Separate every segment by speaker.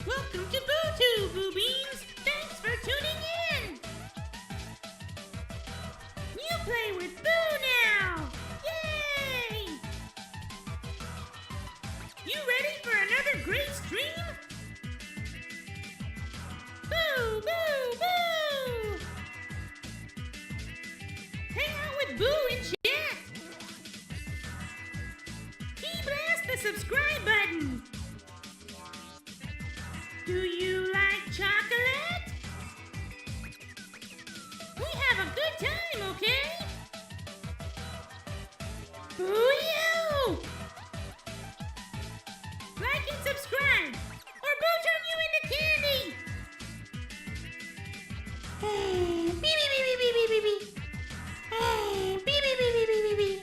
Speaker 1: Welcome to BuuTube, Buu Beans. Thanks for tuning in. You play with Buu now. Yay! You ready for another great stream? Boo, boo, boo! Hang out with Buu in chat. Key blast the subscribe button. Do you like chocolate? We have a good time, okay? Boo-you! Like and subscribe, or Buu turn you into candy! Beep, beep, beep, beep, beep, beep, beep. Beep, beep, beep, beep, beep, beep, beep.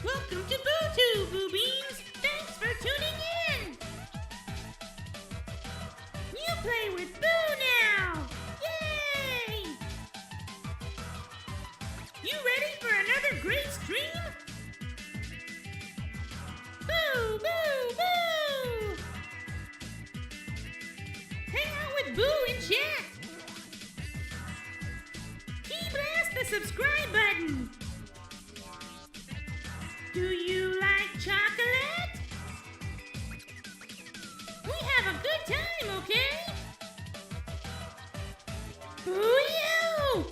Speaker 1: Welcome to BuuTube, Buu Beans. Thanks for tuning in. You play with Buu now. Yay! You ready for another great stream? Boo, boo, boo! Hang out with Buu in chat. Key blast the subscribe button. Do you like chocolate? We have a good time, okay? Boo-you!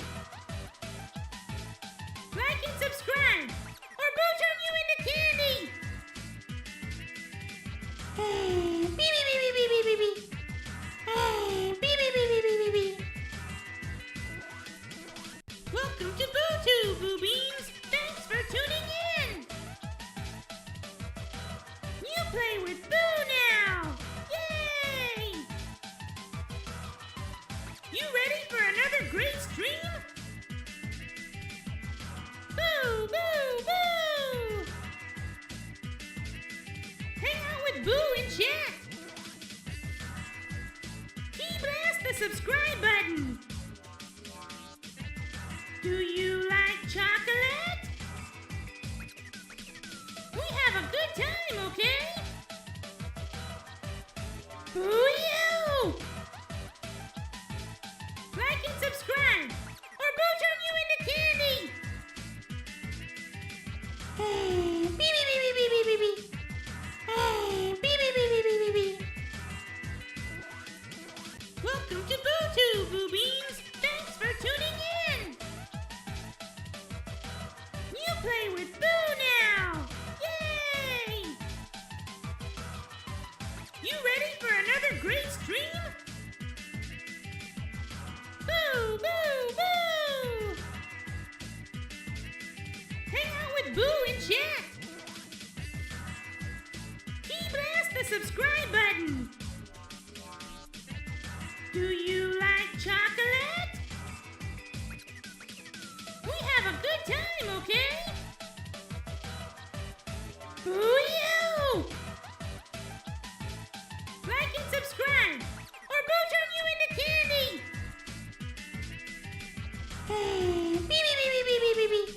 Speaker 1: Like and subscribe, or Buu turn you into candy! Beep, beep, beep, beep, beep, beep, beep. Beep, beep, beep, beep, beep, beep, beep. Welcome to BuuTube, Buu Beans. Thanks for tuning in. You play with Buu now. Yay! You ready for another great stream? Boo, boo, boo! Hang out with Buu in chat. Key blast the subscribe button. Do you like chocolate? We have a good time, okay? Boo-you! Like and subscribe, or Buu turn you into candy! Beep, beep, beep, beep, beep, beep, beep. Beep, beep, beep, beep, beep, beep, beep. Welcome to BuuTube, Buu Beans. Thanks for tuning in. You play with Buu now. Yay! You ready for another great stream? Boo, boo, boo! Hang out with Buu in chat. Key blast the subscribe button. Do you like chocolate? We have a good time, okay? Boo-you! Like and subscribe, or Buu turn you into candy! Beep, beep, beep, beep, beep, beep, beep.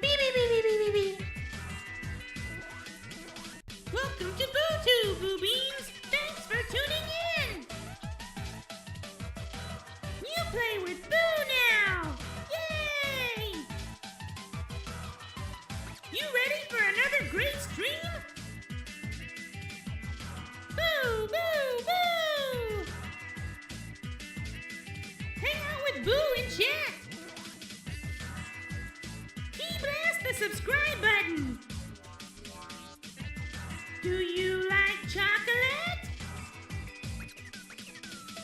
Speaker 1: Beep, beep, beep, beep, beep, beep, beep. Welcome to BuuTube, Buu Beans. Thanks for tuning in. You play with Buu now. Yay! You ready for another great stream? Boo, boo, boo! Hang out with Buu in chat. Key blast the subscribe button. Do you like chocolate?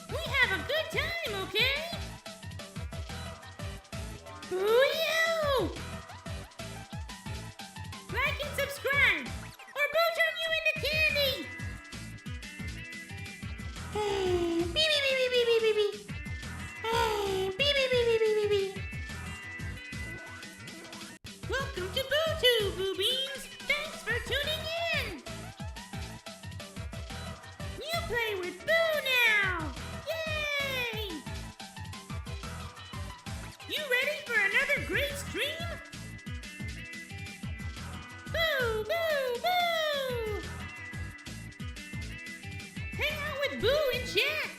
Speaker 1: We have a good time, okay? Boo-you! Like and subscribe, or Buu turn you into candy! Beep, beep, beep, beep, beep, beep, beep. Beep, beep, beep, beep, beep, beep, beep. Welcome to BuuTube, Buu Beans. Thanks for tuning in. You play with Buu now. Yay! You Buu in chat.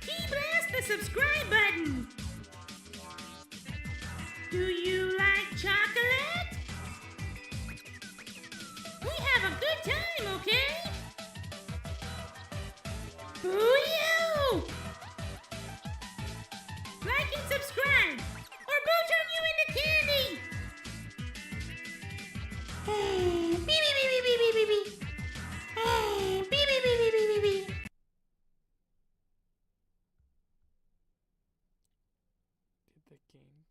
Speaker 1: Key blast the subscribe button. Do you like chocolate? We have a good time, okay? Boo you! Like and subscribe, or Boo turn you into candy! Beep beep beep beep beep beep beep. Beep beep beep beep beep beep beep.
Speaker 2: Did the game?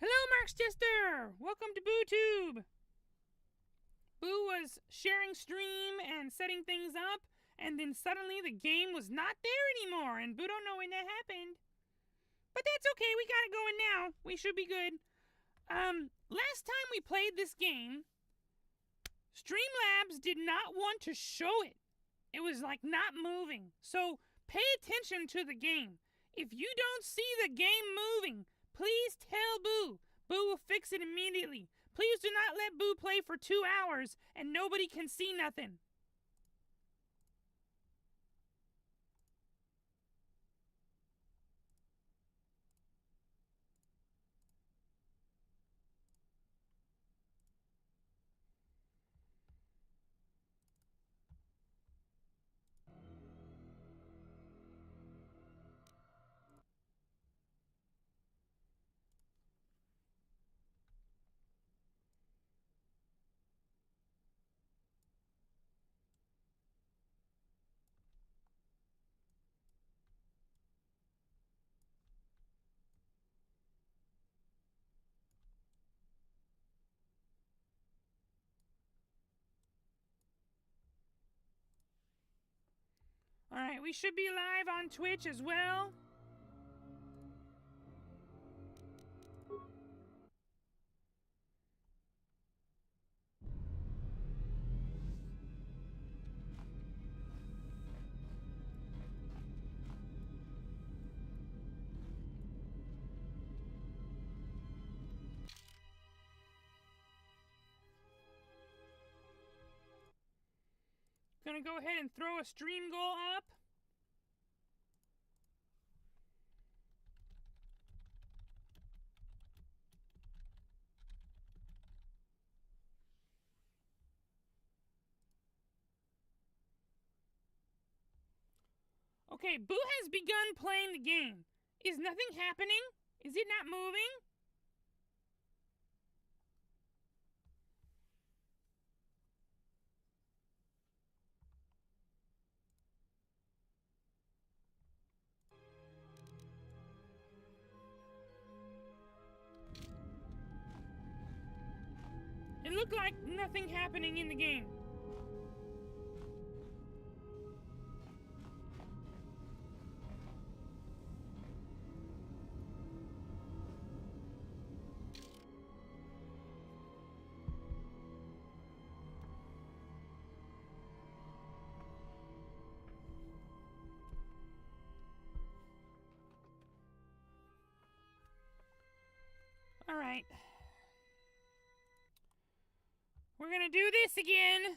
Speaker 2: Hello, Maxiuchiha! Welcome to BuuTube! Buu was sharing stream and setting things up, and then suddenly the game was not there anymore, and Buu don't know when that happened. But that's okay, we got it going now. We should be good. Last time we played this game, Streamlabs did not want to show it. It was like not moving. So pay attention to the game. If you don't see the game moving, please tell Buu. Buu will fix it immediately. Please do not let Buu play for 2 hours and nobody can see nothing. Alright, we should be live on Twitch as well. Gonna go ahead and throw a stream goal up. Okay, Buu has begun playing the game. Is nothing happening? Is it not moving? It looked like nothing happening in the game. All right. We're gonna do this again.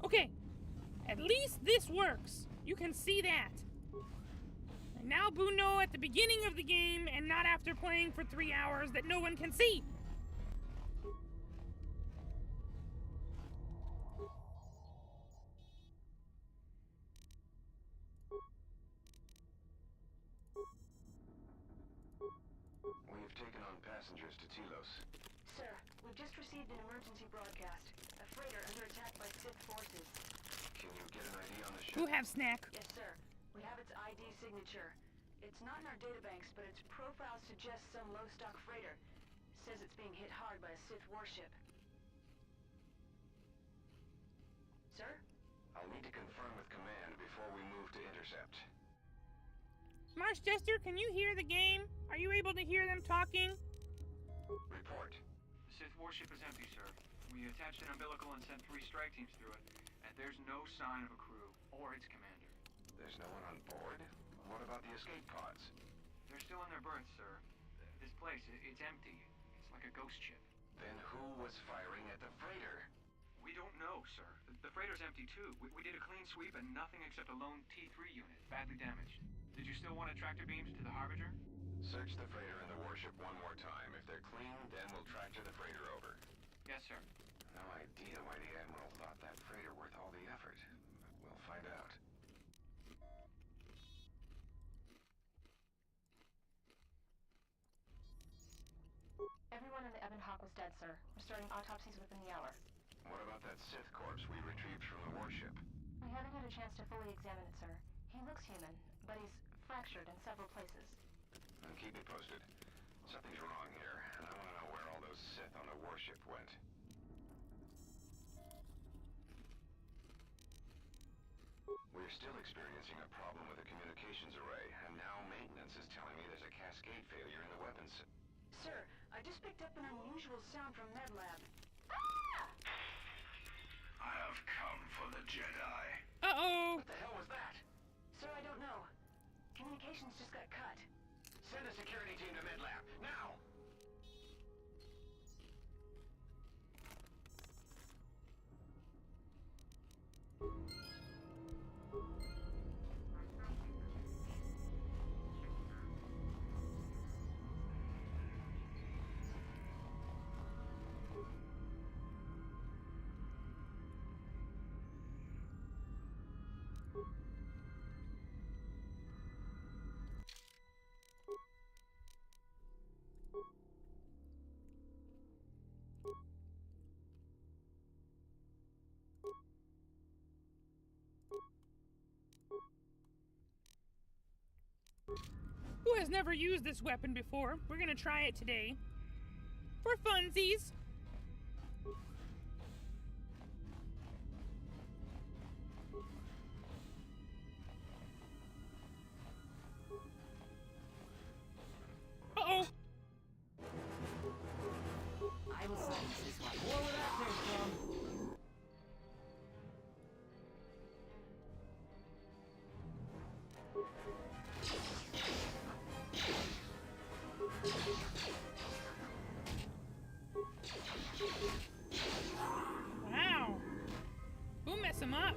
Speaker 2: Okay, at least this works. You can see that. And now Buu know at the beginning of the game and not after playing for 3 hours that no one can see.
Speaker 3: We have taken on passengers to Telos.
Speaker 4: Sir, we've just received an emergency broadcast. A freighter under attack by Sith forces.
Speaker 3: Can you get an ID on the ship?
Speaker 2: Buu have snack.
Speaker 4: Yes, sir. We have its ID signature. It's not in our databanks, but its profile suggests some low-stock freighter. Says it's being hit hard by a Sith warship. Sir?
Speaker 3: I'll need to confirm with command before we move to intercept.
Speaker 2: Marsh Jester, can you hear the game? Are you able to hear them talking?
Speaker 3: Report.
Speaker 5: The Sith warship is empty, sir. We attached an umbilical and sent 3 strike teams through it, and there's no sign of a crew or its commander.
Speaker 3: There's no one on board? What about the escape pods?
Speaker 5: They're still in their berths, sir. This place, it's empty. It's like a ghost ship.
Speaker 3: Then who was firing at the freighter?
Speaker 5: We don't know, sir. The freighter's empty, too. We did a clean sweep and nothing except a lone T3 unit, badly damaged. Did you still want to tractor beams to the Harbinger?
Speaker 3: Search the freighter and the warship one more time. If they're clean, then we'll tractor the freighter over.
Speaker 5: Yes, sir.
Speaker 3: No idea why the Admiral thought that freighter worth all the effort. We'll find out.
Speaker 4: Everyone in the Ebon Hawk was dead, sir. We're starting autopsies within the hour.
Speaker 3: What about that Sith corpse we retrieved from the warship?
Speaker 4: We haven't had a chance to fully examine it, sir. He looks human, but he's fractured in several places.
Speaker 3: Then keep me posted. Something's wrong here, and I want to know where all those Sith on the warship went. We're still experiencing a problem with the communications array, and now maintenance is telling me there's a cascade failure in the weapons.
Speaker 4: Sir, I just picked up an unusual sound from MedLab.
Speaker 3: I have come for the Jedi.
Speaker 2: Uh-oh.
Speaker 3: What the hell was that?
Speaker 4: Sir, I don't know. Communications just got cut.
Speaker 3: Send a security team to MedLab, now!
Speaker 2: Who has never used this weapon before? We're gonna try it today. For funsies. Uh-oh.
Speaker 6: I will silence this one. More where that came from.
Speaker 2: Wow. Buu mess him up.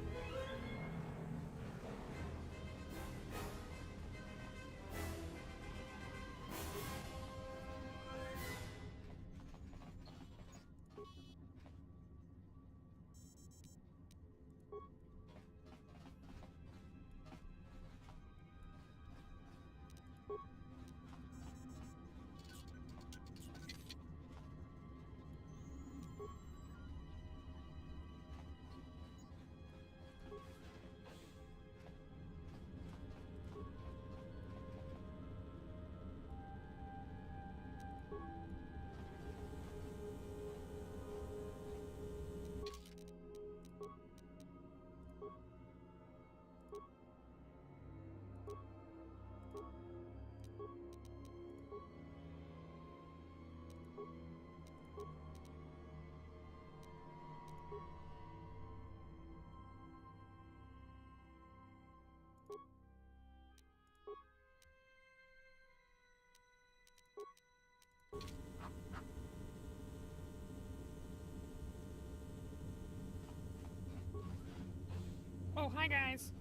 Speaker 2: Hi, guys.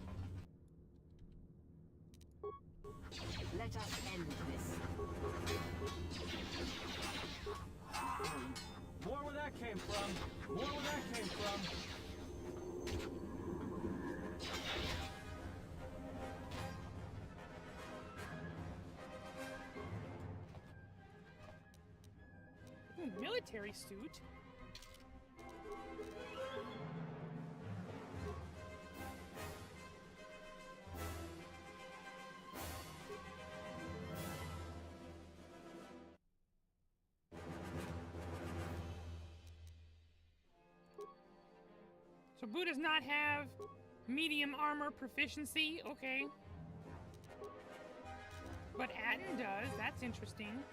Speaker 6: Let us end this. More where that came from. More where that came from.
Speaker 2: Ooh, military suit. So Buu does not have medium armor proficiency, okay. But Atten does, that's interesting.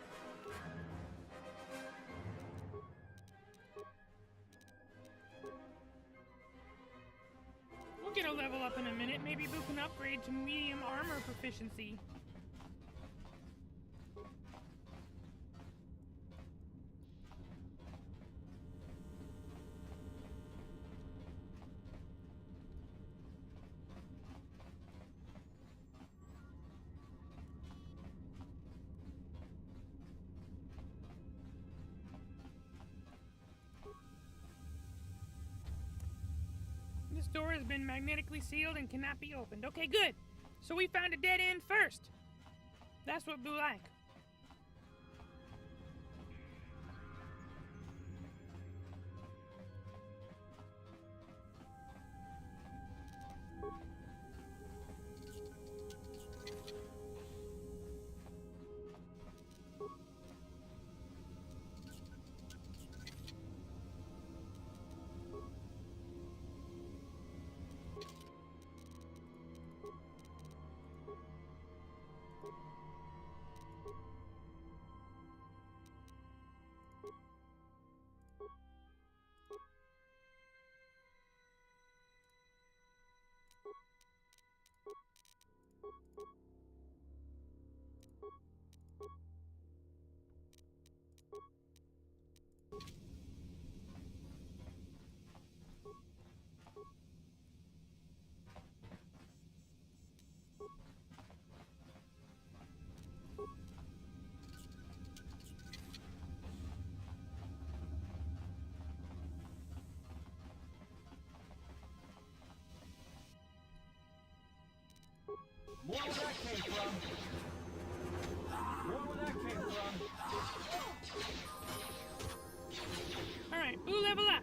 Speaker 2: We'll get a level up in a minute. Maybe Buu can upgrade to medium armor proficiency. This door has been magnetically sealed and cannot be opened. Okay, good. So we found a dead end first. That's what Buu like.
Speaker 6: More where that came from. More where that came from.
Speaker 2: Alright, Buu level up.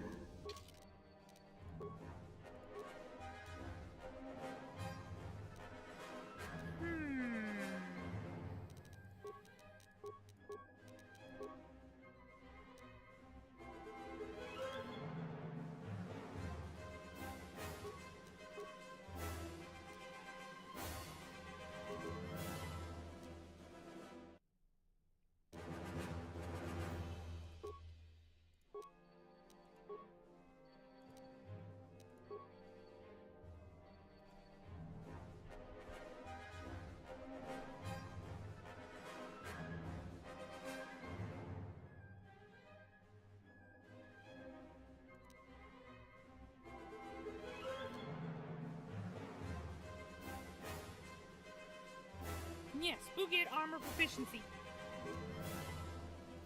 Speaker 2: Yes, Buu get armor proficiency.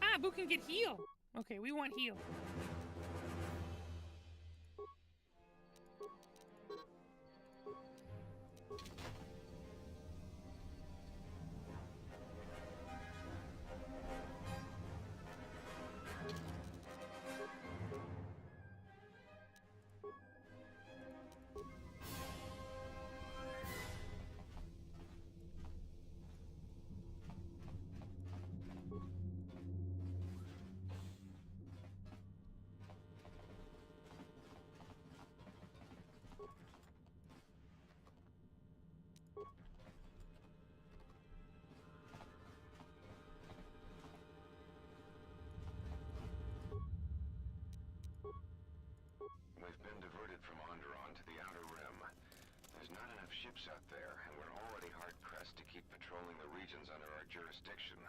Speaker 2: Ah, Buu can get heal. Okay, we want heal.
Speaker 3: We've been diverted from Onderon to the Outer Rim. There's not enough ships out there, and we're already hard-pressed to keep patrolling the regions under our jurisdiction.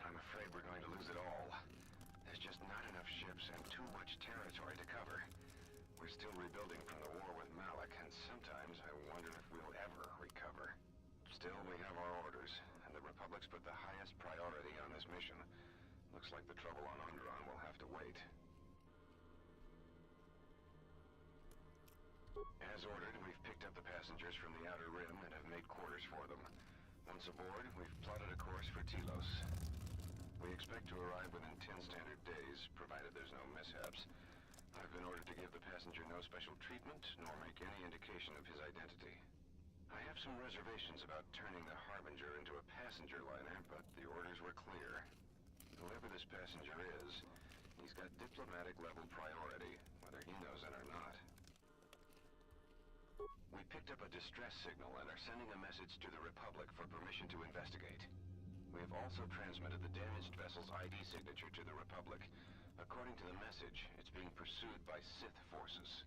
Speaker 3: I'm afraid we're going to lose it all. There's just not enough ships and too much territory to cover. We're still rebuilding from the war with Malik, and sometimes Still, we have our orders, and the Republic's put the highest priority on this mission. Looks like the trouble on Onderon will have to wait. As ordered, we've picked up the passengers from the Outer Rim and have made quarters for them. Once aboard, we've plotted a course for Telos. We expect to arrive within 10 standard days, provided there's no mishaps. I've been ordered to give the passenger no special treatment, nor make any indication of his identity. I have some reservations about turning the Harbinger into a passenger liner, but the orders were clear. Whoever this passenger is, he's got diplomatic level priority, whether he knows it or not. We picked up a distress signal and are sending a message to the Republic for permission to investigate. We have also transmitted the damaged vessel's ID signature to the Republic. According to the message, it's being pursued by Sith forces.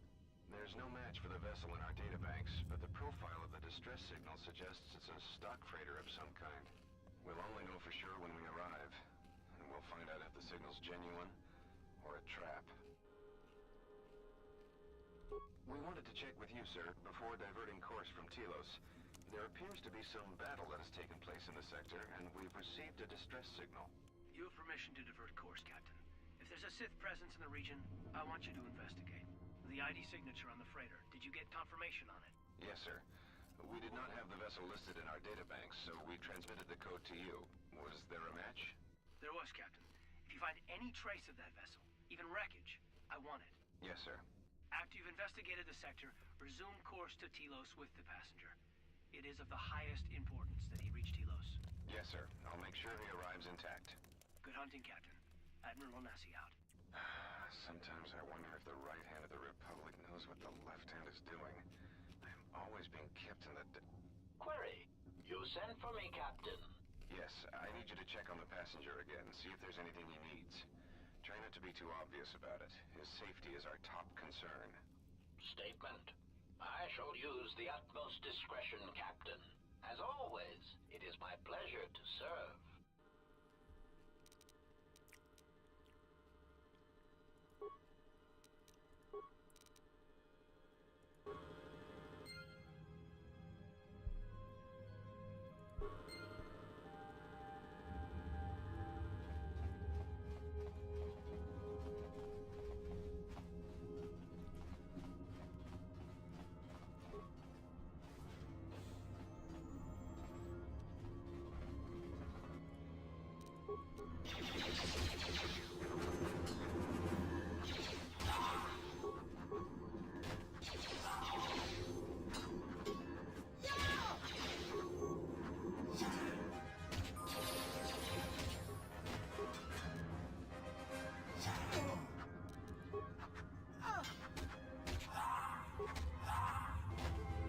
Speaker 3: There's no match for the vessel in our databanks, but the profile of the distress signal suggests it's a stock freighter of some kind. We'll only know for sure when we arrive, and we'll find out if the signal's genuine or a trap. We wanted to check with you, sir, before diverting course from Telos. There appears to be some battle that has taken place in the sector, and we've received a distress signal.
Speaker 7: You have permission to divert course, Captain. If there's a Sith presence in the region, I want you to investigate. The ID signature on the freighter, did you get confirmation on it?
Speaker 3: Yes, sir. We did not have the vessel listed in our databanks, so we transmitted the code to you. Was there a match?
Speaker 7: There was, Captain. If you find any trace of that vessel, even wreckage, I want it.
Speaker 3: Yes, sir.
Speaker 7: After you've investigated the sector, resume course to Telos with the passenger. It is of the highest importance that he reach Telos.
Speaker 3: Yes, sir. I'll make sure he arrives intact.
Speaker 7: Good hunting, Captain. Admiral Onasi out.
Speaker 3: Sometimes I wonder if the right hand of the Republic knows what the left hand is doing. I am always being kept in the...
Speaker 8: Query. You sent for me, Captain.
Speaker 3: Yes, I need you to check on the passenger again, see if there's anything he needs. Try not to be too obvious about it. His safety is our top concern.
Speaker 8: Statement. I shall use the utmost discretion, Captain. As always, it is my pleasure to serve.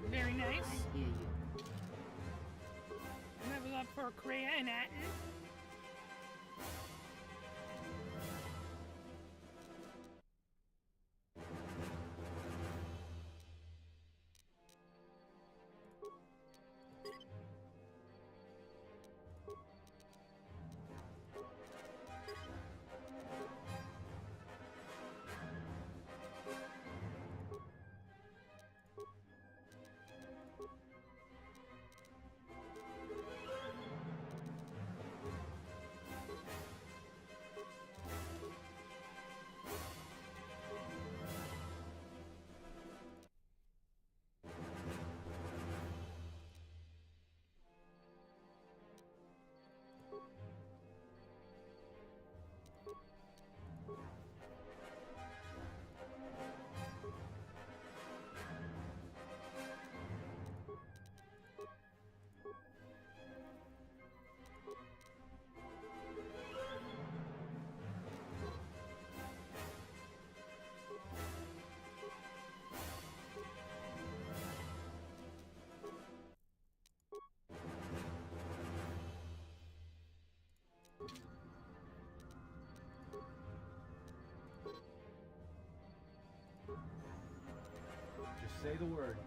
Speaker 2: Very nice. Level up for Kreia and Atten.
Speaker 6: Just say the word.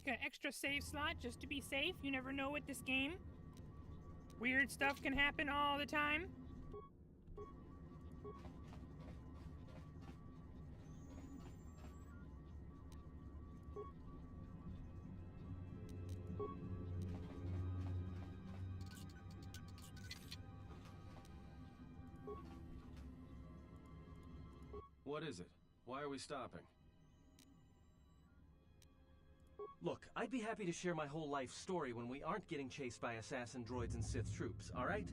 Speaker 2: Make an extra save slot just to be safe. You never know with this game. Weird stuff can happen all the time.
Speaker 6: What is it? Why are we stopping?
Speaker 9: Look, I'd be happy to share my whole life story when we aren't getting chased by assassin droids and Sith troops, alright?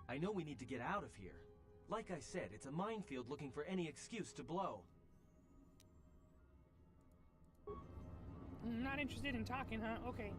Speaker 9: I know we need to get out of here. Like I said, it's a minefield looking for any excuse to blow.
Speaker 2: Not interested in talking, huh? Okay.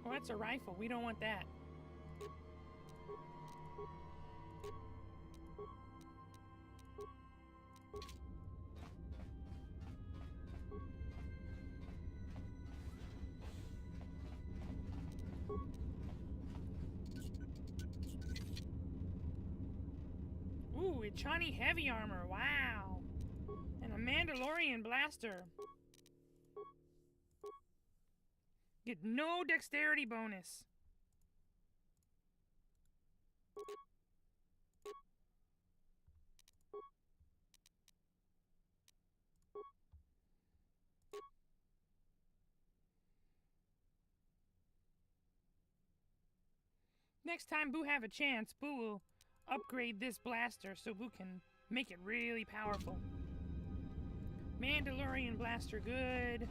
Speaker 2: Oh, that's a rifle. We don't want that. Ooh, a Chani heavy armor. Wow. And a Mandalorian blaster. Get no dexterity bonus. Next time Buu have a chance, Buu will upgrade this blaster so Buu can make it really powerful. Mandalorian blaster, good.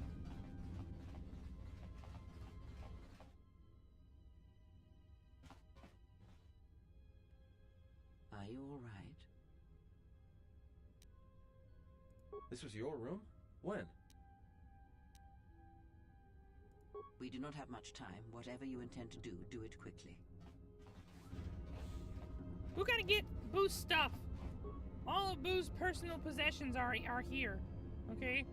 Speaker 10: Are you all right?
Speaker 6: This was your room? When?
Speaker 10: We do not have much time. Whatever you intend to do, do it quickly.
Speaker 2: We gotta get Buu's stuff. All of Buu's personal possessions are here. Okay?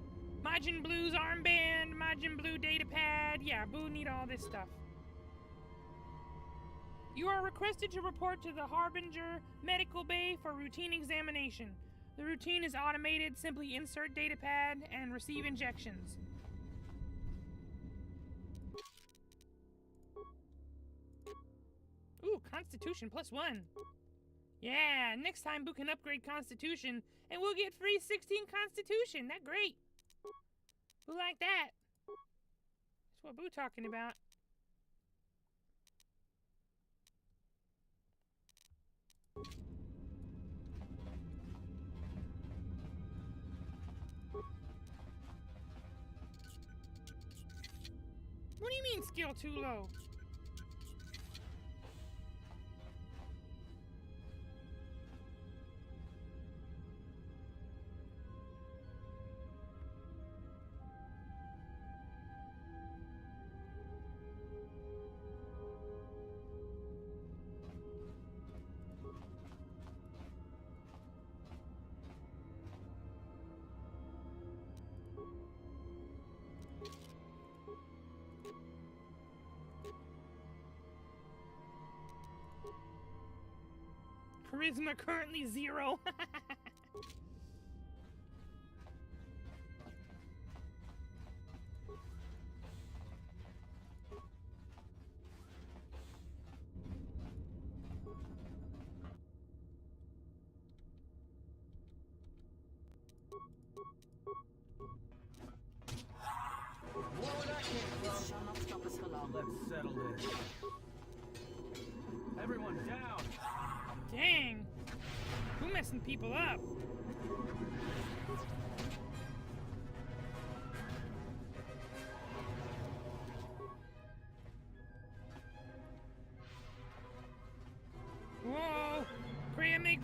Speaker 2: Majin Blue's armband, Majin Blue datapad. Yeah, Buu need all this stuff. You are requested to report to the Harbinger Medical Bay for routine examination. The routine is automated. Simply insert datapad and receive injections. Ooh, Constitution +1. Yeah, next time Buu can upgrade Constitution and we'll get free 16 Constitution. That's great. Buu like that. That's what Buu talking about. What do you mean skill too low? Charisma currently 0.
Speaker 10: This shall not stop us for long.
Speaker 9: Let's settle this. Everyone down!
Speaker 2: Dang. Who messing people up?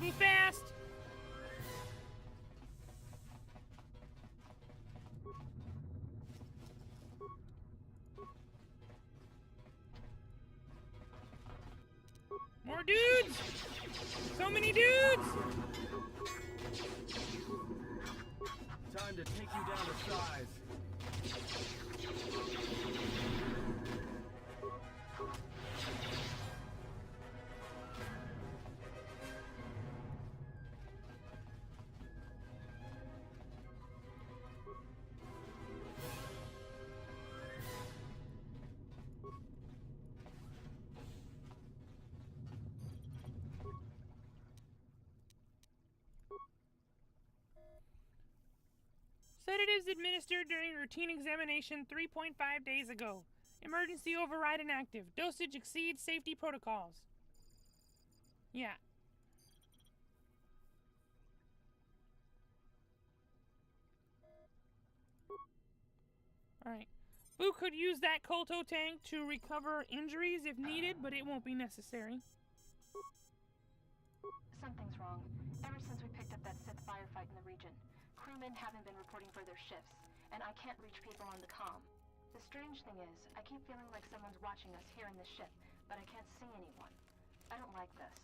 Speaker 2: Big Buu fast! More dudes! So many dudes!
Speaker 6: Time to take you down to size.
Speaker 2: Sedatives administered during routine examination 3.5 days ago. Emergency override inactive. Dosage exceeds safety protocols. Yeah. Alright. Buu could use that Kolto tank to recover injuries if needed, but it won't be necessary.
Speaker 4: Something's wrong. Ever since we picked up that Sith firefight in the region, crewmen haven't been reporting for their shifts, and I can't reach people on the comm. The strange thing is, I keep feeling like someone's watching us here in the ship, but I can't see anyone. I don't like this.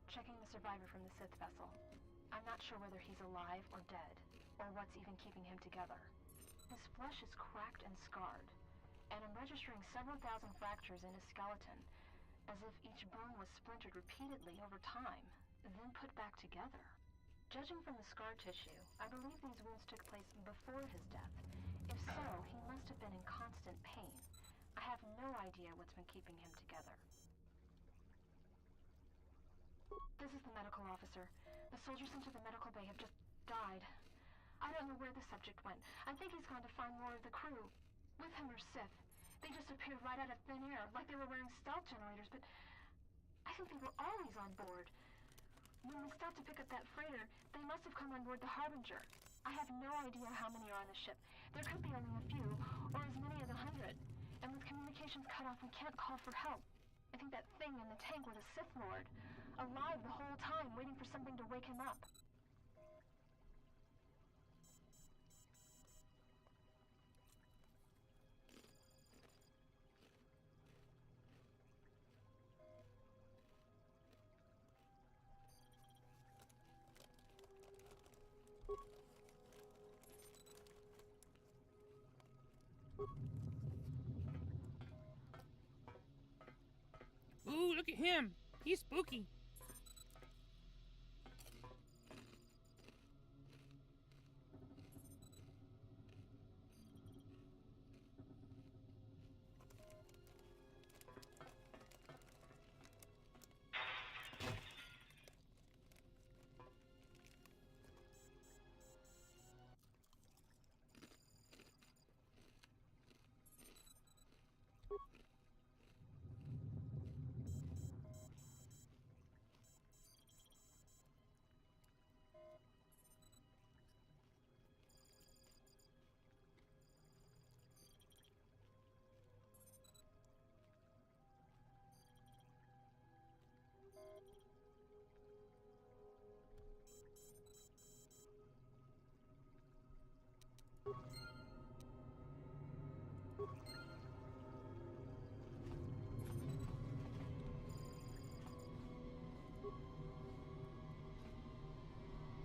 Speaker 4: Checking the survivor from the Sith vessel. I'm not sure whether he's alive or dead, or what's even keeping him together. His flesh is cracked and scarred, and I'm registering several thousand fractures in his skeleton, as if each bone was splintered repeatedly over time, then put back together. Judging from the scar tissue, I believe these wounds took place before his death. If so, he must have been in constant pain. I have no idea what's been keeping him together. This is the medical officer. The soldiers sent to the medical bay have just died. I don't know where the subject went. I think he's gone to find more of the crew. With him or Sith. They just appeared right out of thin air, like they were wearing stealth generators, but I think they were always on board. When we stopped to pick up that freighter, they must have come on board the Harbinger. I have no idea how many are on the ship. There could be only a few, or as many as 100. And with communications cut off, we can't call for help. I think that thing in the tank was a Sith Lord. Alive the whole time, waiting for something to wake him up.
Speaker 2: Ooh, look at him. He's spooky.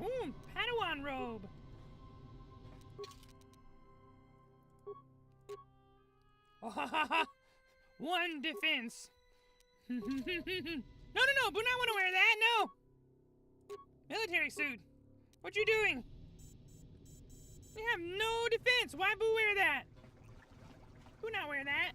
Speaker 2: Ooh, Padawan robe. Oh, ha, ha, ha. One defense. No, Buu not want to wear that, no. Military suit. What you doing? We have no defense. Why Buu wear that? Buu not wear that.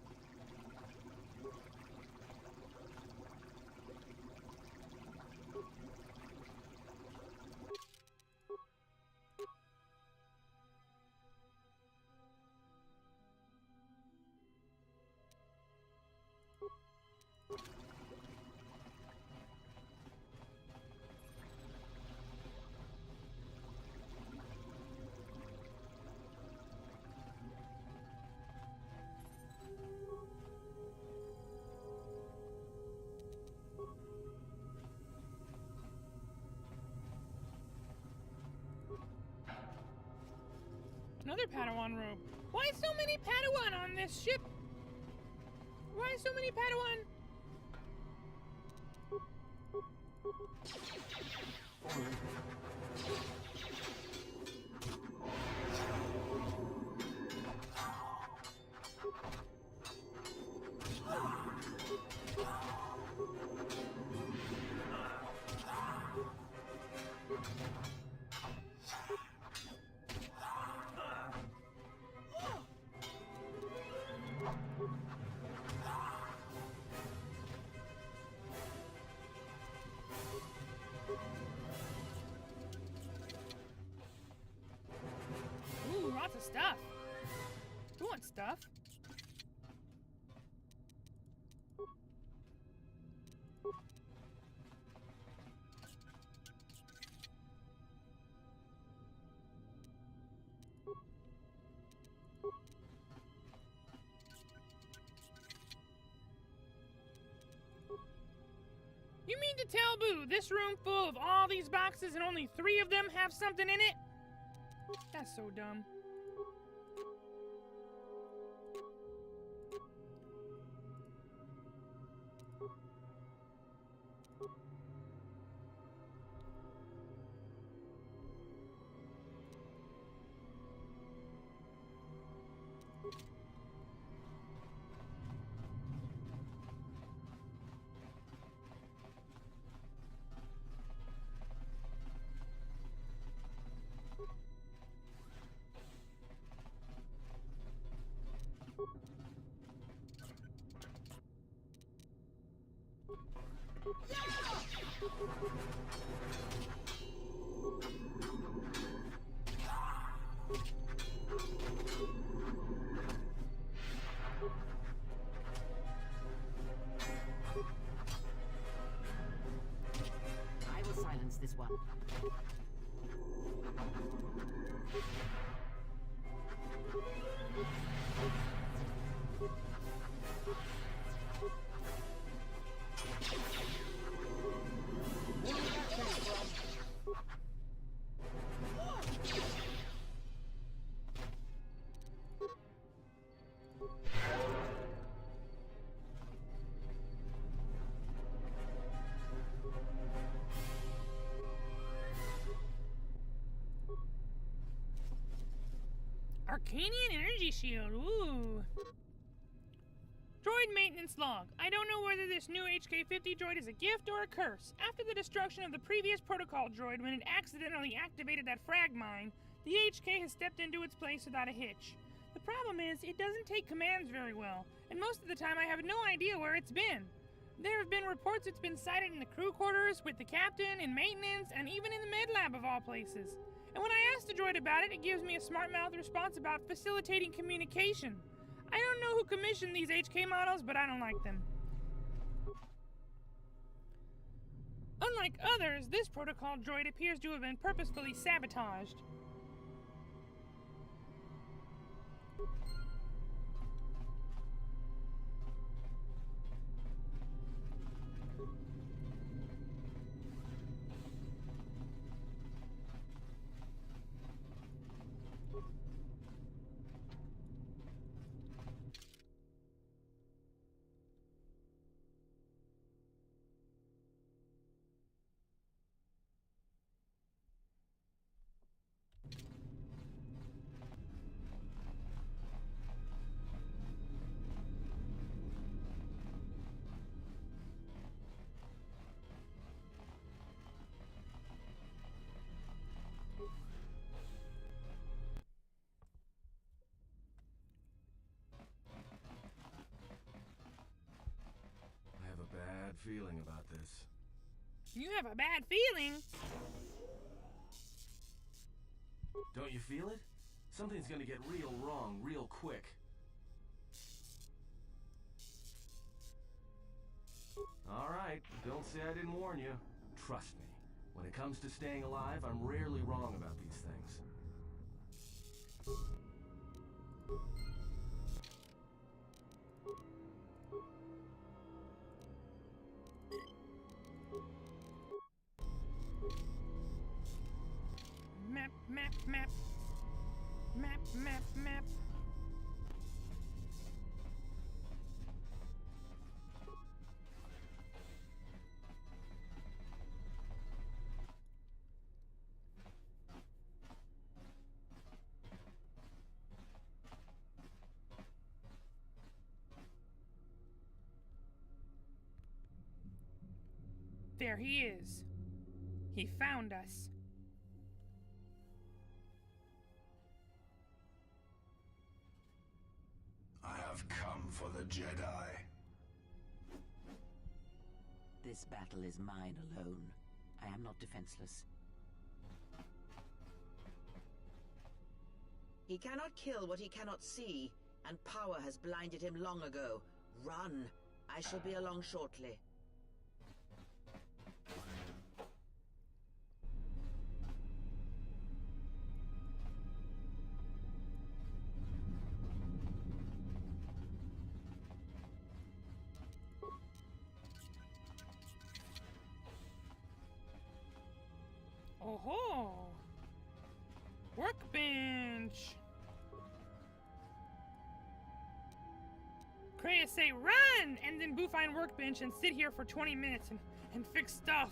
Speaker 2: Another Padawan robe. Why so many Padawan on this ship? Why so many Padawan? Ooh, lots of stuff. Who wants stuff? You mean to tell Buu this room full of all these boxes and only 3 of them have something in it? That's so dumb.
Speaker 10: I will silence this one.
Speaker 2: Arcanian energy shield, ooh. Droid maintenance log. I don't know whether this new HK-50 droid is a gift or a curse. After the destruction of the previous protocol droid when it accidentally activated that frag mine, the HK has stepped into its place without a hitch. The problem is, it doesn't take commands very well, and most of the time I have no idea where it's been. There have been reports it's been sighted in the crew quarters, with the captain, in maintenance, and even in the med lab of all places. And when I ask the droid about it, it gives me a smart-mouth response about facilitating communication. I don't know who commissioned these HK models, but I don't like them. Unlike others, this protocol droid appears to have been purposefully sabotaged.
Speaker 9: Feeling about this.
Speaker 2: You have a bad feeling?
Speaker 9: Don't you feel it? Something's gonna get real wrong real quick. Alright, don't say I didn't warn you. Trust me, when it comes to staying alive, I'm rarely wrong about these things.
Speaker 2: Map. Map, map. There he is. He found us.
Speaker 3: I have come for the Jedi.
Speaker 10: This battle is mine alone. I am not defenseless. He cannot kill what he cannot see, and power has blinded him long ago. Run! I shall be along shortly.
Speaker 2: Oh-ho! Workbench! Kreia say, run! And then Buu find workbench and sit here for 20 minutes and fix stuff.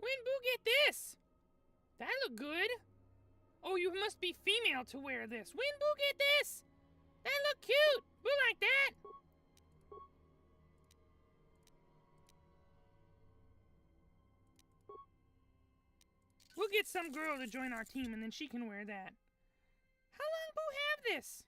Speaker 2: When Buu get this? That look good. Oh, you must be female to wear this. When Buu get this? That look cute. Buu like that. We'll get some girl to join our team and then she can wear that. How long Buu have this?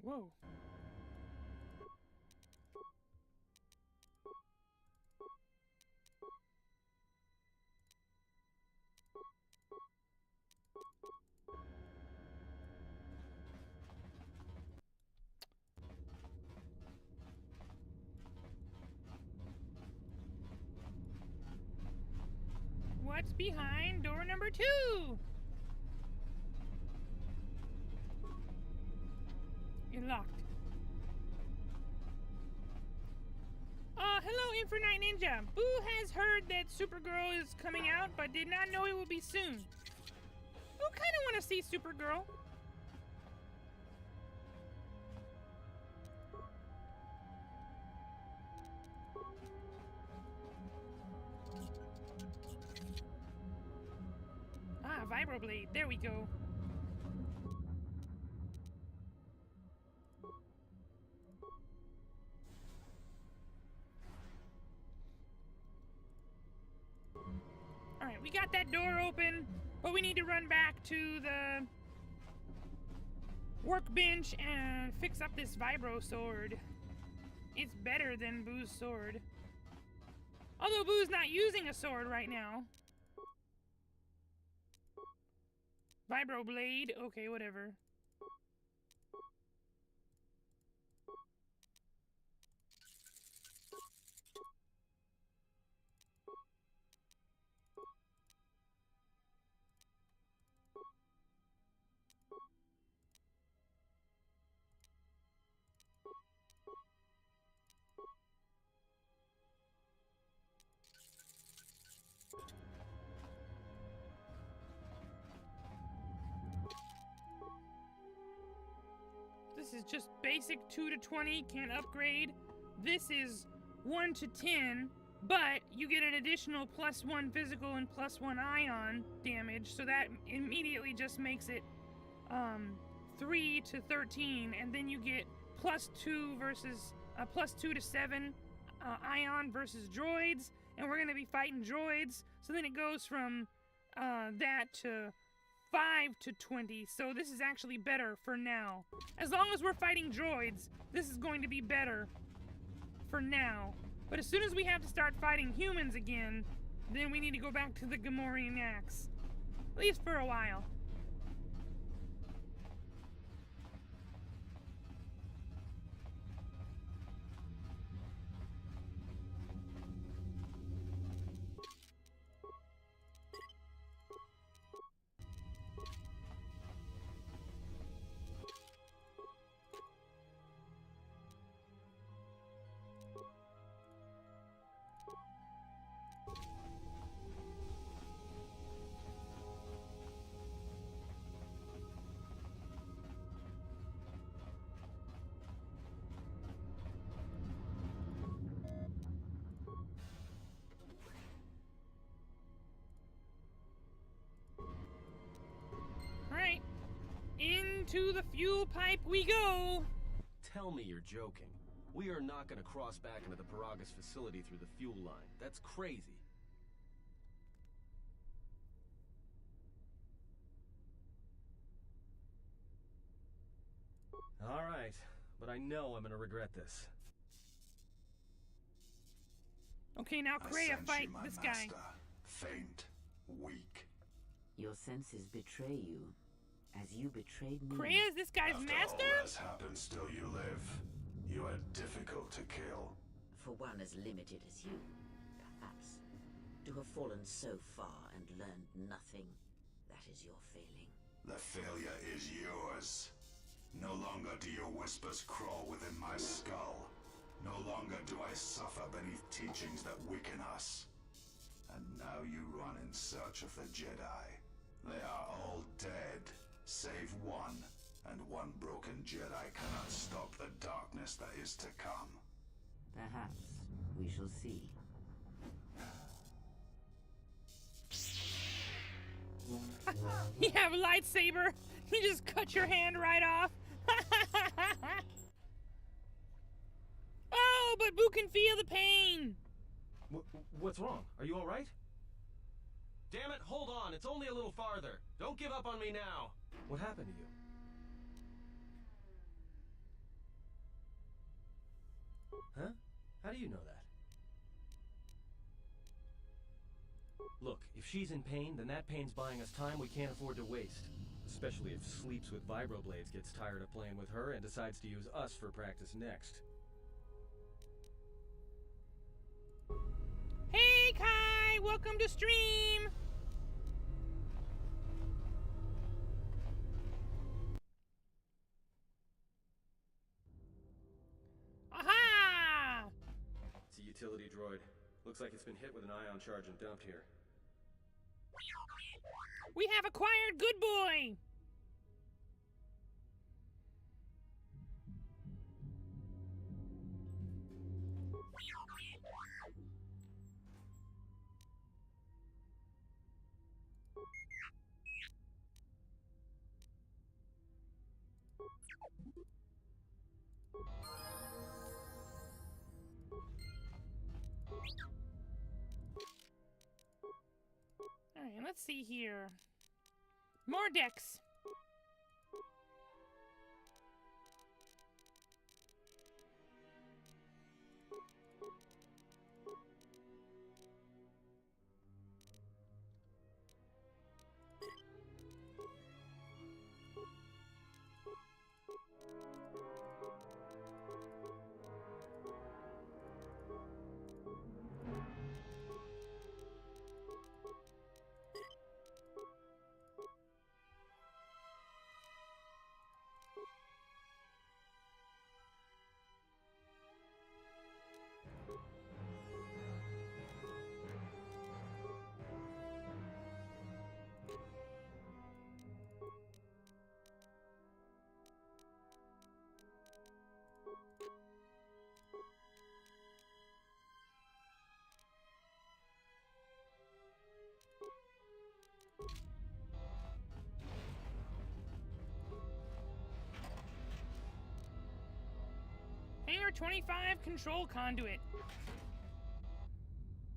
Speaker 2: Whoa. What's behind door number 2? You're locked. Hello, Infinite Ninja. Buu has heard that Supergirl is coming out, but did not know it will be soon. Buu kind of want to see Supergirl. Ah, Vibroblade. There we go. we need to run back to the workbench and fix up this vibro sword. It's better than Buu's sword. Although Buu's not using a sword right now. Vibro blade? Okay, whatever. This is just basic 2 to 20, can't upgrade. This is 1 to 10, but you get an additional +1 physical and +1 ion damage, so that immediately just makes it 3 to 13, and then you get +2 versus +2 to 7 ion versus droids, and we're gonna be fighting droids, so then it goes from that to 5 to 20, so this is actually better for now. As long as we're fighting droids, this is going to be better for now. But as soon as we have to start fighting humans again, then we need to go back to the Gamorrean axe. At least for a while. Alright, into the fuel pipe we go!
Speaker 9: Tell me you're joking. We are not gonna cross back into the Paragus facility through the fuel line. That's crazy. Alright, but I know I'm gonna regret this.
Speaker 2: Okay, now Kreia, fight this guy.
Speaker 11: Faint, weak.
Speaker 6: Your senses betray you, as you betrayed me.
Speaker 2: Kreia is this guy's master?
Speaker 11: After all that's happened, still you live. You are difficult to kill.
Speaker 10: For one as limited as you, perhaps. To have fallen so far and learned nothing, that is your failing.
Speaker 11: The failure is yours. No longer do your whispers crawl within my skull. No longer do I suffer beneath teachings that weaken us. And now you run in search of the Jedi. They are all dead, save one. And one broken Jedi cannot stop the darkness that is to come.
Speaker 6: Perhaps we shall see.
Speaker 2: You have a lightsaber. You just cut your hand right off. Oh, but Buu can feel the pain.
Speaker 9: What's wrong? Are you alright? Damn it, hold on. It's only a little farther. Don't give up on me now. What happened to you? Huh? How do you know that? Look, if she's in pain, then that pain's buying us time we can't afford to waste. Especially if Sleeps with Vibroblades gets tired of playing with her and decides to use us for practice next.
Speaker 2: Hey, Kai! Welcome to stream! Aha!
Speaker 9: It's a utility droid. Looks like it's been hit with an ion charge and dumped here.
Speaker 2: We have acquired Good Boy! Alright, let's see here. More decks. Hangar 25 control conduit.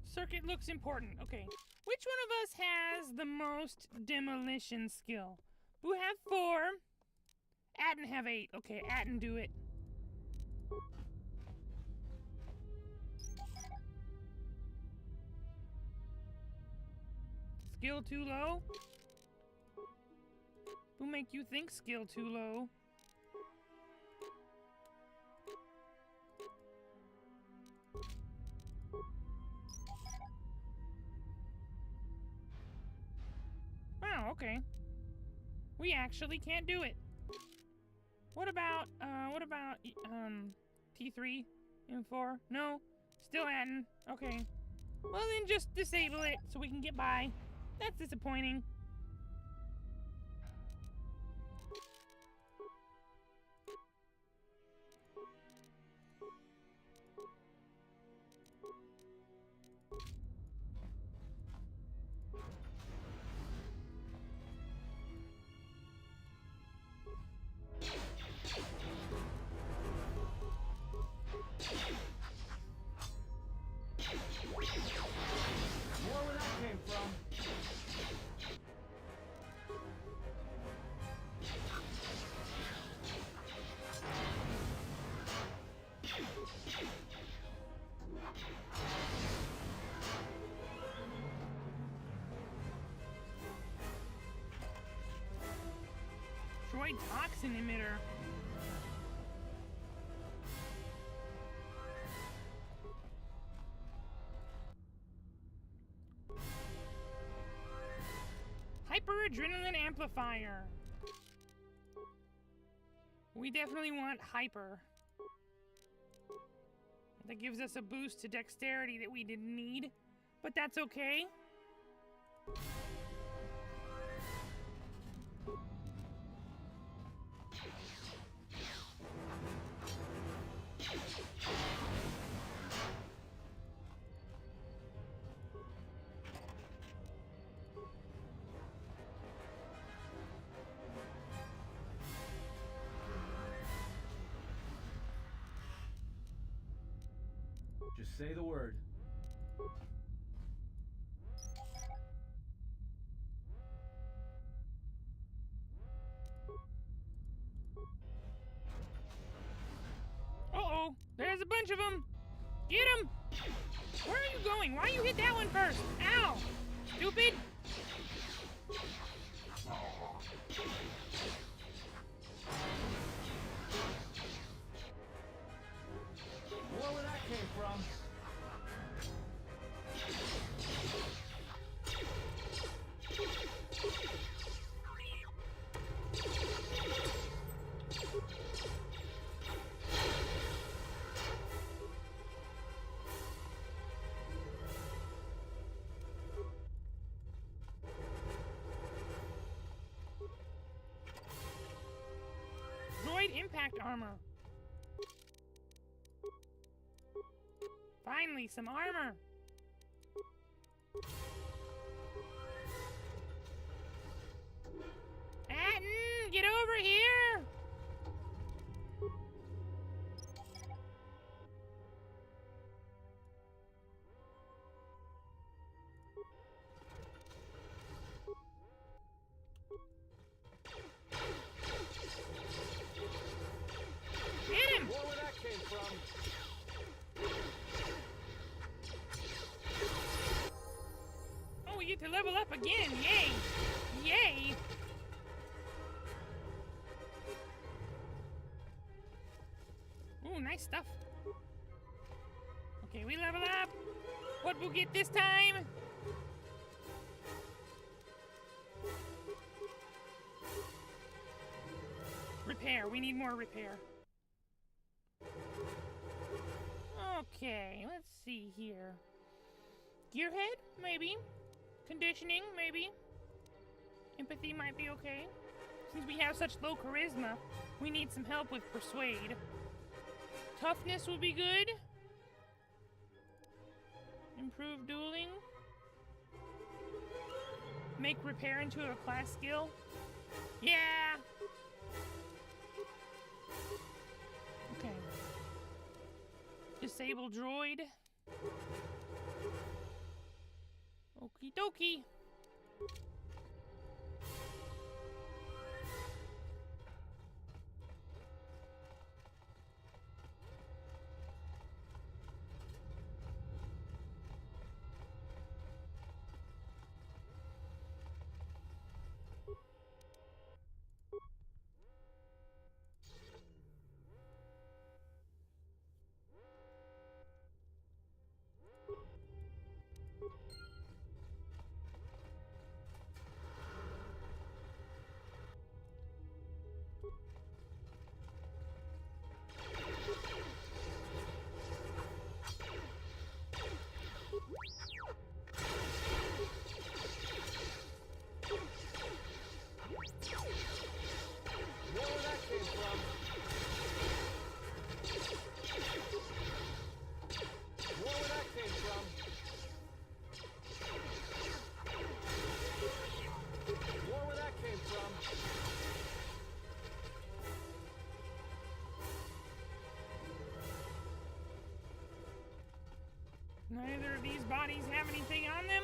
Speaker 2: Circuit looks important. Okay. Which one of us has the most demolition skill? Buu have 4. Atten have 8. Okay, Atten do it. Skill too low? Who make you think skill too low? Wow, okay. We actually can't do it. What about T3 and 4? No? Still Atten. Okay. Well then just disable it so we can get by. That's disappointing.
Speaker 6: More where that came from.
Speaker 2: Droid toxin emitter. Hyper adrenaline amplifier. We definitely want hyper. That gives us a boost to dexterity that we didn't need, but that's okay.
Speaker 9: Just say the word.
Speaker 2: Uh-oh, there's a bunch of them. Get them. Where are you going? Why you hit that one first? Ow, stupid.
Speaker 6: More where that came from.
Speaker 2: Droid impact armor. Finally, some armor. Atten, get over here. again. Yay! Yay! Ooh, nice stuff. Okay, we level up. What we'll get this time? Repair. We need more repair. Okay, let's see here. Gearhead? Maybe. Conditioning? Maybe. Empathy might be okay. Since we have such low charisma, we need some help with persuade. Toughness will be good. Improve dueling. Make repair into a class skill. Yeah! Okay. Disable droid. Okie dokie. Neither of these bodies have anything on them.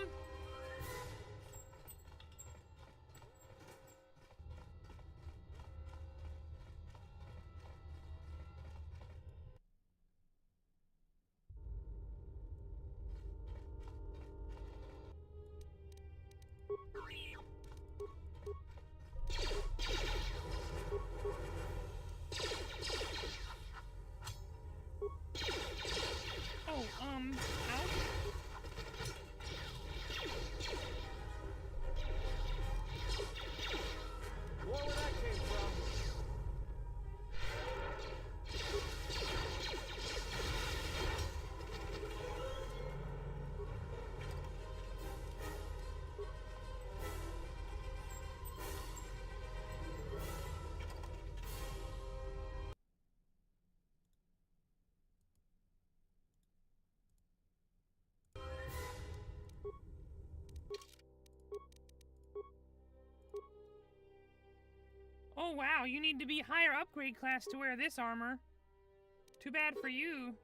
Speaker 2: Oh wow, you need to be higher upgrade class to wear this armor. Too bad for you.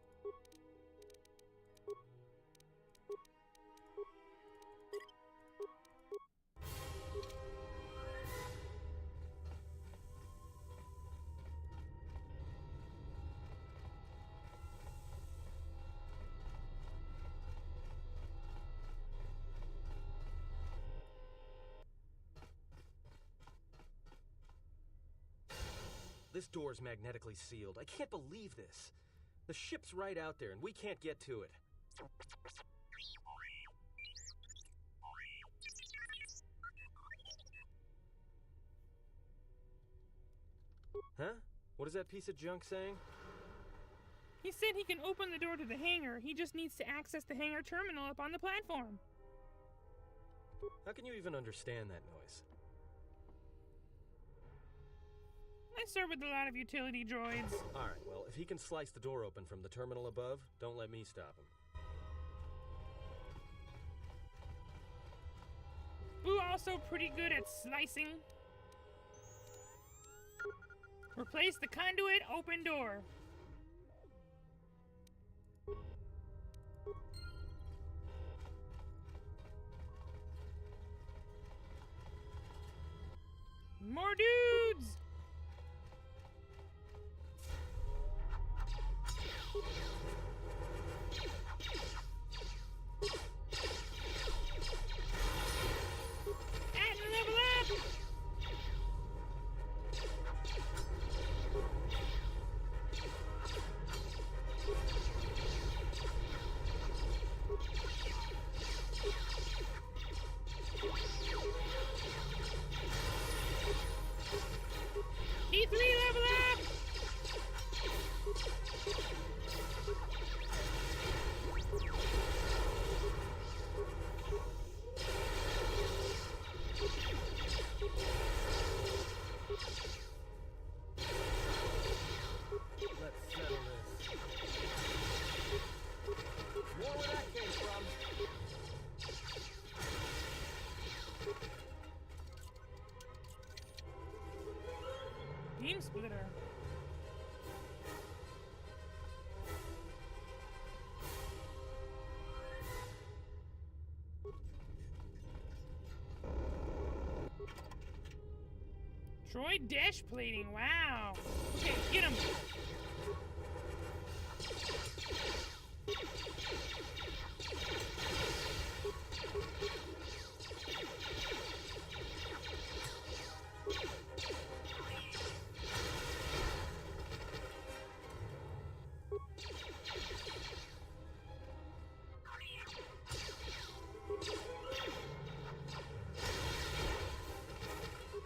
Speaker 9: This door's magnetically sealed. I can't believe this. The ship's right out there, and we can't get to it. Huh? What is that piece of junk saying?
Speaker 2: He said he can open the door to the hangar. He just needs to access the hangar terminal up on the platform.
Speaker 9: How can you even understand that noise?
Speaker 2: I serve with a lot of utility droids.
Speaker 9: Alright, well, if he can slice the door open from the terminal above, don't let me stop him.
Speaker 2: Buu also pretty good at slicing. Replace the conduit, open door. More dudes! beam splitter. Droid dash plating, wow. Okay, get him.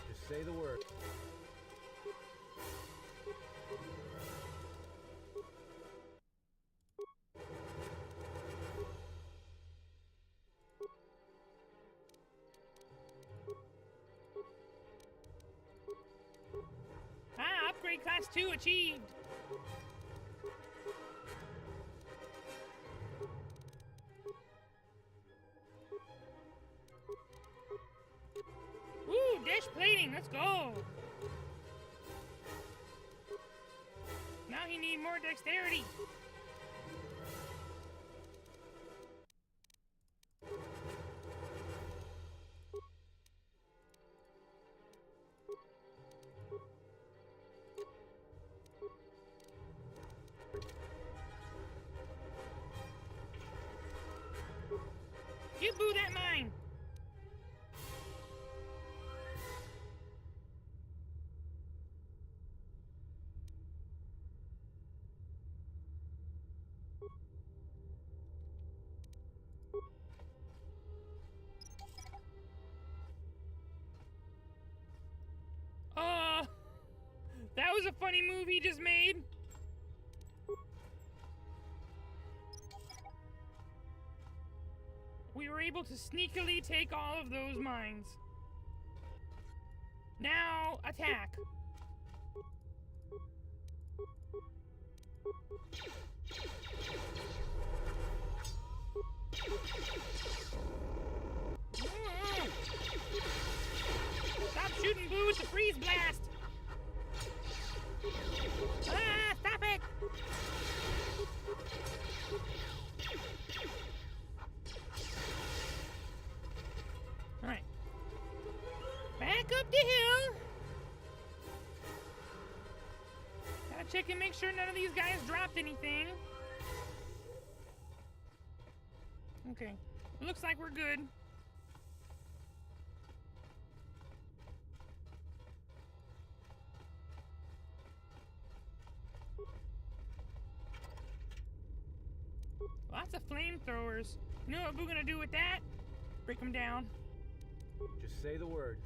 Speaker 6: Just say the word.
Speaker 2: Ah, upgrade class 2 achieved. Woo, dash plating, let's go. Now he need more dexterity. Give Buu that mine. That was a funny move he just made. We were able to sneakily take all of those mines. Now, attack. Stop shooting Buu with the freeze blast. Ah, stop it! Alright. Back up the hill. Gotta check and make sure none of these guys dropped anything. Okay. Looks like we're good. Lots of flamethrowers. You know what we're gonna do with that? Break them down.
Speaker 6: Just say the word.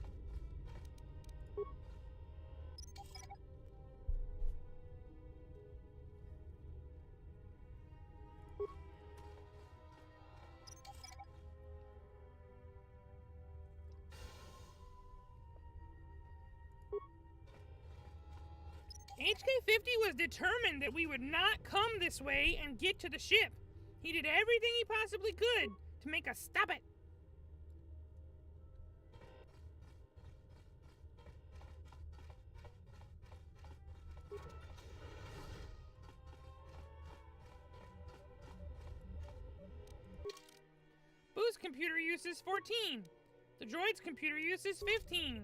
Speaker 2: HK-50 was determined that we would not come this way and get to the ship. He did everything he possibly could to make us stop it. Buu's computer use is 14. The droid's computer use is 15.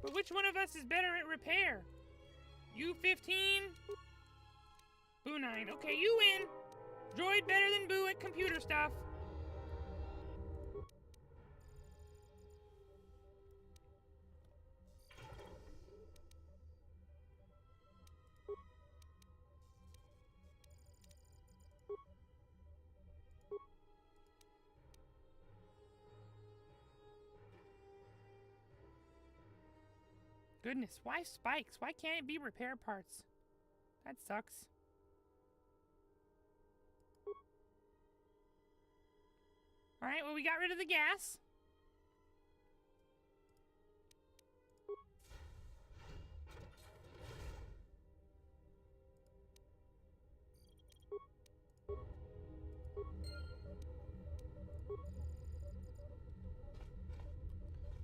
Speaker 2: But which one of us is better at repair? You 15? Buu 9. Okay, you win. Droid better than Buu at computer stuff. Goodness, why spikes? Why can't it be repair parts? That sucks. Alright, well, we got rid of the gas.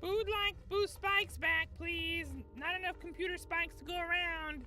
Speaker 2: Buu like Buu spikes back, please. Not enough computer spikes to go around.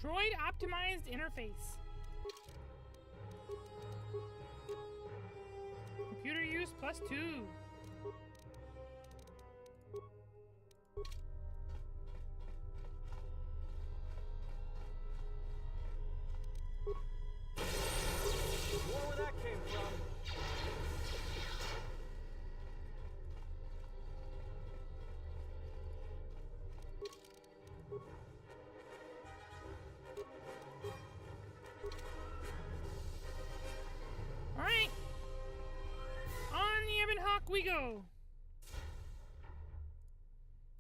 Speaker 2: Droid optimized interface. Computer use +2.
Speaker 9: More where that came from.
Speaker 2: All right. On the Ebon Hawk we go.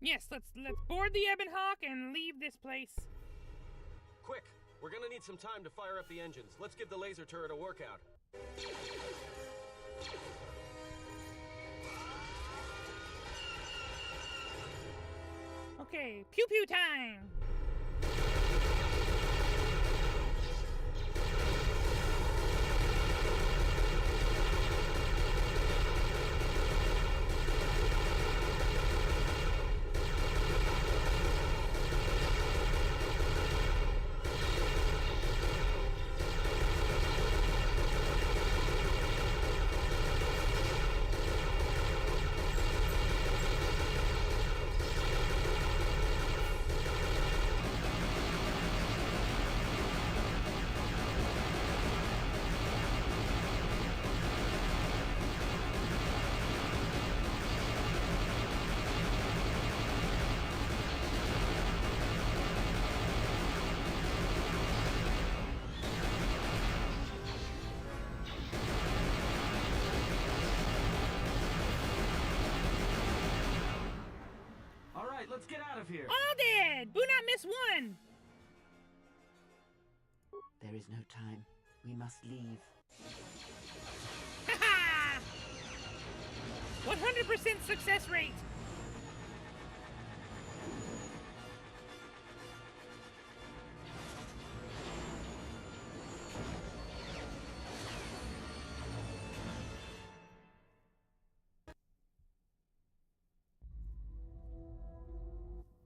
Speaker 2: Yes, let's board the Ebon Hawk and leave this place.
Speaker 9: Quick, we're gonna need some time to fire up the engines. Let's give the laser turret a workout.
Speaker 2: Okay, pew pew time.
Speaker 9: Let's get out of here.
Speaker 2: All dead! Buu not miss one!
Speaker 10: There is no time. We must leave.
Speaker 2: Ha 100% success rate!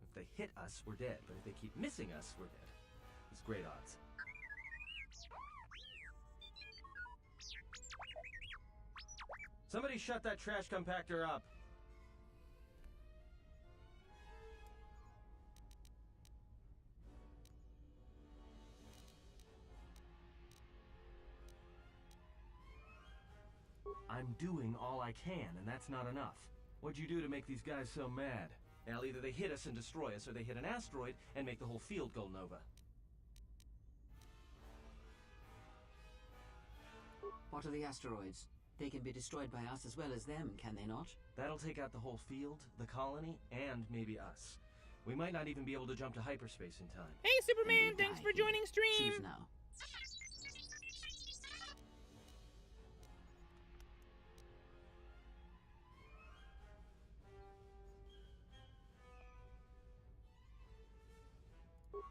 Speaker 9: If they hit us, we're dead. But if they keep missing us, we're dead. It's great odds. Somebody shut that trash compactor up. I'm doing all I can, and that's not enough. What'd you do to make these guys so mad? Now, either they hit us and destroy us, or they hit an asteroid and make the whole field go nova.
Speaker 12: What are the asteroids? They can be destroyed by us as well as them, can they not?
Speaker 9: That'll take out the whole field, the colony, and maybe us. We might not even be able to jump to hyperspace in time.
Speaker 2: Hey, Superman! Thanks for joining stream!
Speaker 12: Choose now.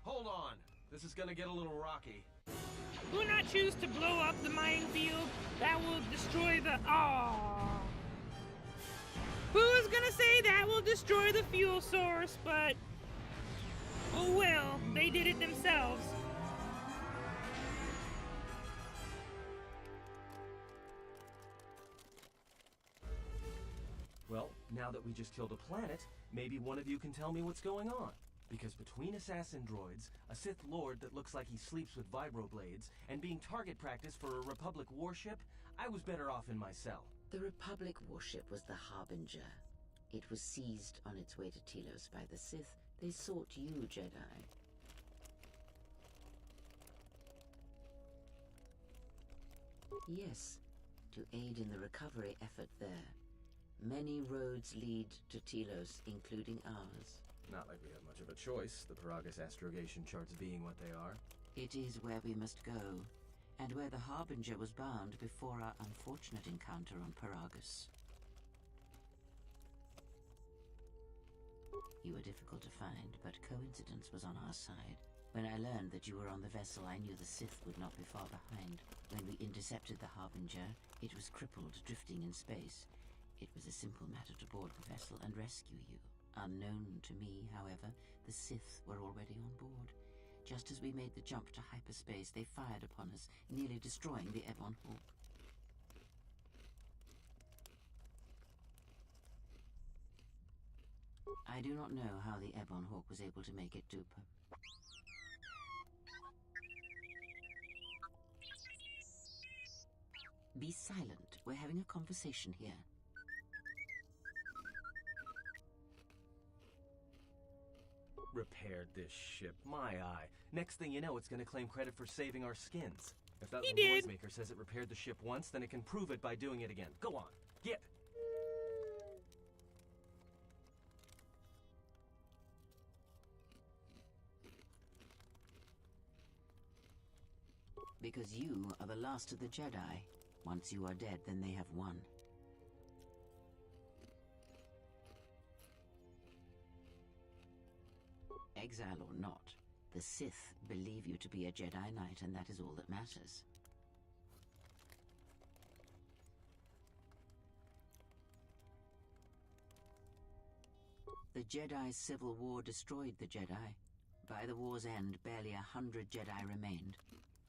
Speaker 9: Hold on. This is gonna get a little rocky.
Speaker 2: Do not choose to blow up the minefield. That will destroy the... Aww. Buu is gonna say that will destroy the fuel source, but... Oh well, they did it themselves.
Speaker 9: Well, now that we just killed a planet, maybe one of you can tell me what's going on. Because between assassin droids, a Sith Lord that looks like he sleeps with vibroblades, and being target practice for a Republic warship, I was better off in my cell.
Speaker 10: The Republic warship was the Harbinger. It was seized on its way to Telos by the Sith. They sought you, Jedi. Yes, to aid in the recovery effort there. Many roads lead to Telos, including ours.
Speaker 9: Not like we have much of a choice, the Paragus astrogation charts being what they are.
Speaker 10: It is where we must go, and where the Harbinger was bound before our unfortunate encounter on Paragus. You were difficult to find, but coincidence was on our side. When I learned that you were on the vessel, I knew the Sith would not be far behind. When we intercepted the Harbinger, it was crippled, drifting in space. It was a simple matter to board the vessel and rescue you. Unknown to me, however, the Sith were already on board. Just as we made the jump to hyperspace, they fired upon us, nearly destroying the Ebon Hawk. I do not know how the Ebon Hawk was able to make it to... Be silent. We're having a conversation here.
Speaker 9: Repaired this ship. My eye. Next thing you know, it's gonna claim credit for saving our skins. If that little noisemaker says it repaired the ship once, then it can prove it by doing it again. Go on. Get!
Speaker 10: Because you are the last of the Jedi. Once you are dead, then they have won. Exile or not, the Sith believe you to be a Jedi Knight, and that is all that matters. The Jedi's civil war destroyed the Jedi. By the war's end, barely 100 Jedi remained.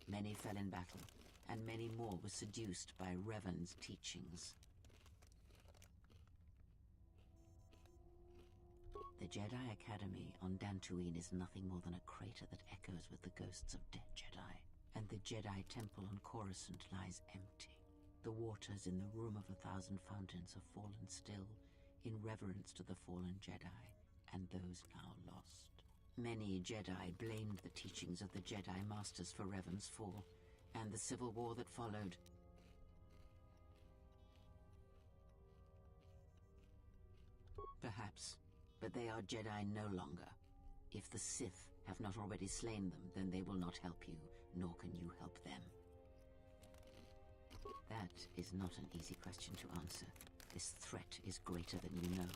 Speaker 10: Many fell in battle, and many more were seduced by Revan's teachings. The Jedi Academy on Dantooine is nothing more than a crater that echoes with the ghosts of dead Jedi, and the Jedi Temple on Coruscant lies empty. The waters in the Room of 1,000 Fountains have fallen still, in reverence to the fallen Jedi, and those now lost. Many Jedi blamed the teachings of the Jedi Masters for Revan's fall, and the civil war that followed. Perhaps, but they are Jedi no longer. If the Sith have not already slain them, then they will not help you, nor can you help them. That is not an easy question to answer. This threat is greater than you know,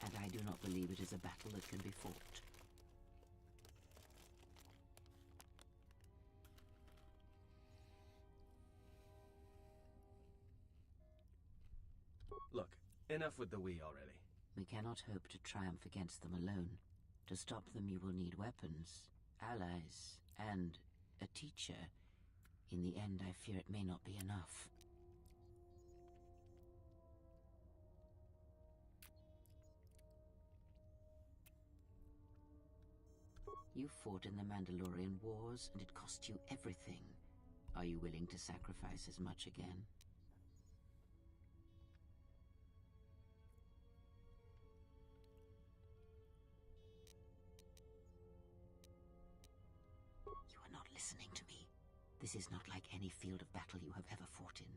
Speaker 10: and I do not believe it is a battle that can be fought.
Speaker 9: Look, enough with the we already.
Speaker 10: We cannot hope to triumph against them alone. To stop them you will need weapons, allies, and a teacher. In the end, I fear it may not be enough. You fought in the Mandalorian Wars, and it cost you everything. Are you willing to sacrifice as much again? You are not listening to me. This is not like any field of battle you have ever fought in.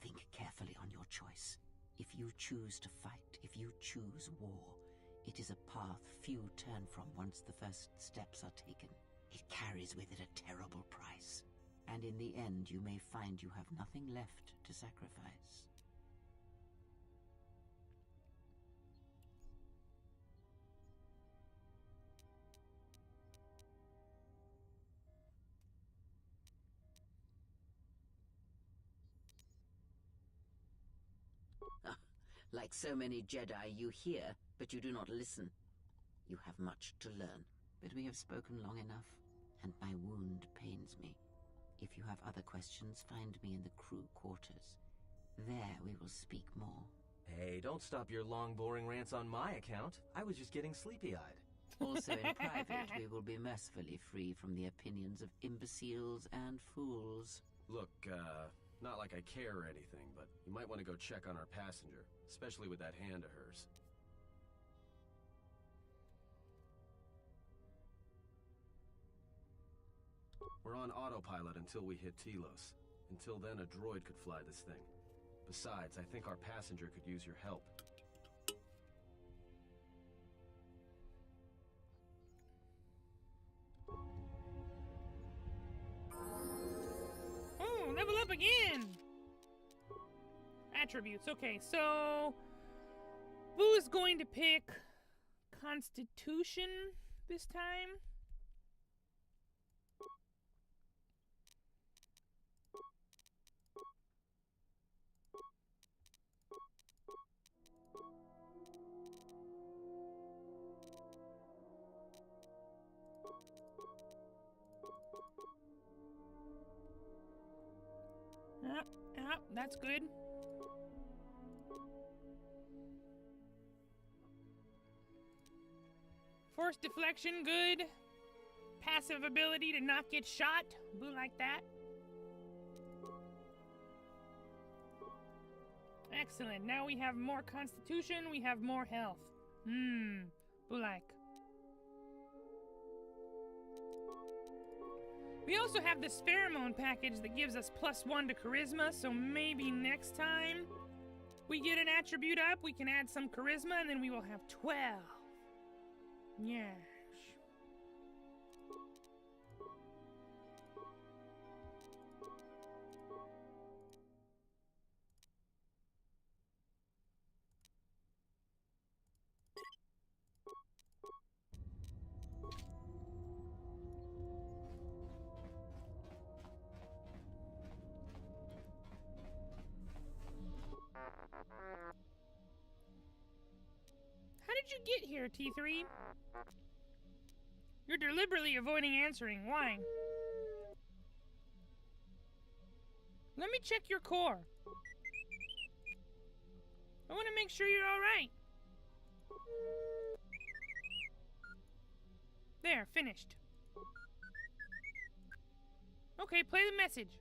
Speaker 10: Think carefully on your choice. If you choose to fight, if you choose war, it is a path few turn from once the first steps are taken. It carries with it a terrible price, and in the end you may find you have nothing left to sacrifice. Like so many Jedi, you hear, but you do not listen. You have much to learn, but we have spoken long enough, and my wound pains me. If you have other questions, find me in the crew quarters. There we will speak more.
Speaker 9: Hey, don't stop your long, boring rants on my account. I was just getting sleepy-eyed.
Speaker 10: Also in private, we will be mercifully free from the opinions of imbeciles and fools.
Speaker 13: Look, not like I care or anything, but you might want to go check on our passenger, especially with that hand of hers. We're on autopilot until we hit Telos. Until then, a droid could fly this thing. Besides, I think our passenger could use your help.
Speaker 2: Oh, level up again! Attributes. Okay, so Buu is going to pick Constitution this time. That's good. Force deflection, good. Passive ability to not get shot. Boo like that. Excellent. Now we have more constitution, we have more health. Boo like. We also have this pheromone package that gives us +1 to charisma, so maybe next time we get an attribute up, we can add some charisma, and then we will have 12. Yes. How did you get here, T3? You're deliberately avoiding answering. Why? Let me check your core. I want to make sure you're alright. There, finished. Okay, play the message.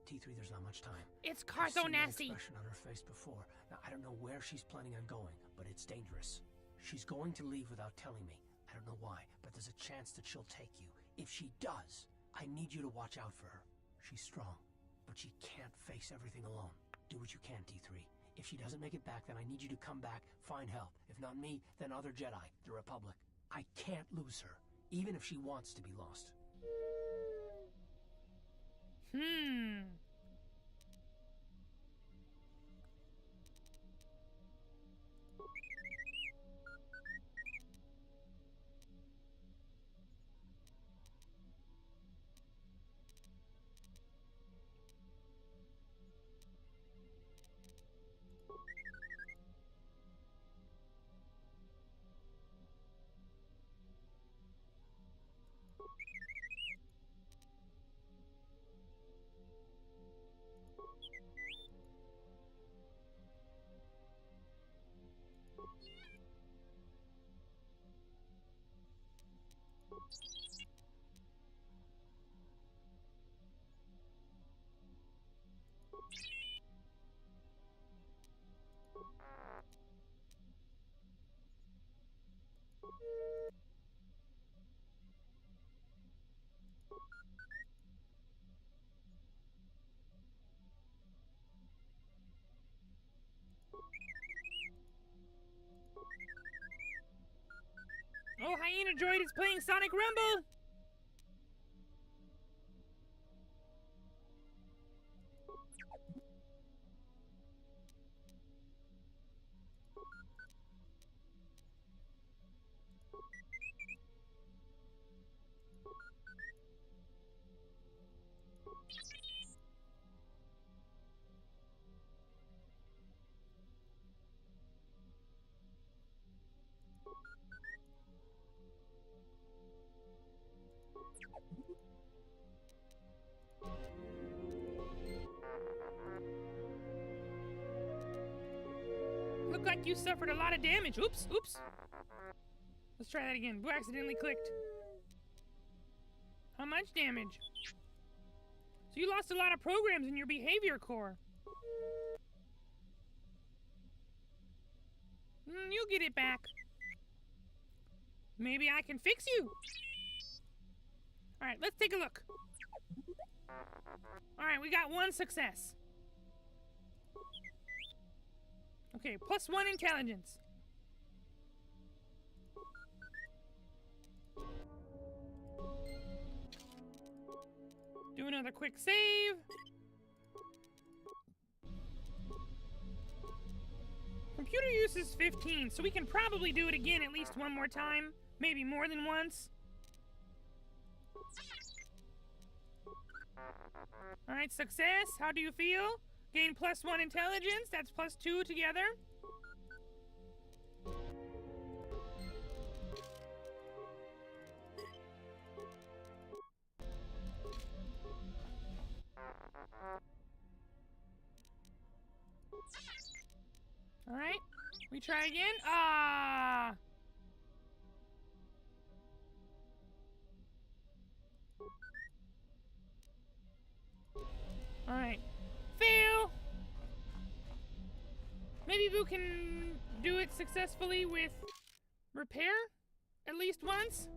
Speaker 7: T3, there's not much time.
Speaker 2: It's
Speaker 7: I've seen that
Speaker 2: Carthonasi.
Speaker 7: expression on her face before. Now, I don't know where she's planning on going, but it's dangerous. She's going to leave without telling me. I don't know why, but there's a chance that she'll take you. If she does, I need you to watch out for her. She's strong, but she can't face everything alone. Do what you can, T3. If she doesn't make it back, then I need you to come back, find help. If not me, then other Jedi, the Republic. I can't lose her, even if she wants to be lost.
Speaker 2: Oh, Hyena Droid is playing Sonic Rumble! you suffered a lot of damage. Oops, oops. Let's try that again. Boo accidentally clicked. How much damage? So you lost a lot of programs in your behavior core. You'll get it back. Maybe I can fix you. Alright, let's take a look. Alright, we got 1 success. Okay, +1 intelligence. Do another quick save. Computer use is 15, so we can probably do it again at least one more time. Maybe more than once. Alright, success. How do you feel? Gain +1 intelligence. That's +2 together. Alright, we try again. Ah! Alright. Fail! Maybe Buu can do it successfully with repair? At least once?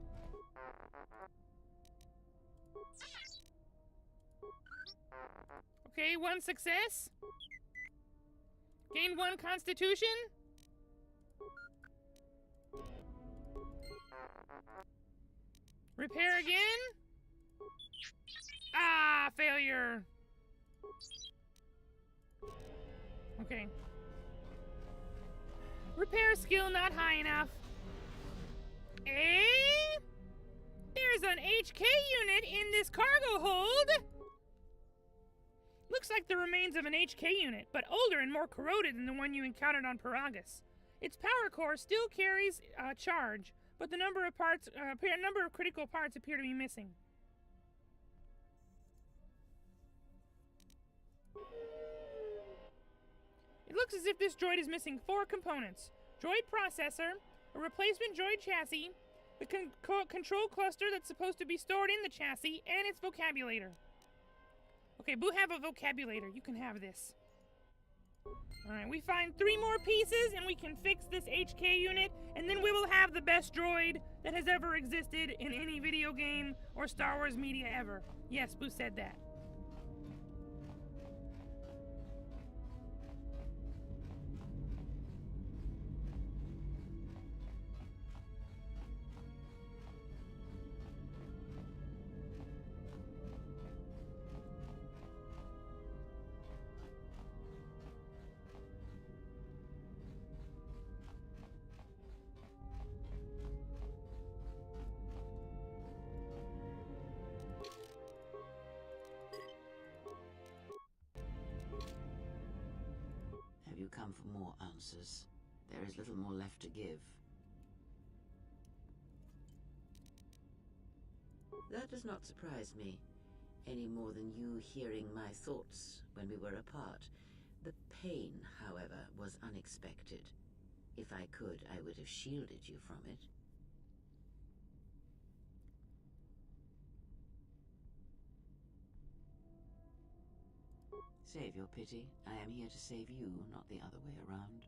Speaker 2: Okay, 1 success. Gain 1 constitution. Repair again. Ah, failure. Okay. Repair skill not high enough. There's an HK unit in this cargo hold. Looks like the remains of an HK unit, but older and more corroded than the one you encountered on Paragus. Its power core still carries charge, but the number of critical parts appear to be missing. It looks as if this droid is missing 4 components. Droid processor, a replacement droid chassis, the control cluster that's supposed to be stored in the chassis, and its vocabulator. Okay, Buu have a vocabulator. You can have this. Alright, we find 3 more pieces and we can fix this HK unit, and then we will have the best droid that has ever existed in any video game or Star Wars media ever. Yes, Buu said that.
Speaker 10: Have you come for more answers? There is little more left to give. That does not surprise me, any more than you hearing my thoughts when we were apart. The pain, however, was unexpected. If I could, I would have shielded you from it. Save your pity. I am here to save you, not the other way around.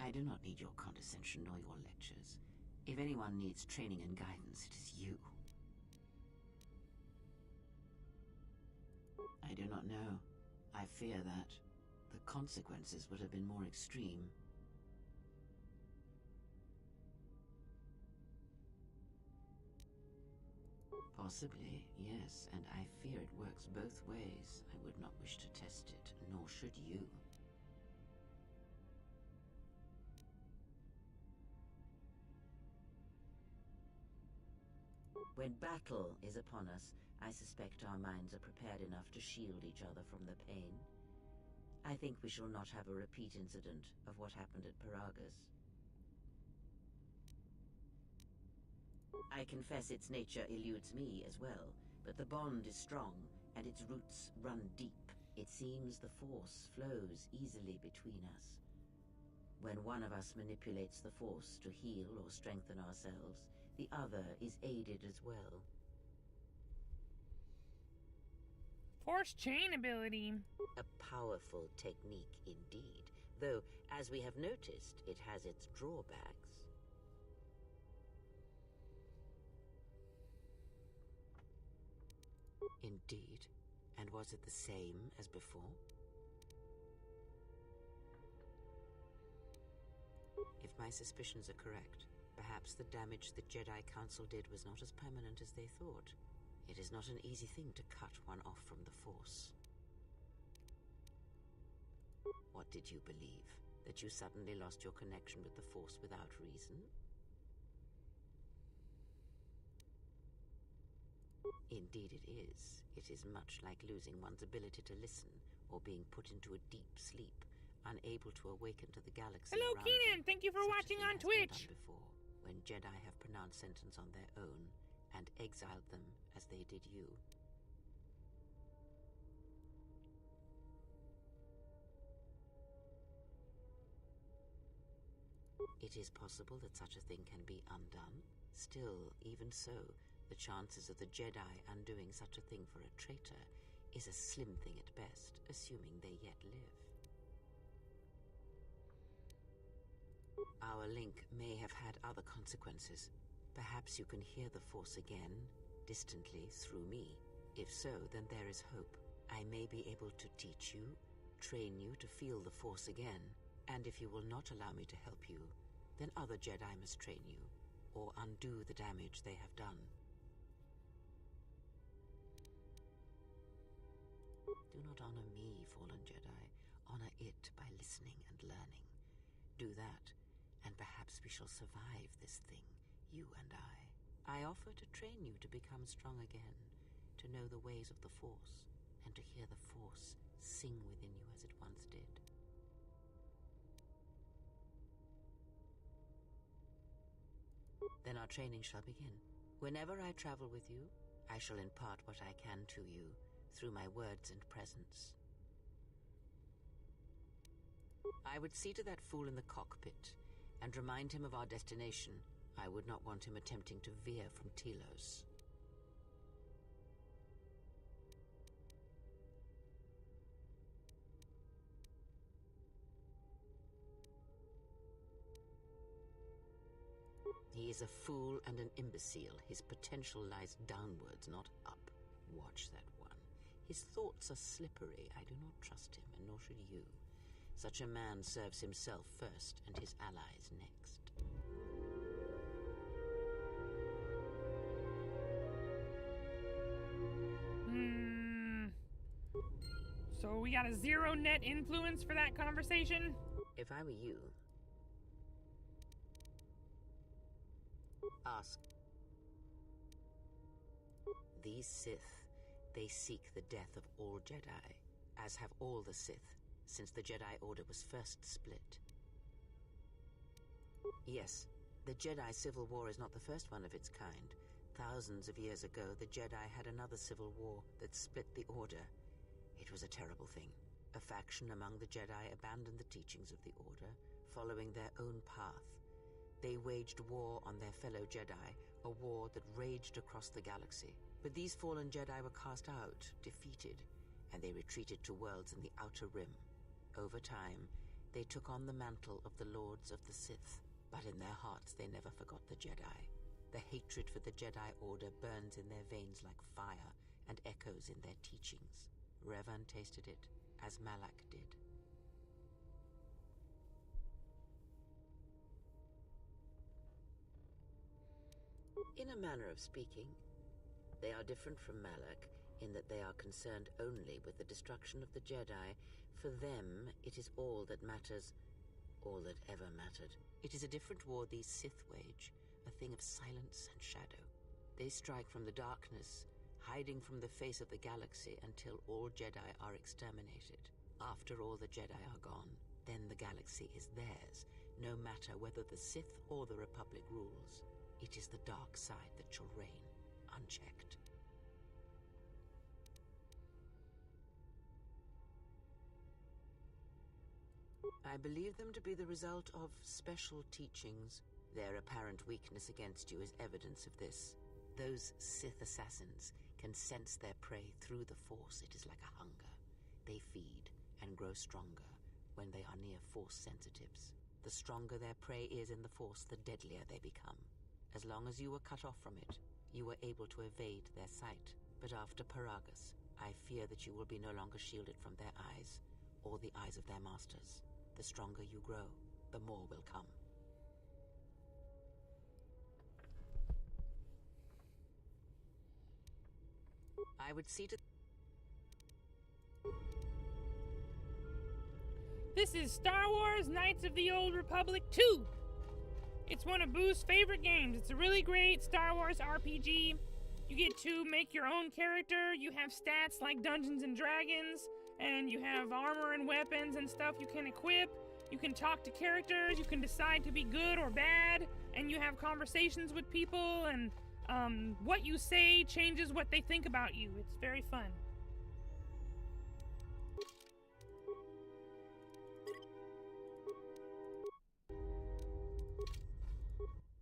Speaker 10: I do not need your condescension nor your lectures. If anyone needs training and guidance, it is you. I do not know. I fear that the consequences would have been more extreme. Possibly, yes, and I fear it works both ways. I would not wish to test it, nor should you. When battle is upon us, I suspect our minds are prepared enough to shield each other from the pain. I think we shall not have a repeat incident of what happened at Paragus. I confess its nature eludes me as well. but the bond is strong, and its roots run deep. It seems the Force flows easily between us. When one of us manipulates the Force to heal or strengthen ourselves, the other is aided as well.
Speaker 2: Force chain ability.
Speaker 10: A powerful technique indeed, though, as we have noticed, it has its drawbacks. Indeed. And was it the same as before? If my suspicions are correct, perhaps the damage the Jedi Council did was not as permanent as they thought. It is not an easy thing to cut one off from the Force. What did you believe? That you suddenly lost your connection with the Force without reason? Indeed it is. It is much like losing one's ability to listen, or being put into a deep sleep, unable to awaken to the galaxy.
Speaker 2: Hello,
Speaker 10: around
Speaker 2: Keenan!
Speaker 10: you.
Speaker 2: Thank you for
Speaker 10: Such a
Speaker 2: watching
Speaker 10: thing
Speaker 2: on
Speaker 10: has been
Speaker 2: Twitch!
Speaker 10: done before, when Jedi have pronounced sentence on their own, and exiled them as they did you. It is possible that such a thing can be undone. Still, even so, the chances of the Jedi undoing such a thing for a traitor is a slim thing at best, assuming they yet live. Our link may have had other consequences. Perhaps you can hear the Force again, distantly, through me. If so, then there is hope. I may be able to teach you, train you to feel the Force again, and if you will not allow me to help you, then other Jedi must train you, or undo the damage they have done. Do not honor me, fallen Jedi. Honor it by listening and learning. Do that, and perhaps we shall survive this thing, you and I. I offer to train you to become strong again, to know the ways of the Force, and to hear the Force sing within you as it once did. Then our training shall begin. Whenever I travel with you, I shall impart what I can to you, through my words and presence. I would see to that fool in the cockpit, and remind him of our destination. I would not want him attempting to veer from Telos. He is a fool and an imbecile. His potential lies downwards, not up. Watch that one. His thoughts are slippery. I do not trust him, and nor should you. Such a man serves himself first, and his allies next.
Speaker 2: So we got a zero net influence for that conversation?
Speaker 10: If I were you, ask. These Sith, they seek the death of all Jedi, as have all the Sith, since the Jedi Order was first split. Yes, the Jedi Civil War is not the first one of its kind. Thousands of years ago, the Jedi had another civil war that split the Order. It was a terrible thing. A faction among the Jedi abandoned the teachings of the Order, following their own path. They waged war on their fellow Jedi, a war that raged across the galaxy. But these fallen Jedi were cast out, defeated, and they retreated to worlds in the Outer Rim. Over time, they took on the mantle of the Lords of the Sith, but in their hearts they never forgot the Jedi. The hatred for the Jedi Order burns in their veins like fire and echoes in their teachings. Revan tasted it, as Malak did. In a manner of speaking, they are different from Malak in that they are concerned only with the destruction of the Jedi. For them, it is all that matters, all that ever mattered. It is a different war these Sith wage, a thing of silence and shadow. They strike from the darkness, hiding from the face of the galaxy until all Jedi are exterminated. After all the Jedi are gone, then the galaxy is theirs, no matter whether the Sith or the Republic rules. It is the dark side that shall reign, unchecked. I believe them to be the result of special teachings. Their apparent weakness against you is evidence of this. Those Sith assassins can sense their prey through the Force. It is like a hunger. They feed and grow stronger when they are near Force sensitives. The stronger their prey is in the Force, the deadlier they become. As long as you were cut off from it, you were able to evade their sight. But after Paragus, I fear that you will be no longer shielded from their eyes, or the eyes of their masters. The stronger you grow, the more will come. I would see to...
Speaker 2: This is Star Wars Knights of the Old Republic 2. It's one of Buu's favorite games. It's a really great Star Wars RPG. You get to make your own character. You have stats like Dungeons and Dragons, and you have armor and weapons and stuff you can equip. You can talk to characters. You can decide to be good or bad, and you have conversations with people, and what you say changes what they think about you. It's very fun.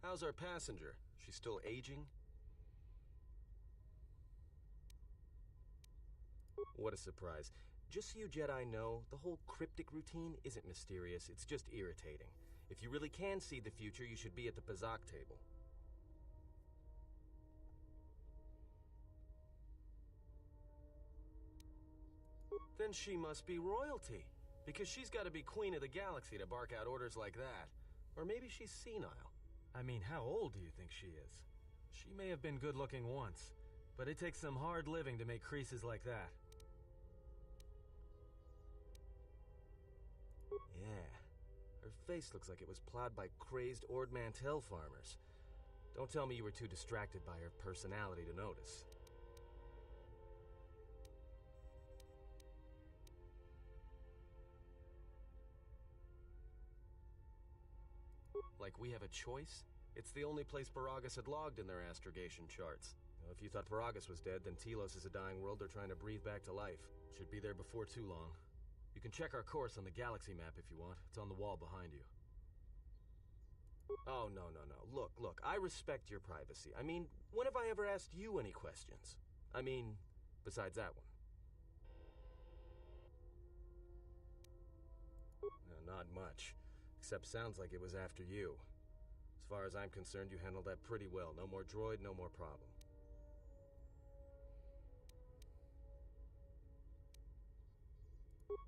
Speaker 13: How's our passenger? She's still aging? What a surprise. Just so you Jedi know, the whole cryptic routine isn't mysterious, it's just irritating. If you really can see the future, you should be at the Pazak table. Then she must be royalty, because she's got to be queen of the galaxy to bark out orders like that. Or maybe she's senile.
Speaker 14: I mean, how old do you think she is? She may have been good-looking once, but it takes some hard living to make creases like that.
Speaker 13: Yeah. Her face looks like it was plowed by crazed Ord Mantell farmers. Don't tell me you were too distracted by her personality to notice. Like we have a choice? It's the only place Paragus had logged in their astrogation charts. Now, if you thought Paragus was dead, then Telos is a dying world they're trying to breathe back to life. Should be there before too long. You can check our course on the galaxy map if you want. It's on the wall behind you. Oh, no. Look, I respect your privacy. I mean, when have I ever asked you any questions? I mean, besides that one. No, not much. Except sounds like it was after you. As far as I'm concerned, you handled that pretty well. No more droid, no more problem.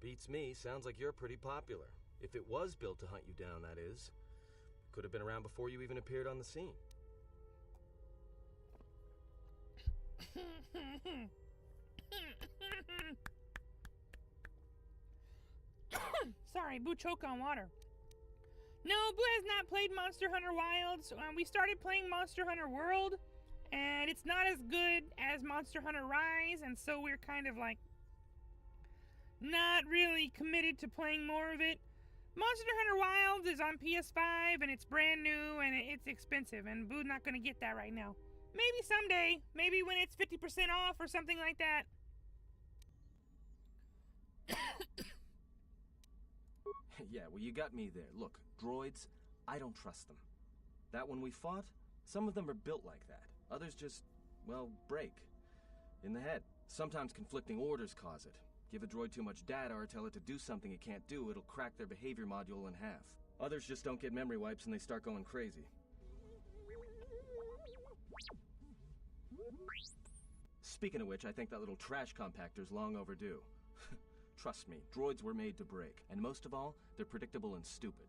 Speaker 13: Beats me. Sounds like you're pretty popular. If it was built to hunt you down, that is. Could have been around before you even appeared on the scene.
Speaker 2: Sorry, Buu choked on water. No, Buu has not played Monster Hunter Wilds. We started playing Monster Hunter World, and it's not as good as Monster Hunter Rise, and so we're kind of like not really committed to playing more of it. Monster Hunter Wilds is on PS5, and it's brand new, and it's expensive, and Buu's not going to get that right now. Maybe someday. Maybe when it's 50% off or something like that.
Speaker 13: Yeah, well, you got me there. Look, droids, I don't trust them. That one we fought, some of them are built like that. Others just, well, break. In the head. Sometimes conflicting orders cause it. Give a droid too much data or tell it to do something it can't do, it'll crack their behavior module in half. Others just don't get memory wipes and they start going crazy. Speaking of which, I think that little trash compactor's long overdue. Trust me, droids were made to break. And most of all, they're predictable and stupid.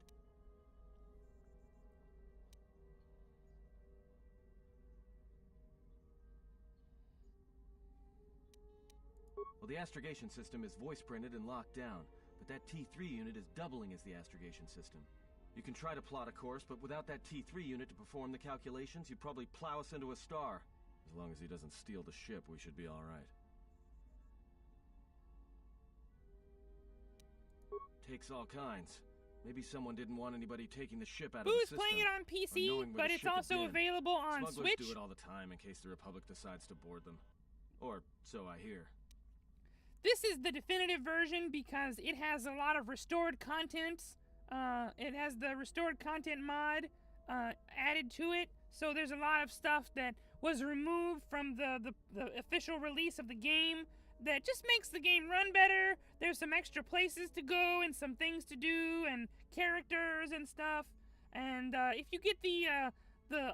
Speaker 13: Well, the astrogation system is voice-printed and locked down, but that T3 unit is doubling as the astrogation system. You can try to plot a course, but without that T3 unit to perform the calculations, you'd probably plow us into a star. As long as he doesn't steal the ship, we should be all right. Takes all kinds. Maybe someone didn't want anybody taking the ship out of the system.
Speaker 2: Buu's playing it on PC, but it's also available on
Speaker 13: Smugglers
Speaker 2: Switch.
Speaker 13: do it all the time in case the Republic decides to board them. Or so I hear.
Speaker 2: This is the definitive version because it has a lot of restored content It has the restored content mod added to it, so there's a lot of stuff that was removed from the official release of the game that just makes the game run better. There's some extra places to go and some things to do and characters and stuff. And if you get the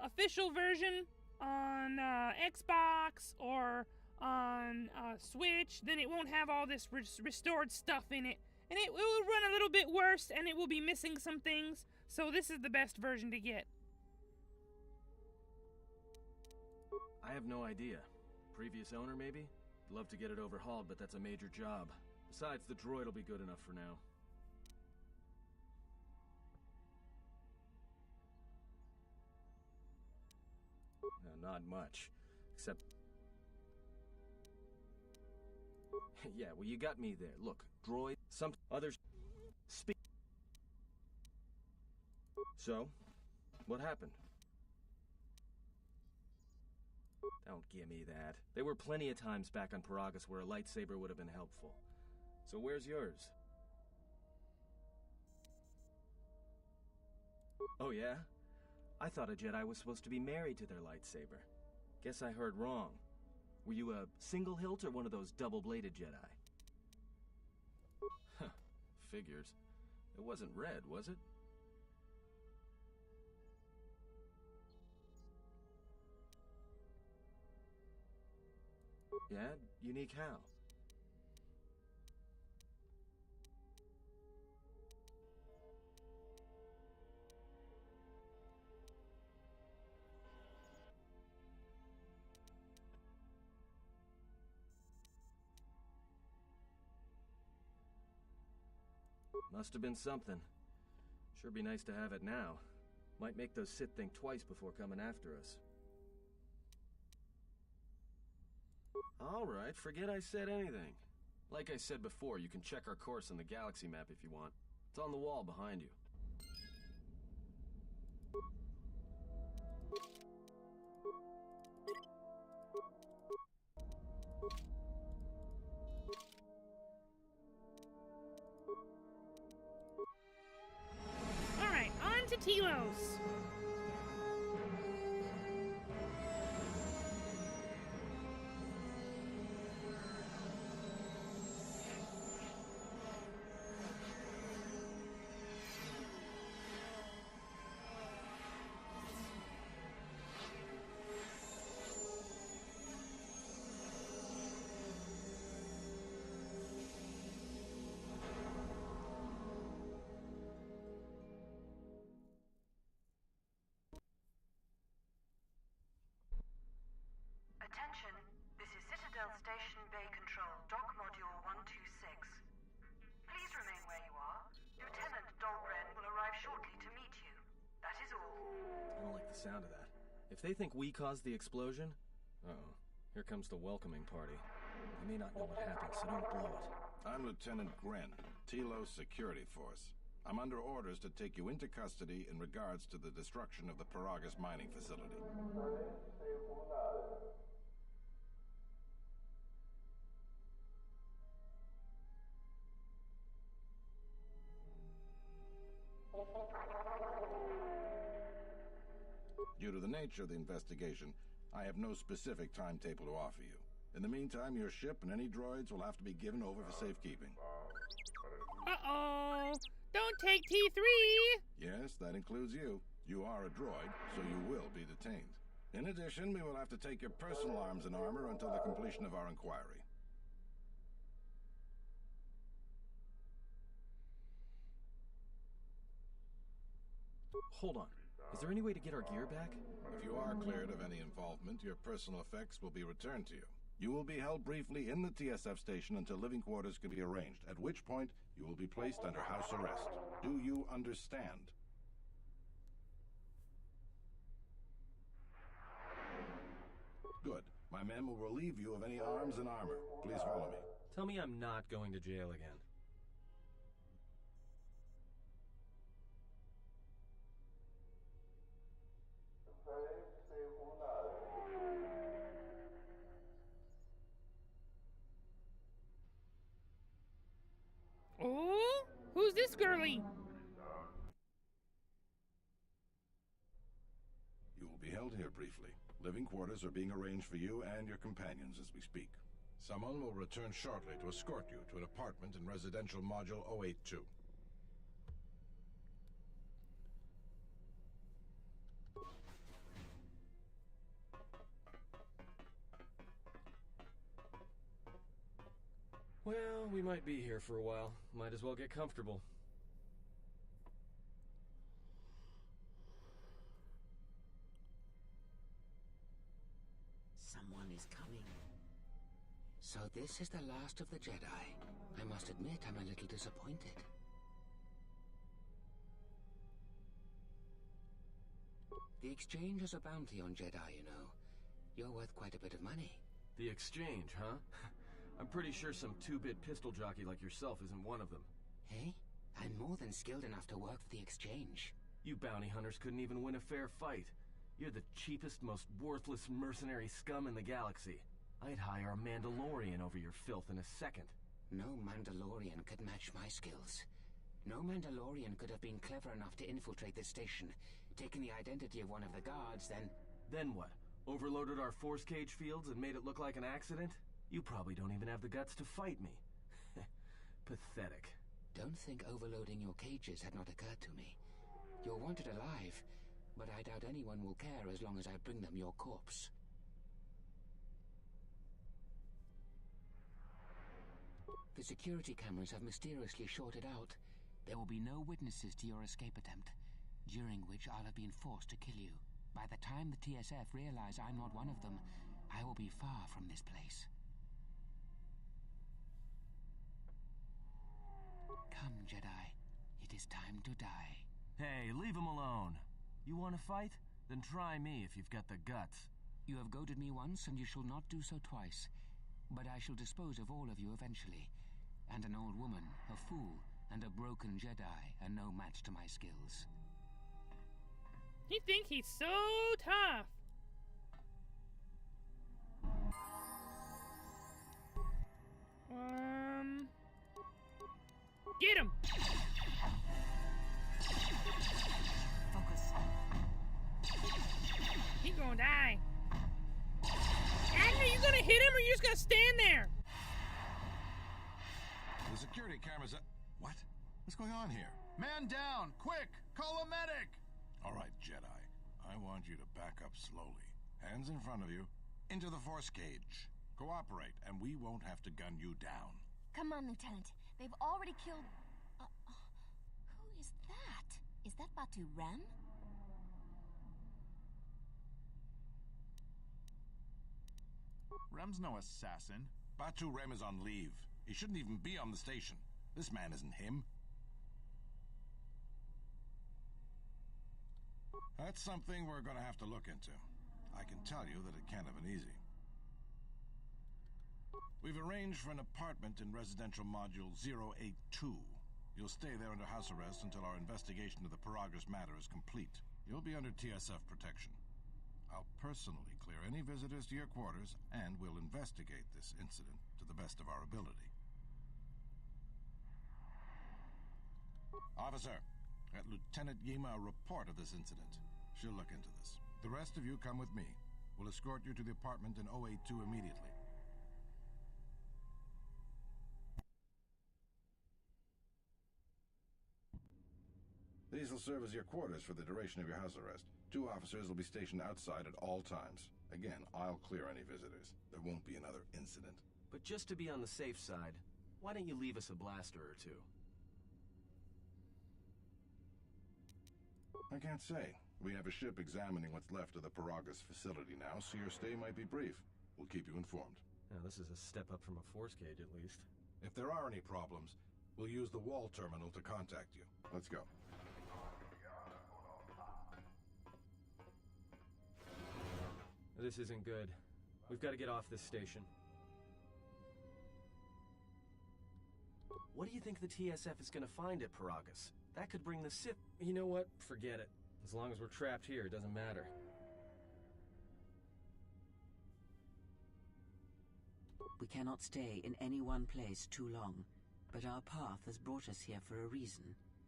Speaker 2: official version on Xbox or on Switch, then it won't have all this restored stuff in it. And it will run a little bit worse, and it will be missing some things. So this is the best version to get.
Speaker 13: I have no idea. Previous owner, maybe? Love to get it overhauled, but that's a major job. Besides, the droid will be good enough for now. No, not much. Except... yeah, well, you got me there. Look, droid, some others... speak... So, what happened? Don't give me that. There were plenty of times back on Paragus where a lightsaber would have been helpful. So where's yours? Oh yeah? I thought a Jedi was supposed to be married to their lightsaber. Guess I heard wrong. Were you a single hilt or one of those double-bladed Jedi? Huh. Figures. It wasn't red, was it? Yeah? Unique how? Must have been something. Sure be nice to have it now. Might make those Sith think twice before coming after us. Alright, forget I said anything. Like I said before, you can check our course on the galaxy map if you want. It's on the wall behind you.
Speaker 2: Alright, on to Telos.
Speaker 15: Attention, this is Citadel Station Bay Control, Dock Module 126. Please remain where you are. Lieutenant Dahlgren will arrive shortly to meet you. That is all.
Speaker 13: I don't like the sound of that. If they think we caused the explosion... Uh-oh. Here comes the welcoming party. They may not know what happened, so don't blow it.
Speaker 11: I'm Lieutenant Gren, Telos Security Force. I'm under orders to take you into custody in regards to the destruction of the Paragus mining facility. Due to the nature of the investigation, I have no specific timetable to offer you. In the meantime, your ship and any droids will have to be given over for safekeeping.
Speaker 2: Uh-oh! Don't take T3!
Speaker 11: Yes, that includes you. You are a droid, so you will be detained. In addition, we will have to take your personal arms and armor until the completion of our inquiry.
Speaker 13: Hold on. Is there any way to get our gear back?
Speaker 11: If you are cleared of any involvement, your personal effects will be returned to you. You will be held briefly in the TSF station until living quarters can be arranged, at which point you will be placed under house arrest. Do you understand? Good. My men will relieve you of any arms and armor. Please follow me.
Speaker 13: Tell me I'm not going to jail again.
Speaker 2: Oh? Who's this girlie?
Speaker 16: be held here briefly. Living quarters are being arranged for you and your companions as we speak. Someone will return shortly to escort you to an apartment in Residential Module 082.
Speaker 13: Well, we might be here for a while. Might as well get comfortable.
Speaker 17: Someone is coming. So this is the last of the Jedi. I must admit I'm a little disappointed. The Exchange has a bounty on Jedi, you know. You're worth quite a bit of money.
Speaker 13: The Exchange, huh? I'm pretty sure some two-bit pistol jockey like yourself isn't one of them.
Speaker 17: Hey? I'm more than skilled enough to work for the Exchange.
Speaker 13: You bounty hunters couldn't even win a fair fight. You're the cheapest, most worthless mercenary scum in the galaxy. I'd hire a Mandalorian over your filth in a second.
Speaker 17: No Mandalorian could match my skills. No Mandalorian could have been clever enough to infiltrate this station, taken the identity of one of the guards, then...
Speaker 13: Then what? Overloaded our force cage fields and made it look like an accident? You probably don't even have the guts to fight me. Pathetic.
Speaker 17: Don't think overloading your cages had not occurred to me. You're wanted alive, but I doubt anyone will care as long as I bring them your corpse. The security cameras have mysteriously shorted out. There will be no witnesses to your escape attempt, during which I'll have been forced to kill you. By the time the TSF realize I'm not one of them, I will be far from this place. Come, Jedi. It is time to die.
Speaker 13: Hey, leave him alone. You want to fight? Then try me if you've got the guts.
Speaker 17: You have goaded me once, and you shall not do so twice. But I shall dispose of all of you eventually. And an old woman, a fool, and a broken Jedi are no match to my skills.
Speaker 2: He think he's so tough. Get him!
Speaker 15: Focus.
Speaker 2: He gonna die. Adler, you gonna hit him or you just gonna stand there?
Speaker 16: The security cameras are... What? What's going on here?
Speaker 18: Man down! Quick! Call a medic!
Speaker 16: All right, Jedi. I want you to back up slowly. Hands in front of you. Into the force cage. Cooperate, and we won't have to gun you down.
Speaker 19: Come on, Lieutenant. They've already killed... who is that? Is that Batu Rem?
Speaker 18: Rem's no assassin.
Speaker 16: Batu Rem is on leave. He shouldn't even be on the station. This man isn't him. That's something we're going to have to look into. I can tell you that it can't have been easy. We've arranged for an apartment in Residential Module 082. You'll stay there under house arrest until our investigation of the Paragus matter is complete. You'll be under TSF protection. I'll personally clear any visitors to your quarters, and we'll investigate this incident to the best of our ability. Officer, get Lieutenant Yima a report of this incident. She'll look into this. The rest of you come with me. We'll escort you to the apartment in 082 immediately. These will serve as your quarters for the duration of your house arrest. 2 officers will be stationed outside at all times. Again, I'll clear any visitors. There won't be another incident.
Speaker 13: But just to be on the safe side, why don't you leave us a blaster or two?
Speaker 16: I can't say. We have a ship examining what's left of the Paragus facility now, so your stay might be brief. We'll keep you informed.
Speaker 13: Now, this is a step up from a force cage, at least.
Speaker 16: If there are any problems, we'll use the wall terminal to contact you. Let's go.
Speaker 13: This isn't good. We've got to get off this station. What do you think the TSF is going to find at Paragus? That could bring the Sith... You know what? Forget it. As long as we're trapped here, it doesn't matter.
Speaker 17: We cannot stay in any one place too long, but our path has brought us here for a reason.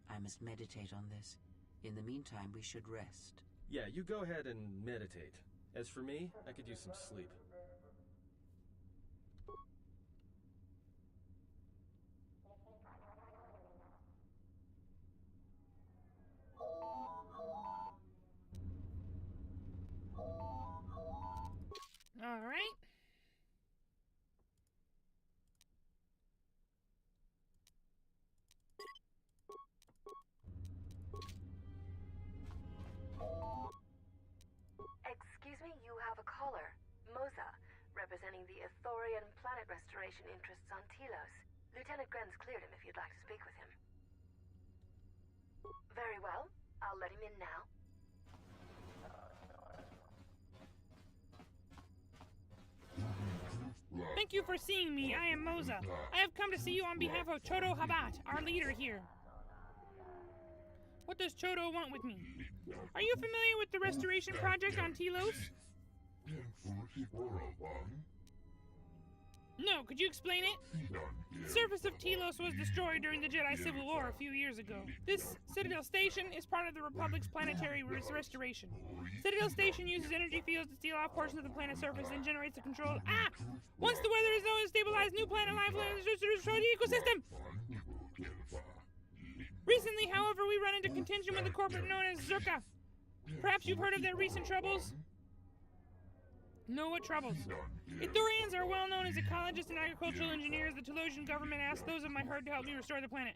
Speaker 17: I must meditate on this. In the meantime, we should rest.
Speaker 13: Yeah, you go ahead and meditate. As for me, I could use some sleep.
Speaker 2: All right.
Speaker 20: Excuse me, you have a caller. Moza, representing the Ithorian planet restoration interests on Telos. Lieutenant Grenz cleared him if you'd like to speak with him. Very well. I'll let him in now.
Speaker 2: Thank you for seeing me. I am Moza. I have come to see you on behalf of Chodo Habat, our leader here. What does Chodo want with me? Are you familiar with the restoration project on Telos? No, could you explain it? The surface of Telos was destroyed during the Jedi Civil War a few years ago. This Citadel Station is part of the Republic's planetary restoration. Citadel Station uses energy fields to steal off portions of the planet's surface and generates the control. Once the weather is known and stabilized, new planet life will destroy the ecosystem! Recently, however, we run into contention with the corporate known as Zerka. Perhaps you've heard of their recent troubles? No, what troubles? Ithorians are well known as ecologists and agricultural engineers. The Telosian government asked those of my herd to help me restore the planet.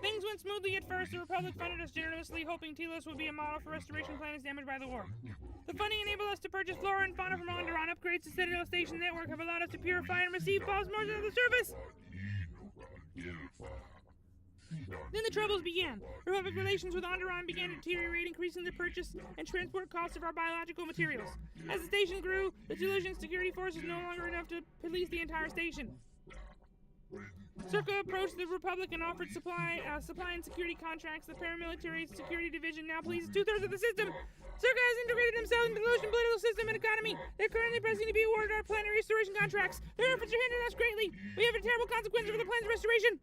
Speaker 2: Things went smoothly at first. The Republic funded us generously, hoping Telos would be a model for restoration planets damaged by the war. The funding enabled us to purchase flora and fauna from Onderon. Upgrades to Citadel Station network have allowed us to purify and receive false moisture of the surface. Then the troubles began. Republic relations with Onderon began to deteriorate, increasing the purchase and transport costs of our biological materials. As the station grew, the Telosian security force was no longer enough to police the entire station. Circa approached the Republic and offered supply and security contracts. The paramilitary security division now polices 2/3 of the system. Circa has integrated themselves into the Telosian political system and economy. They're currently pressing to be awarded our planet restoration contracts. Their efforts are hindering us greatly. We have a terrible consequence for the planet's restoration.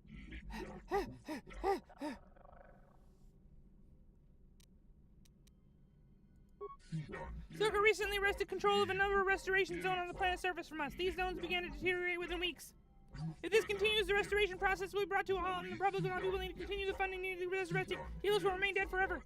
Speaker 2: Circa recently wrested control of another restoration zone on the planet's surface from us. These zones began to deteriorate within weeks. If this continues, the restoration process will be brought to a halt, and the Republic will not be willing to continue the funding needed to resurrect it. Telos will remain dead forever.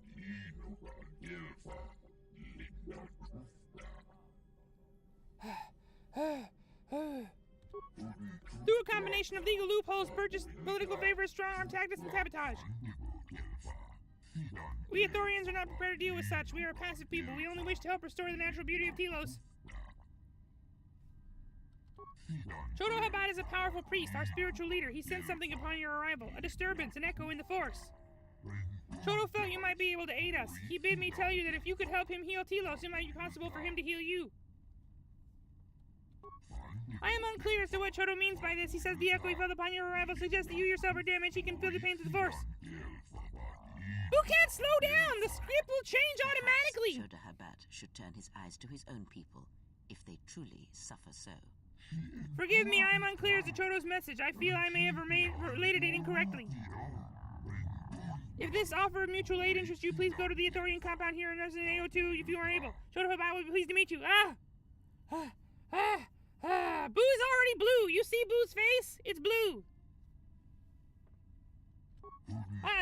Speaker 2: Through a combination of legal loopholes, purchase, political favors, strong-arm tactics, and sabotage. We Ithorians are not prepared to deal with such. We are a passive people. We only wish to help restore the natural beauty of Telos. Chodo Habat is a powerful priest, our spiritual leader. He sensed something upon your arrival, a disturbance, an echo in the force. Chodo felt you might be able to aid us. He bid me tell you that if you could help him heal Telos, it might be possible for him to heal you. I am unclear as to what Chodo means by this. He says the echo he felt upon your arrival suggests that you yourself are damaged. He can feel the pains of the force. Buu can't slow down! The script will change automatically!
Speaker 10: Chodo Habat should turn his eyes to his own people, if they truly suffer so.
Speaker 2: Forgive me, I am unclear as to Chodo's message. I feel I may have related it incorrectly. If this offer of mutual aid interests you, please go to the Ithorian compound here in Resident 802 if you are able. Chodo Habat will be pleased to meet you. Buu's already blue. You see Buu's face? It's blue.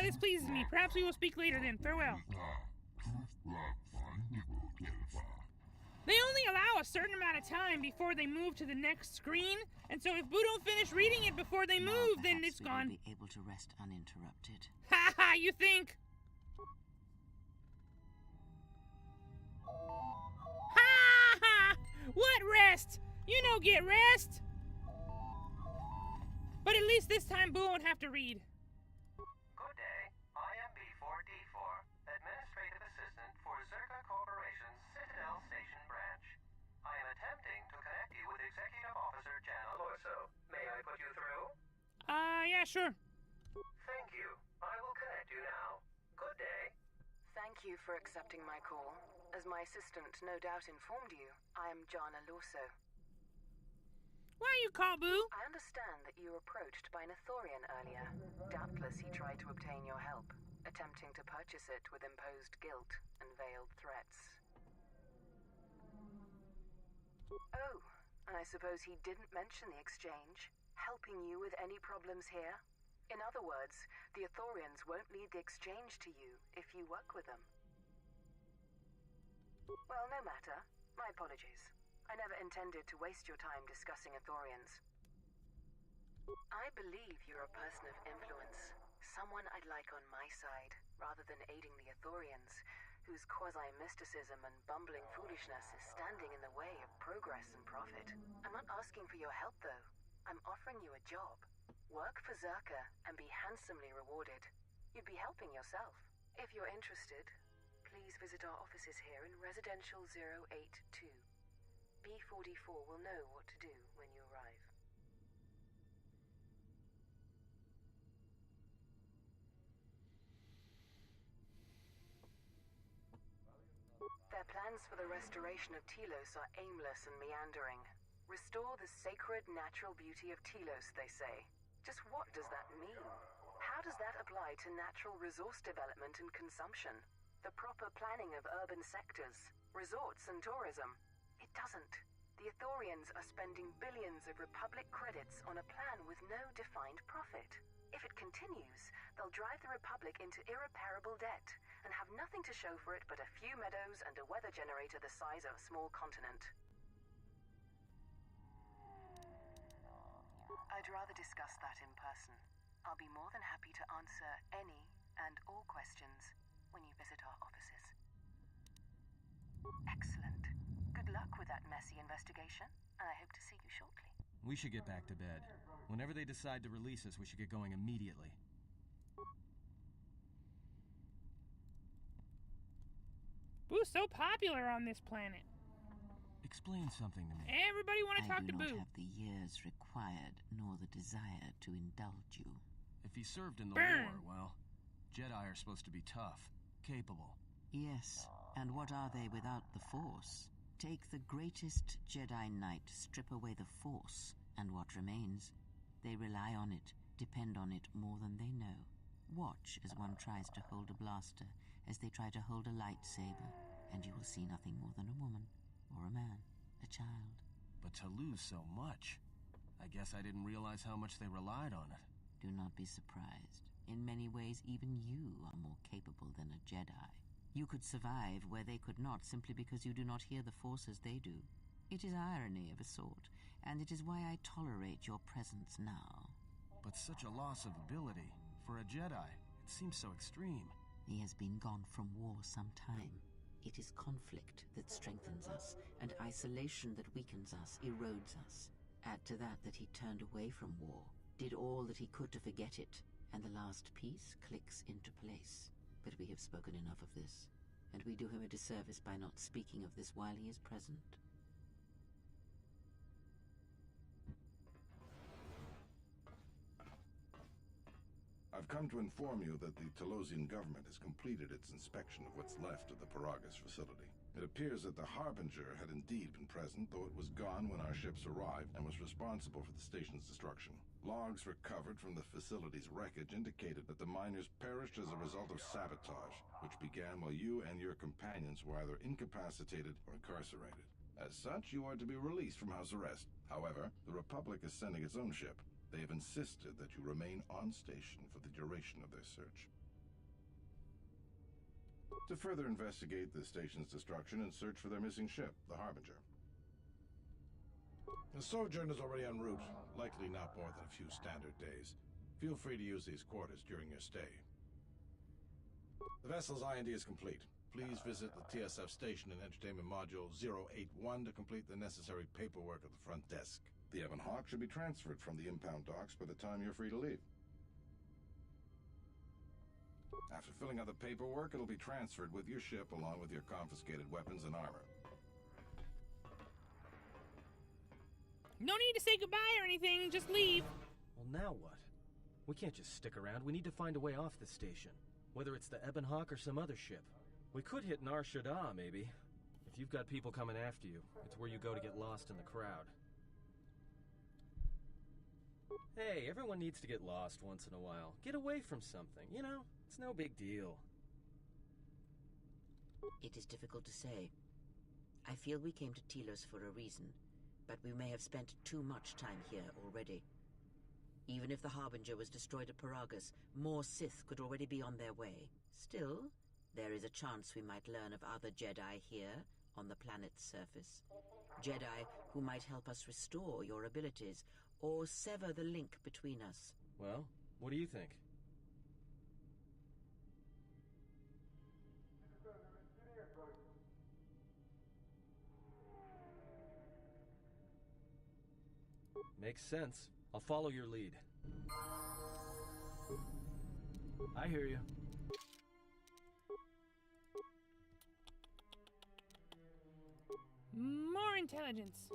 Speaker 2: This pleases me. Perhaps we will speak later then. Farewell. They only allow a certain amount of time before they move to the next screen, and so if Buu don't finish reading it before they move, then it's gone.
Speaker 10: Be able to rest uninterrupted.
Speaker 2: Ha ha! You think? Ha ha! What rest? You no get rest. But at least this time Buu won't have to read.
Speaker 5: Good day. I am B4D4, Administrative Assistant for Zerka Corporation's Citadel Station branch. I am attempting to connect you with Executive Officer Jan Alorso. May I put you through?
Speaker 2: Yeah, sure.
Speaker 5: Thank you. I will connect you now. Good day.
Speaker 20: Thank you for accepting my call. As my assistant no doubt informed you, I am Jan Alorso.
Speaker 2: Why you call Buu?
Speaker 20: I understand that you were approached by an Ithorian earlier. Doubtless he tried to obtain your help.
Speaker 21: attempting to purchase it with imposed guilt and veiled threats. Oh, and I suppose he didn't mention the exchange, helping you with any problems here? In other words, the Ithorians won't need the exchange to you if you work with them. Well, no matter. My apologies. I never intended to waste your time discussing Ithorians. I believe you're a person of influence, someone I'd like on my side, rather than aiding the Ithorians, whose quasi-mysticism and bumbling foolishness is standing in the way of progress and profit. I'm not asking for your help, though. I'm offering you a job. Work for Zerka and be handsomely rewarded. You'd be helping yourself. If you're interested, please visit our offices here in Residential 082. B44 will know what to do when you arrive. Their plans for the restoration of Telos are aimless and meandering. Restore the sacred natural beauty of Telos, they say. Just what does that mean? How does that apply to natural resource development and consumption? The proper planning of urban sectors, resorts and tourism? It doesn't. The Ithorians are spending billions of Republic credits on a plan with no defined profit. If it continues, they'll drive the Republic into irreparable debt and have nothing to show for it but a few meadows and a weather generator the size of a small continent. I'd rather discuss that in person. I'll be more than happy to answer any and all questions when you visit our offices. Excellent. Good luck with that messy investigation, and I hope to see you shortly.
Speaker 13: We should get back to bed. Whenever they decide to release us, we should get going immediately.
Speaker 2: Buu's so popular on this planet.
Speaker 13: Explain something to me.
Speaker 2: Everybody want to talk to Buu.
Speaker 10: I do not have the years required, nor the desire to indulge you.
Speaker 13: If he served in the
Speaker 2: Burn.
Speaker 13: war, well, Jedi are supposed to be tough, capable.
Speaker 10: Yes, and what are they without the Force? Take the greatest Jedi Knight, strip away the Force, and what remains? They rely on it, depend on it more than they know. Watch as one tries to hold a blaster, as they try to hold a lightsaber, and you will see nothing more than a woman, or a man, a child.
Speaker 13: But to lose so much, I guess I didn't realize how much they relied on it.
Speaker 10: Do not be surprised. In many ways, even you are more capable than a Jedi. You could survive where they could not simply because you do not hear the Force as they do. It is irony of a sort, and it is why I tolerate your presence now.
Speaker 13: But such a loss of ability, for a Jedi, it seems so extreme.
Speaker 10: He has been gone from war some time. It is conflict that strengthens us, and isolation that weakens us, erodes us. Add to that he turned away from war, did all that he could to forget it, and the last piece clicks into place. But we have spoken enough of this, and we do him a disservice by not speaking of this while he is present.
Speaker 16: I've come to inform you that the Telosian government has completed its inspection of what's left of the Paragus facility. It appears that the Harbinger had indeed been present, though it was gone when our ships arrived and was responsible for the station's destruction. Logs recovered from the facility's wreckage indicated that the miners perished as a result of sabotage, which began while you and your companions were either incapacitated or incarcerated. As such, you are to be released from house arrest. However, the Republic is sending its own ship. They have insisted that you remain on station for the duration of their search. To further investigate the station's destruction and search for their missing ship, the Harbinger. The sojourn is already en route, likely not more than a few standard days. Feel free to use these quarters during your stay. The vessel's IND is complete. Please visit the TSF station and Entertainment Module 081 to complete the necessary paperwork at the front desk. The Ebon Hawk should be transferred from the impound docks by the time you're free to leave. After filling out the paperwork, it'll be transferred with your ship along with your confiscated weapons and armor.
Speaker 2: No need to say goodbye or anything, just leave.
Speaker 13: Well, now what? We can't just stick around. We need to find a way off this station. Whether it's the Ebon Hawk or some other ship. We could hit Nar Shaddaa, maybe. If you've got people coming after you, it's where you go to get lost in the crowd. Hey, everyone needs to get lost once in a while. Get away from something, you know? It's no big deal.
Speaker 10: It is difficult to say. I feel we came to Telos for a reason, but we may have spent too much time here already. Even if the Harbinger was destroyed at Paragus, more Sith could already be on their way. Still, there is a chance we might learn of other Jedi here on the planet's surface. Jedi who might help us restore your abilities or sever the link between us.
Speaker 13: Well, what do you think? Makes sense. I'll follow your lead. I hear you.
Speaker 2: More intelligence.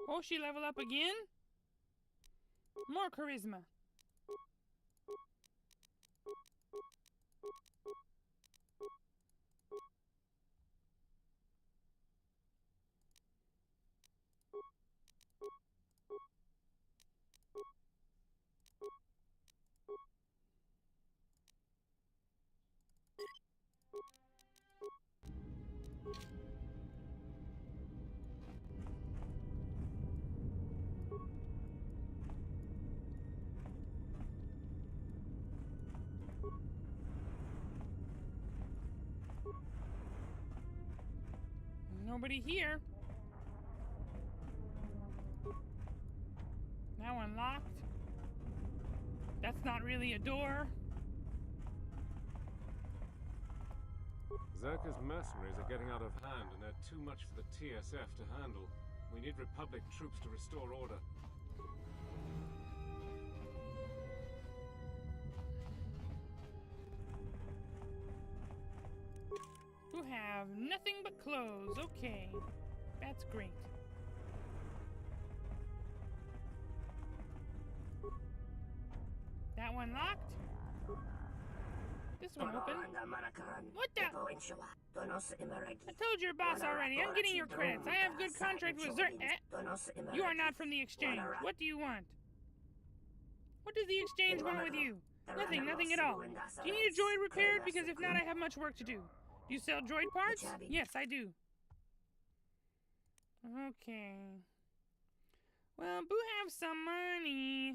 Speaker 2: Oh, she level up again? More charisma. Nobody here. Now unlocked. That's not really a door.
Speaker 1: Zerka's mercenaries are getting out of hand, and they're too much for the TSF to handle. We need Republic troops to restore order.
Speaker 2: Who have nothing but clothes. Okay. That's great. That one locked? This one open? What the? I told your boss already. I'm getting your credits. I have good contract with You are not from the exchange. What do you want? What does the exchange want with you? Nothing, nothing at all. Do you need a droid repaired? Because if not, I have much work to do. Do you sell droid parts? Yes, I do. Okay. Well, Buu have some money.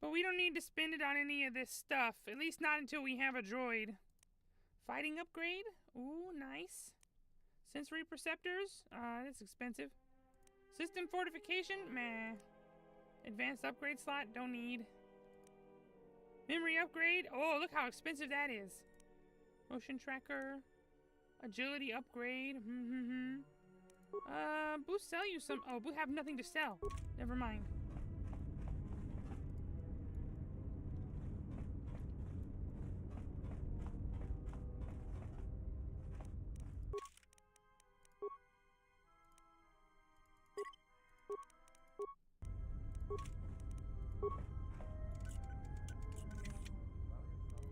Speaker 2: But we don't need to spend it on any of this stuff. At least not until we have a droid. Fighting upgrade? Ooh, nice. Sensory perceptors? That's expensive. System fortification? Meh. Advanced upgrade slot? Don't need. Memory upgrade? Oh, look how expensive that is. Motion tracker. Agility upgrade. Buu sell you some. Oh, Buu have nothing to sell. Never mind.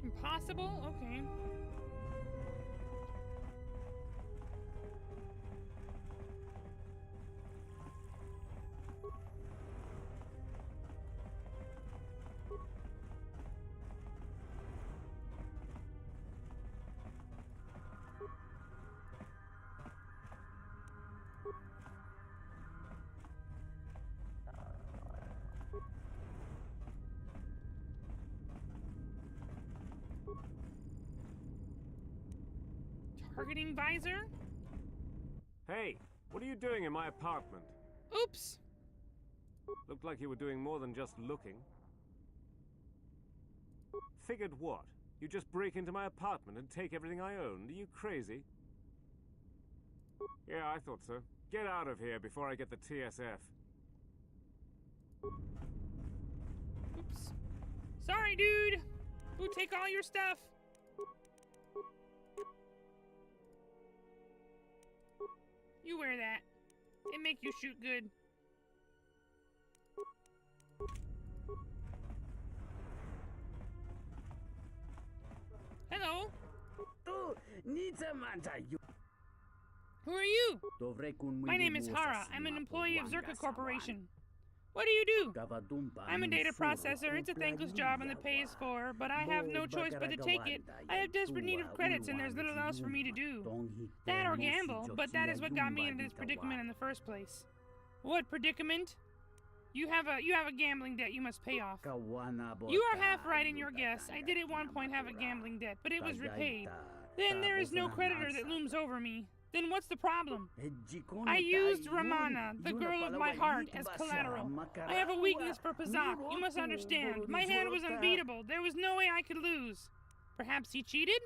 Speaker 2: Impossible? Okay. Targeting visor?
Speaker 1: Hey, what are you doing in my apartment?
Speaker 2: Oops!
Speaker 1: Looked like you were doing more than just looking. Figured what? You just break into my apartment and take everything I owned? Are you crazy? Yeah, I thought so. Get out of here before I get the TSF.
Speaker 2: Oops. Sorry, dude. Boo, take all your stuff. You wear that. It make you shoot good. Hello. Who are you? My name is Hara. I'm an employee of Zerka Corporation. What do you do? I'm a data processor. It's a thankless job and the pay is poor, but I have no choice but to take it. I have desperate need of credits and there's little else for me to do. That or gamble, but that is what got me into this predicament in the first place. What predicament? You have a gambling debt you must pay off. You are half right in your guess. I did at one point have a gambling debt, but it was repaid. Then there is no creditor that looms over me. Then what's the problem? I used Ramana, the girl of my heart, as collateral. I have a weakness for Pazak, you must understand. My hand was unbeatable. There was no way I could lose. Perhaps he cheated?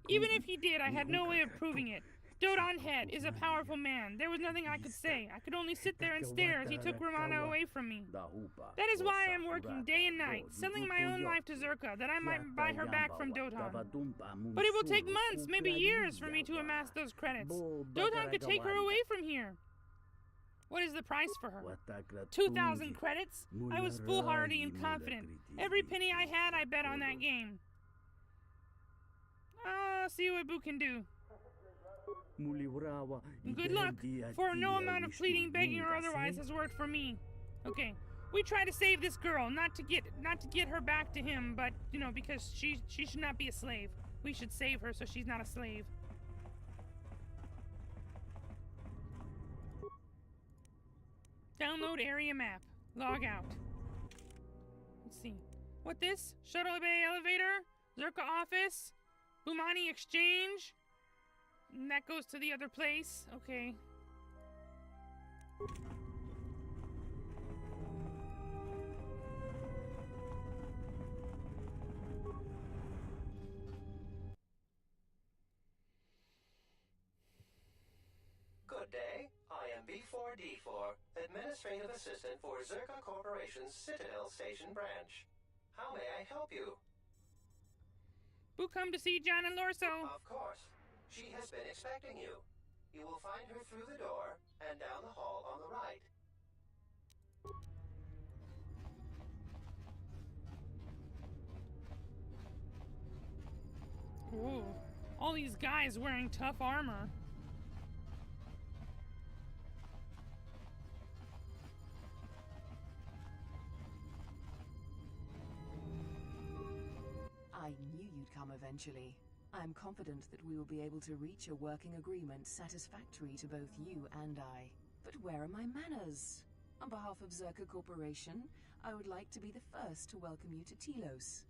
Speaker 2: Even if he did, I had no way of proving it. Dodon Head is a powerful man. There was nothing I could say. I could only sit there and stare as he took Ramana away from me. That is why I am working day and night, selling my own life to Zerka, that I might buy her back from Dodon. But it will take months, maybe years, for me to amass those credits. Dodon could take her away from here. What is the price for her? 2,000 credits? I was foolhardy and confident. Every penny I had, I bet on that game. I'll see what Buu can do. Good luck, for no amount of pleading, begging, or otherwise has worked for me. Okay, we try to save this girl, not to get her back to him, but you know, because she should not be a slave. We should save her so she's not a slave. Download area map. Log out. Let's see. What this? Shuttle Bay elevator? Zerka office? Bumani exchange? And that goes to the other place. Okay.
Speaker 5: Good day. I am B4D4, Administrative Assistant for Zerka Corporation's Citadel Station Branch. How may I help you?
Speaker 2: Boo come to see John and Lorso.
Speaker 5: Of course. She has been expecting you. You will find her through the door and down the hall on the right.
Speaker 2: Ooh, all these guys wearing tough armor.
Speaker 8: I knew you'd come eventually. I'm confident that we will be able to reach a working agreement satisfactory to both you and I. But where are my manners? On behalf of Zerka Corporation, I would like to be the first to welcome you to Telos.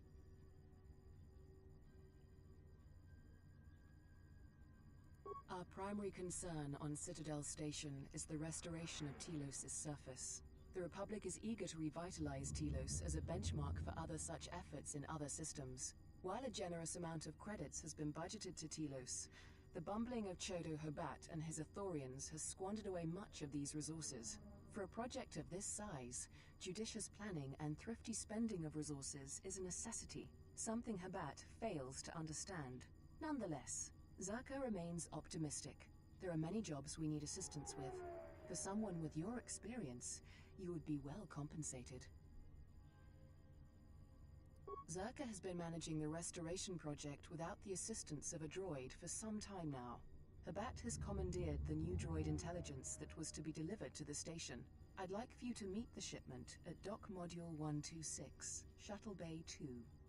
Speaker 8: Our primary concern on Citadel Station is the restoration of Telos' surface. The Republic is eager to revitalize Telos as a benchmark for other such efforts in other systems. While a generous amount of credits has been budgeted to Telos, the bumbling of Chodo Habat and his Ithorians has squandered away much of these resources. For a project of this size, judicious planning and thrifty spending of resources is a necessity, something Habat fails to understand. Nonetheless, Zerka remains optimistic. There are many jobs we need assistance with. For someone with your experience, you would be well compensated. Zerka has been managing the restoration project without the assistance of a droid for some time now. Habat has commandeered the new droid intelligence that was to be delivered to the station. I'd like for you to meet the shipment at Dock Module 126, Shuttle Bay 2,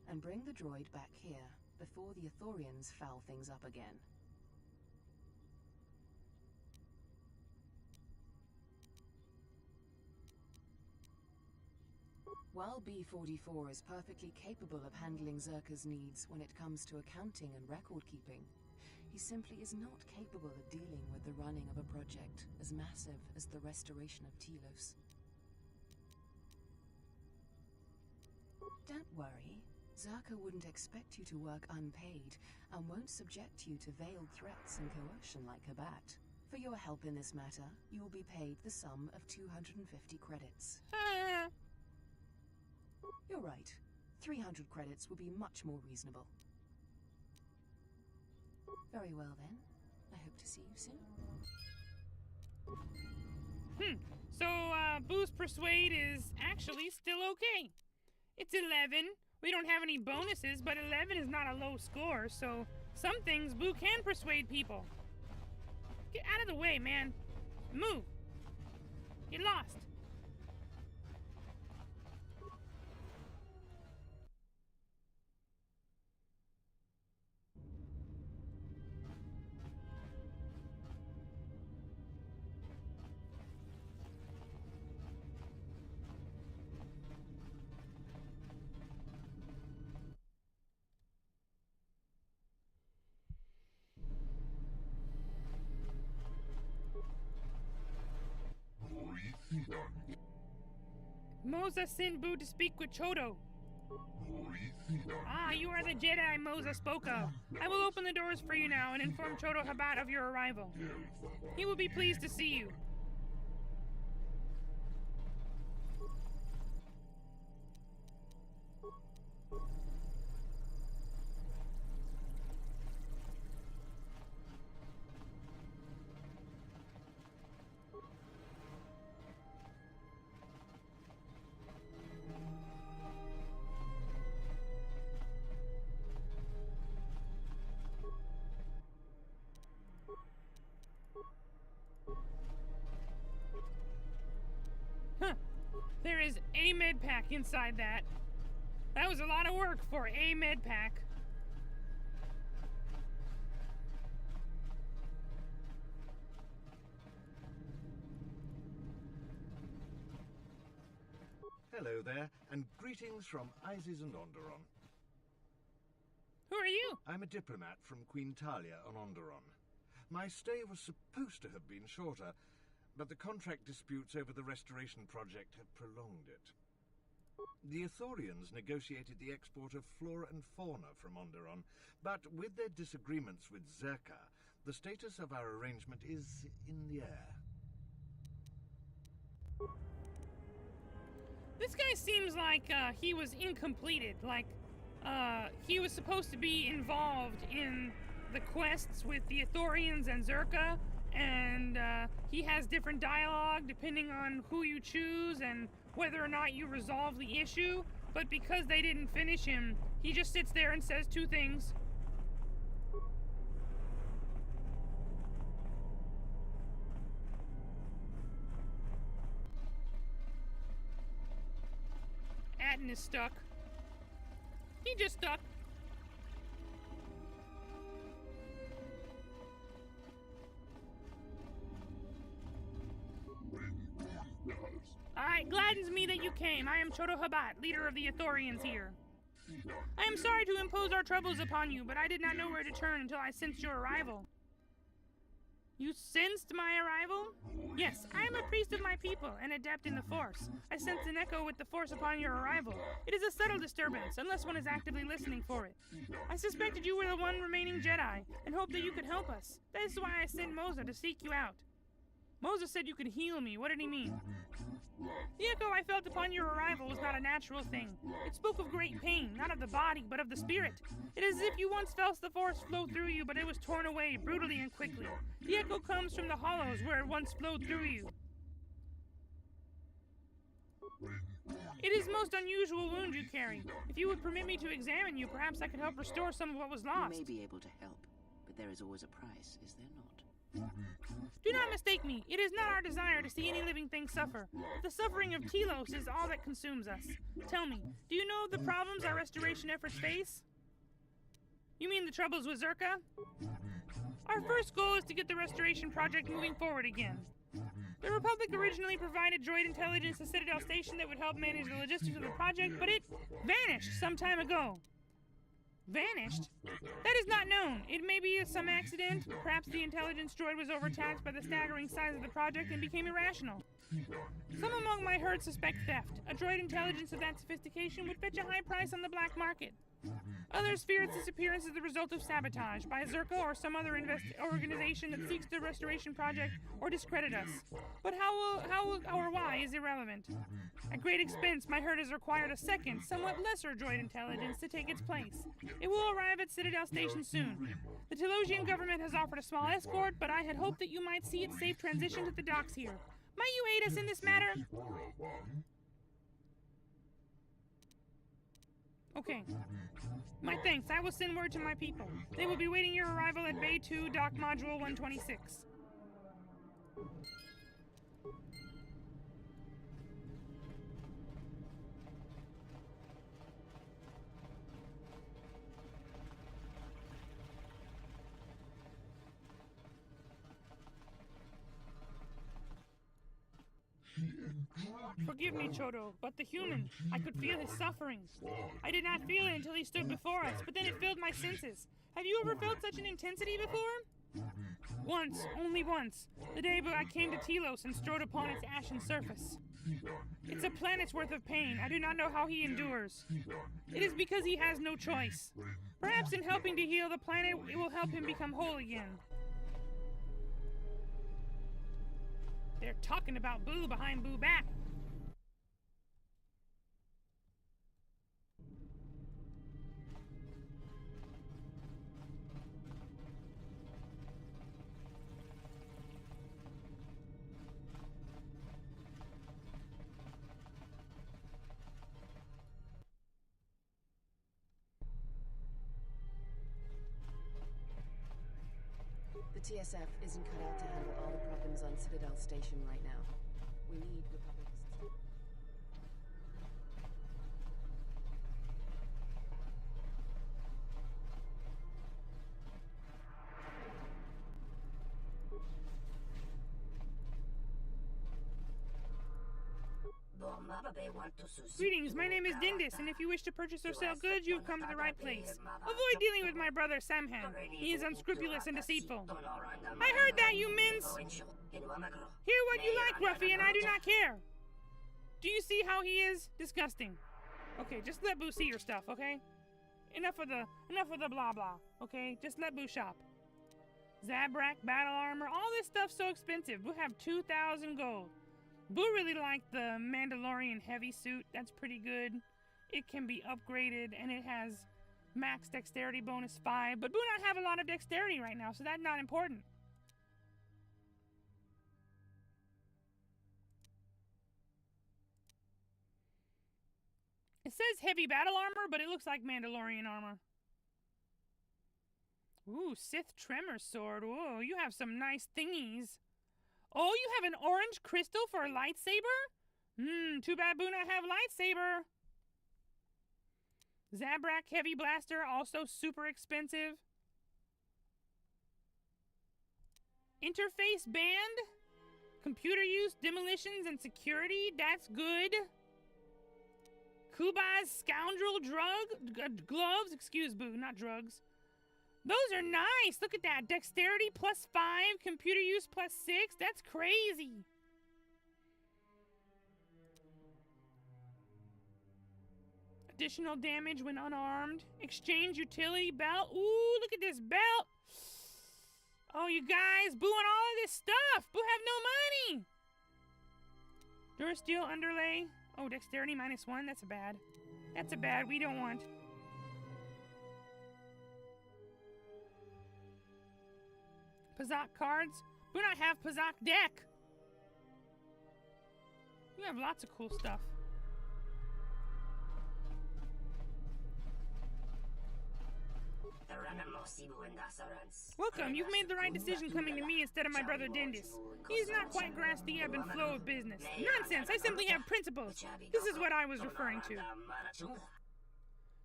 Speaker 8: and bring the droid back here before the Ithorians foul things up again. While B44 is perfectly capable of handling Zerka's needs when it comes to accounting and record-keeping, he simply is not capable of dealing with the running of a project as massive as the restoration of Telos. Don't worry. Zerka wouldn't expect you to work unpaid and won't subject you to veiled threats and coercion like Kabat. For your help in this matter, you will be paid the sum of 250 credits. You're right. 300 credits would be much more reasonable. Very well then. I hope to see you soon.
Speaker 2: So, Buu's Persuade is actually still okay. It's 11. We don't have any bonuses, but 11 is not a low score, so some things Buu can persuade people. Get out of the way, man. Move. Get lost. Moza sent Buu to speak with Chodo. Ah, you are the Jedi Moza spoke of. I will open the doors for you now and inform Chodo Habat of your arrival. He will be pleased to see you. There is a med pack inside that. That was a lot of work for a med pack.
Speaker 4: Hello there, and greetings from Isis and Onderon.
Speaker 2: Who are you?
Speaker 4: I'm a diplomat from Queen Talia on Onderon. My stay was supposed to have been shorter, but the contract disputes over the restoration project have prolonged it. The Ithorians negotiated the export of flora and fauna from Onderon, but with their disagreements with Zerka, the status of our arrangement is in the air.
Speaker 2: This guy seems like he was incompleted, like he was supposed to be involved in the quests with the Ithorians and Zerka, and he has different dialogue depending on who you choose and whether or not you resolve the issue, but because they didn't finish him, he just sits there and says two things. Atten is stuck. He just stuck. It gladdens me that you came. I am Chodo Habat, leader of the Ithorians here. I am sorry to impose our troubles upon you, but I did not know where to turn until I sensed your arrival. You sensed my arrival? Yes, I am a priest of my people, an adept in the Force. I sensed an echo with the Force upon your arrival. It is a subtle disturbance, unless one is actively listening for it. I suspected you were the one remaining Jedi, and hoped that you could help us. That is why I sent Moza to seek you out. Moza said you could heal me. What did he mean? The echo I felt upon your arrival was not a natural thing. It spoke of great pain, not of the body, but of the spirit. It is as if you once felt the Force flow through you, but it was torn away brutally and quickly. The echo comes from the hollows where it once flowed through you. It is a most unusual wound you carry. If you would permit me to examine you, perhaps I could help restore some of what was lost.
Speaker 10: You may be able to help, but there is always a price, is there not?
Speaker 2: Do not mistake me. It is not our desire to see any living thing suffer. But the suffering of Telos is all that consumes us. Tell me, do you know the problems our restoration efforts face? You mean the troubles with Zerka? Our first goal is to get the restoration project moving forward again. The Republic originally provided droid intelligence to Citadel Station that would help manage the logistics of the project, but it vanished some time ago. Vanished? That is not known. It may be some accident. Perhaps the intelligence droid was overtaxed by the staggering size of the project and became irrational. Some among my herd suspect theft. A droid intelligence of that sophistication would fetch a high price on the black market. Others fear its disappearance is the result of sabotage by Zerka or some other organization that seeks the restoration project or discredit us. But how or why is irrelevant. At great expense, my herd has required a second, somewhat lesser droid intelligence to take its place. It will arrive at Citadel Station soon. The Telosian government has offered a small escort, but I had hoped that you might see its safe transition to the docks here. Might you aid us in this matter? Okay. My thanks. I will send word to my people. They will be waiting your arrival at Bay 2, Dock Module 126. Forgive me, Chodo, but the human, I could feel his suffering. I did not feel it until he stood before us, but then it filled my senses. Have you ever felt such an intensity before? Once, only once, the day I came to Telos and strode upon its ashen surface. It's a planet's worth of pain. I do not know how he endures. It is because he has no choice. Perhaps in helping to heal the planet, it will help him become whole again. They're talking about Buu behind Buu back.
Speaker 8: The TSF isn't cut out to handle all the problems on Citadel Station right now. We need Republic assistance.
Speaker 2: Greetings, my name is Dindis, and if you wish to purchase or sell goods, you have come to the right place. Avoid dealing with my brother Samhan. He is unscrupulous and deceitful. I heard that, you mins! Hear what you like, ruffian, I do not care. Do you see how he is? Disgusting. Okay, just let Buu see your stuff, okay? Enough of the blah blah, okay? Just let Buu shop. Zabrak, battle armor, all this stuff's so expensive. Buu have 2,000 gold. Buu really liked the Mandalorian heavy suit. That's pretty good. It can be upgraded, and it has max dexterity bonus 5. But Buu not have a lot of dexterity right now, so that's not important. It says heavy battle armor, but it looks like Mandalorian armor. Ooh, Sith Tremor Sword. Whoa, you have some nice thingies. Oh, you have an orange crystal for a lightsaber? Too bad Buu not have lightsaber. Zabrak Heavy Blaster, also super expensive. Interface Band. Computer use, demolitions, and security. That's good. Kuba's Scoundrel gloves. Excuse Buu, not drugs. Those are nice. Look at that. Dexterity plus 5. Computer use plus 6. That's crazy. Additional damage when unarmed. Exchange utility belt. Ooh, look at this belt. Oh, you guys. Buu and all of this stuff. Buu have no money. Durasteel underlay. Oh, dexterity minus 1. That's a bad. That's a bad. We don't want. Pazak cards. Do not have Pazak deck. You have lots of cool stuff. Welcome. You've made the right decision coming to me instead of my brother Dindis. He's not quite grasped the ebb and flow of business. Nonsense. I simply have principles. This is what I was referring to.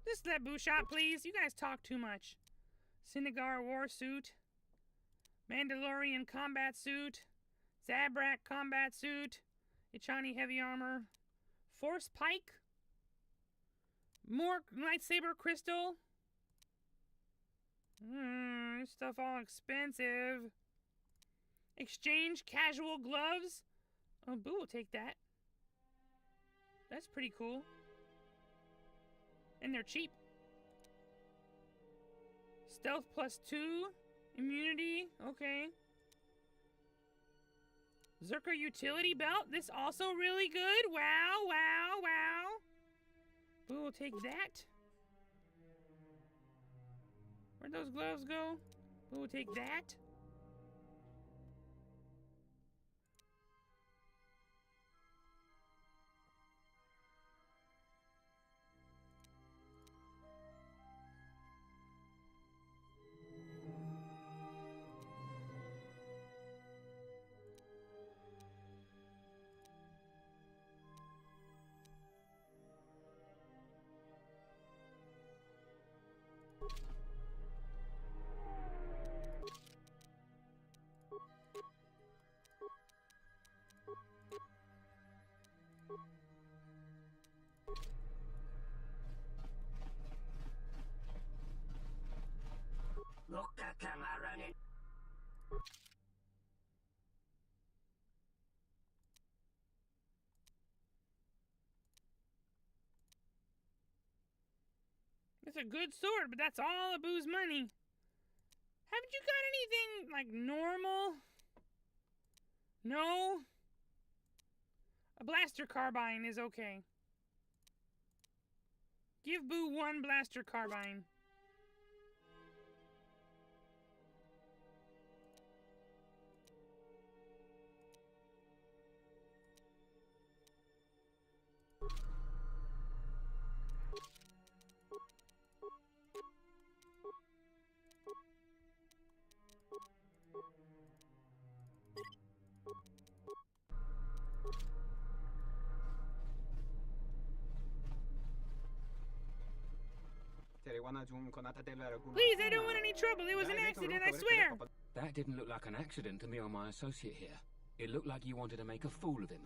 Speaker 2: Just let Buu shop, please. You guys talk too much. Sinagar war suit. Mandalorian combat suit. Zabrak combat suit. Ichani heavy armor. Force pike. More lightsaber crystal. This stuff all expensive. Exchange casual gloves. Oh, Buu will take that. That's pretty cool. And they're cheap. Stealth +2. Immunity. Okay. Zerka utility belt. This also really good. Wow, wow, wow. Boo will take that. Where'd those gloves go? Boo will take that. It's a good sword, but that's all of Boo's money. Haven't you got anything, like, normal? No? A blaster carbine is okay. Give Boo one blaster carbine. Please, I don't want any trouble. It was an accident, I swear.
Speaker 17: That didn't look like an accident to me or my associate here. It looked like you wanted to make a fool of him.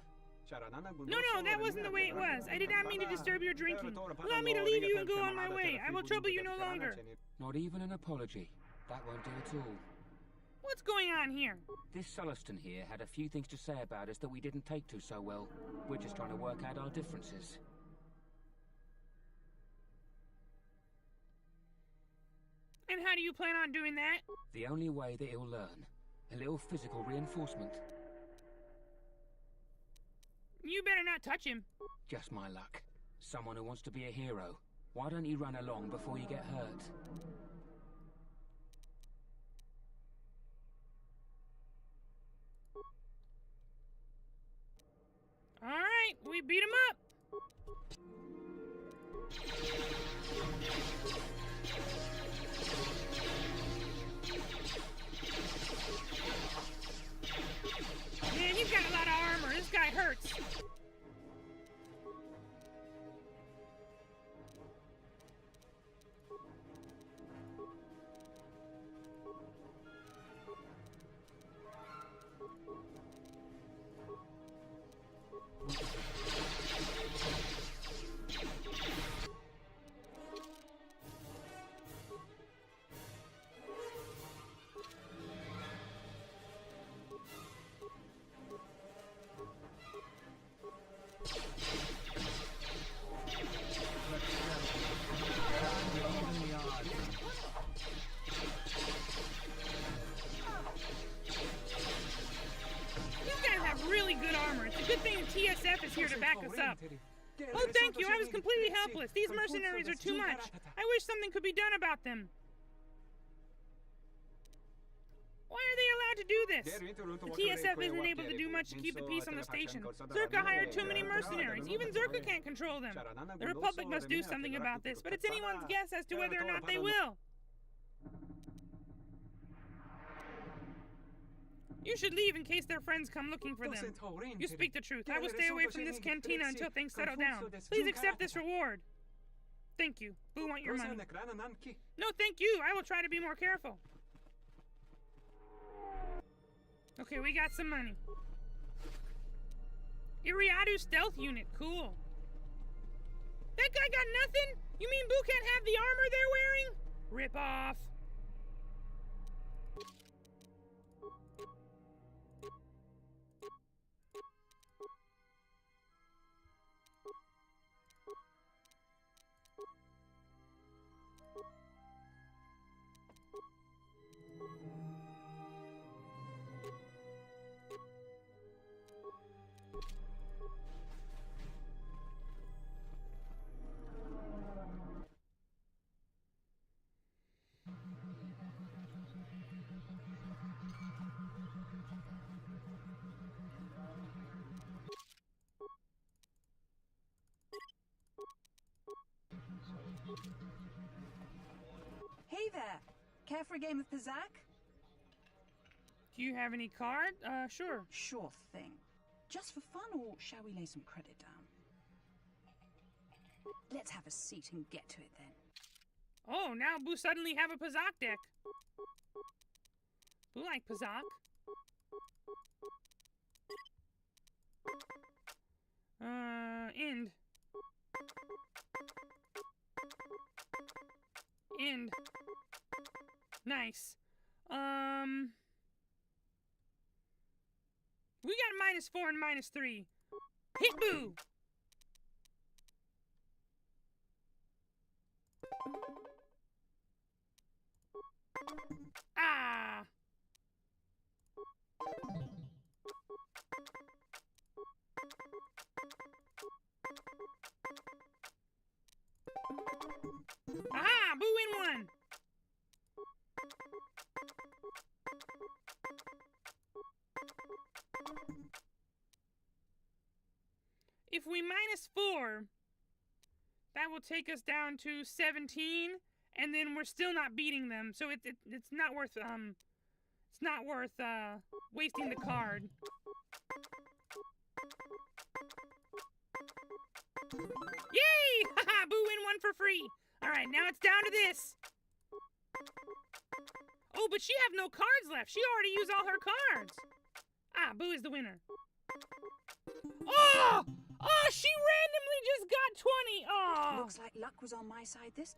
Speaker 2: No, that wasn't the way it was. I did not mean to disturb your drinking. Allow me to leave you and go on my way. I will trouble you no longer.
Speaker 17: Not even an apology. That won't do at all.
Speaker 2: What's going on here?
Speaker 17: This Sulluston here had a few things to say about us that we didn't take to so well. We're just trying to work out our differences.
Speaker 2: And how do you plan on doing that?
Speaker 17: The only way that he'll learn. A little physical reinforcement.
Speaker 2: You better not touch him.
Speaker 17: Just my luck. Someone who wants to be a hero. Why don't you run along before you get hurt?
Speaker 2: Alright, we beat him up. Man, you've got a lot of armor. This guy hurts. Good thing TSF is here to back us up. Oh, thank you. I was completely helpless. These mercenaries are too much. I wish something could be done about them. Why are they allowed to do this? The TSF isn't able to do much to keep the peace on the station. Zerka hired too many mercenaries. Even Zerka can't control them. The Republic must do something about this, but it's anyone's guess as to whether or not they will. You should leave in case their friends come looking for them. You speak the truth. I will stay away from this cantina until things settle down. Please accept this reward. Thank you. Boo want your money. No, thank you. I will try to be more careful. Okay, we got some money. Iriadu stealth unit. Cool. That guy got nothing? You mean Boo can't have the armor they're wearing? Rip off.
Speaker 3: Hey there. Care for a game of Pizzac?
Speaker 2: Do you have any card? Sure.
Speaker 3: Sure thing. Just for fun, or shall we lay some credit down? Let's have a seat and get to it then.
Speaker 2: Oh, now Buu suddenly have a Pizzac deck. Buu like Pizzac. End. End. Nice. We got -4 and -3. Hit Buu! Ah! Aha! Buu in one! If we -4, that will take us down to 17, and then we're still not beating them, so it's not worth wasting the card. Yay! Haha! Buu win one for free. All right, now it's down to this. Oh, but she have no cards left. She already used all her cards. Ah, Buu is the winner. Oh! Oh, she randomly just got 20. Oh!
Speaker 3: Looks like luck was on my side this.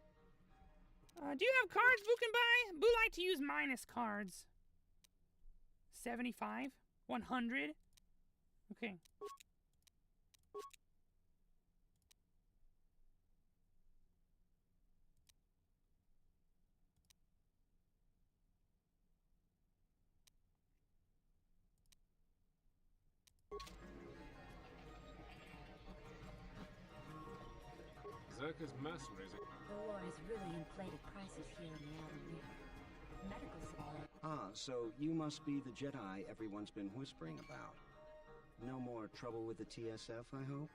Speaker 2: Do you have cards Buu can buy? Buu like to use minus cards. 75? 100? Okay.
Speaker 1: Zerka's mercenaries are...
Speaker 22: The war has really inflated prices here in the Outer Rim. Medical supplies.
Speaker 23: Ah, so you must be the Jedi everyone's been whispering about. No more trouble with the TSF, I hope?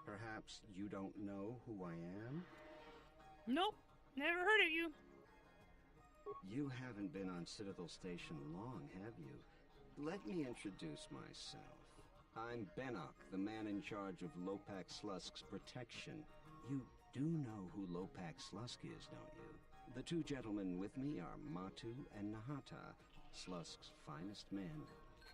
Speaker 23: Perhaps you don't know who I am?
Speaker 2: Nope, never heard of you.
Speaker 23: You haven't been on Citadel Station long, have you? Let me introduce myself. I'm Benok, the man in charge of Lopak Slusk's protection. You do know who Lopak Slusk is, don't you? The two gentlemen with me are Matu and Nahata, Slusk's finest men.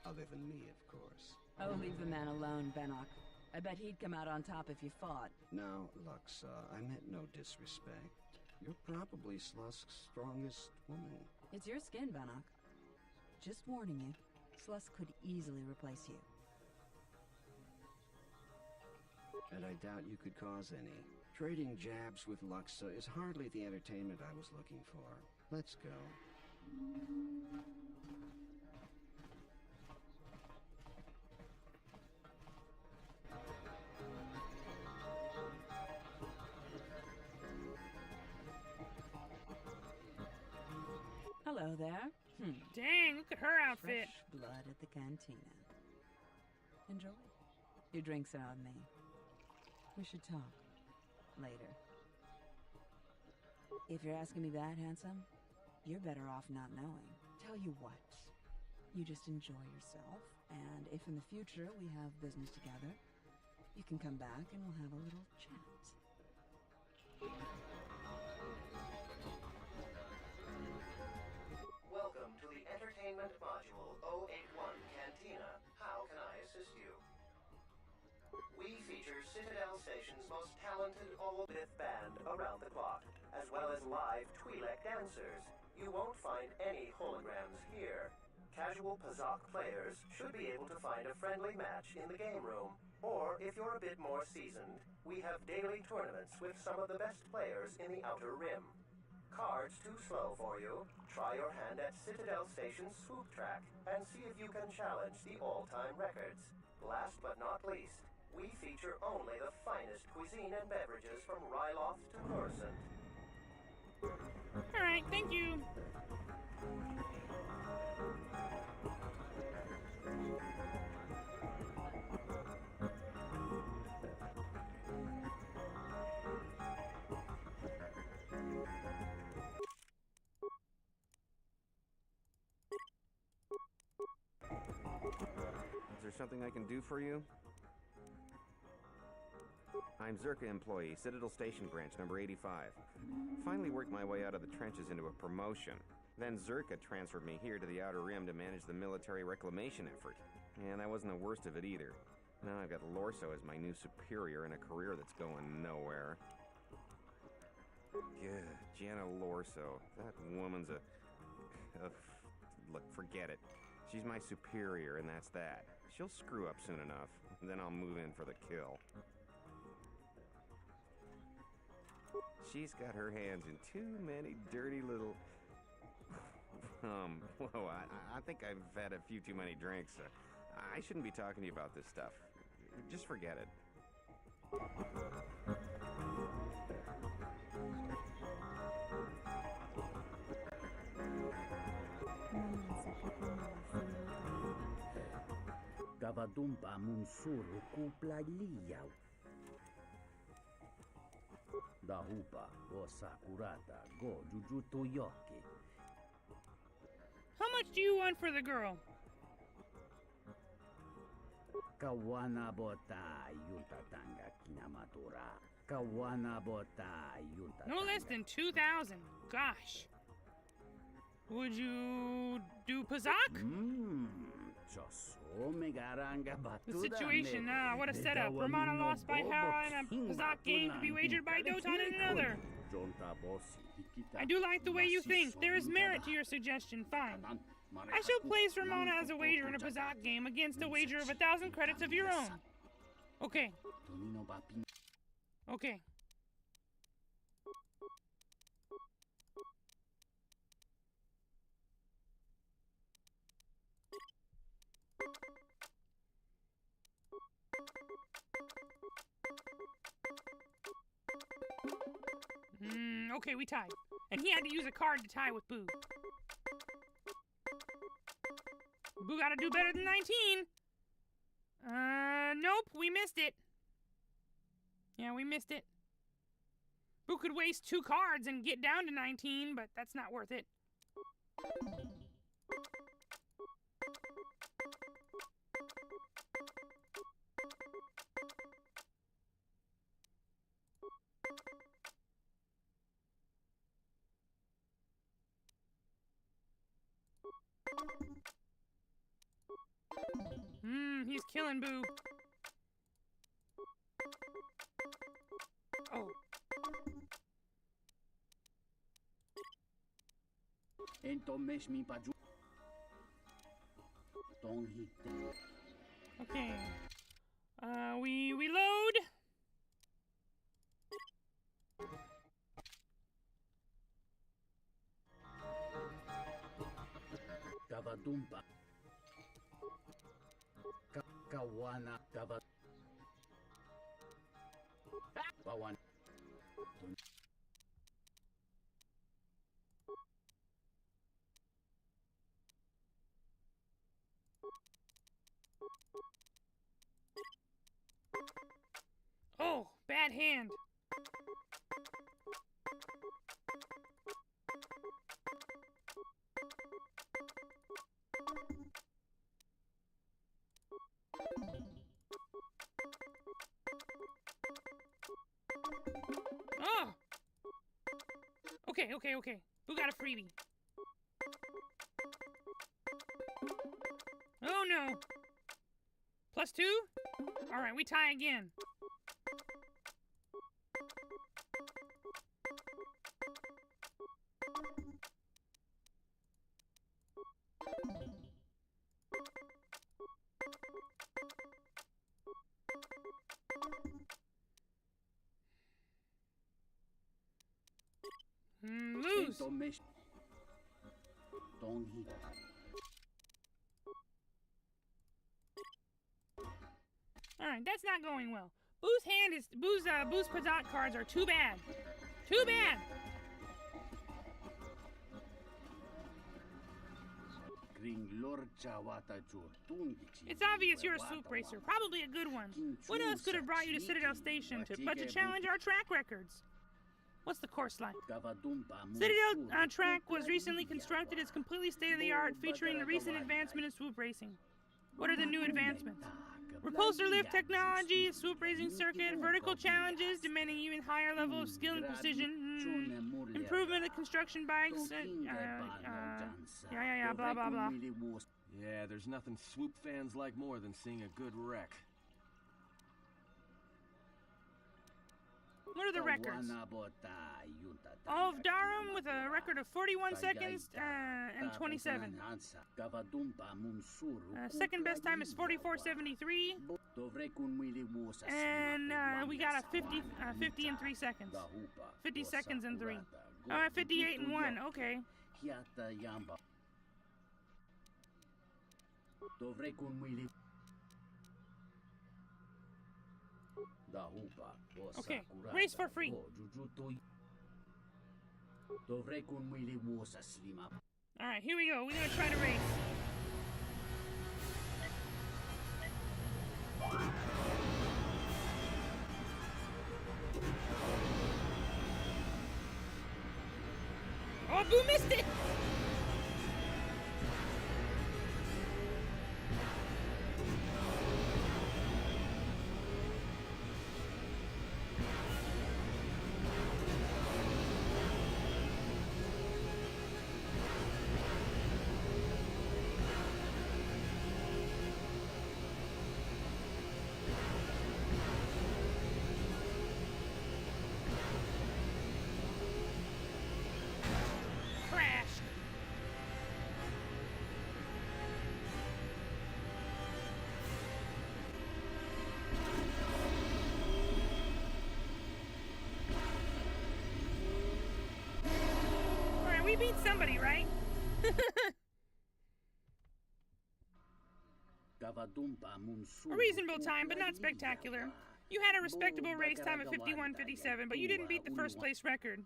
Speaker 23: Other than me, of course.
Speaker 24: Oh, leave the man alone, Benok. I bet he'd come out on top if you fought.
Speaker 23: Now, Lux, I meant no disrespect. You're probably Slusk's strongest woman.
Speaker 24: It's your skin, Benok. Just warning you, Slusk could easily replace you.
Speaker 23: And I doubt you could cause any. Trading jabs with Luxa is hardly the entertainment I was looking for. Let's go.
Speaker 24: Hello there.
Speaker 2: Dang, look at her outfit.
Speaker 24: Fresh blood at the cantina. Enjoy. Your drinks are on me. We should talk. Later. If you're asking me that, handsome, you're better off not knowing. Tell you what. You just enjoy yourself, and if in the future we have business together, you can come back and we'll have a little chat.
Speaker 5: Welcome to the Entertainment Module 081 Cantina. How can I assist you? We feature Citadel Station's most talented all-bith band around the clock, as well as live Twi'lek dancers. You won't find any holograms here. Casual Pazak players should be able to find a friendly match in the game room. Or, if you're a bit more seasoned, we have daily tournaments with some of the best players in the Outer Rim. Cards too slow for you? Try your hand at Citadel Station's swoop track and see if you can challenge the all-time records. Last but not least, we feature only the finest cuisine and beverages from Ryloth to Coruscant.
Speaker 2: Alright, thank you.
Speaker 6: something I can do for you? I'm Zerka employee, Citadel Station branch number 85. Finally worked my way out of the trenches into a promotion. Then Zerka transferred me here to the Outer Rim to manage the military reclamation effort. And that wasn't the worst of it either. Now I've got Lorso as my new superior in a career that's going nowhere. Yeah, Jenna Lorso. That woman's look, forget it. She's my superior, and that's that. She'll screw up soon enough, then I'll move in for the kill. She's got her hands in too many dirty little... whoa, I think I've had a few too many drinks. I shouldn't be talking to you about this stuff. Just forget it.
Speaker 7: Gavadumpa munsuru kupla liyaw. Dahupa go sakurata go jujuto yoki.
Speaker 2: How much do you want for the girl?
Speaker 7: Kawana bota yunta tanga kinamatura. Kawana bota yunta.
Speaker 2: No less than 2,000. Gosh. Would you do Pazak? The situation, what a setup. Romana lost by Hera in a Pazak game to be wagered by Dotan in another. I do like the way you think. There is merit to your suggestion. Fine. I shall place Romana as a wager in a Pazak game against a wager of 1,000 credits of your own. Okay. Okay. Okay, we tied. And he had to use a card to tie with Buu. Buu gotta do better than 19. Nope, we missed it. Yeah, we missed it. Buu could waste 2 cards and get down to 19, but that's not worth it. He's killing Buu. Oh. Okay. We load.
Speaker 7: Gavadumpa. Kawana Gavad. Bawan.
Speaker 2: Oh, bad hand. Oh! Okay. Who got a freebie? Oh no! +2? Alright, we tie again. Lose. Alright, that's not going well. Boo's Pazak cards are too bad. Too bad! It's obvious you're a swoop racer, probably a good one. What else could have brought you to Citadel Station but to challenge our track records? What's the course like? Citadel track was recently constructed. It's completely state-of-the-art, featuring the recent advancement in swoop racing. What are the new advancements? Repulsor lift technology, swoop raising circuit, vertical challenges demanding even higher level of skill and precision, improvement of construction bikes, blah blah blah.
Speaker 13: Yeah, there's nothing swoop fans like more than seeing a good wreck.
Speaker 2: What are the records? All of Durham with a record of 41 seconds and 27. Second best time is 44:73. And we got a 50 and 3 seconds. 50 seconds and 3. Oh, 58 and 1. Okay. Okay, race for free. Alright, here we go. We're gonna try to race. Oh, Buu missed it! We beat somebody, right? A reasonable time, but not spectacular. You had a respectable race time of 51:57, but you didn't beat the first place record.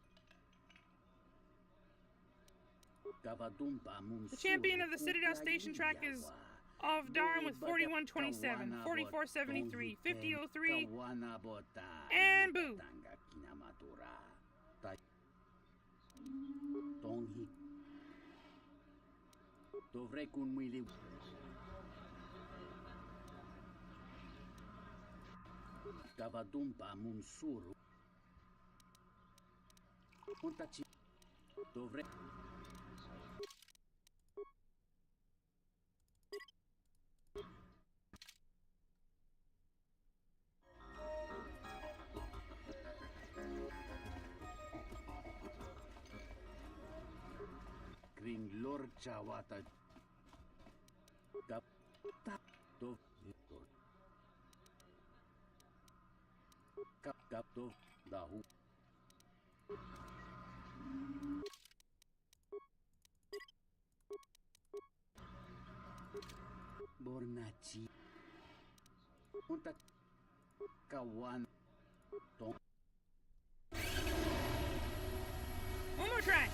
Speaker 2: The champion of the Citadel Station track is of Durham with 41:27, 44:73, 50:03, and Buu.
Speaker 7: Bornachi. Unta Kawan.
Speaker 2: One more try.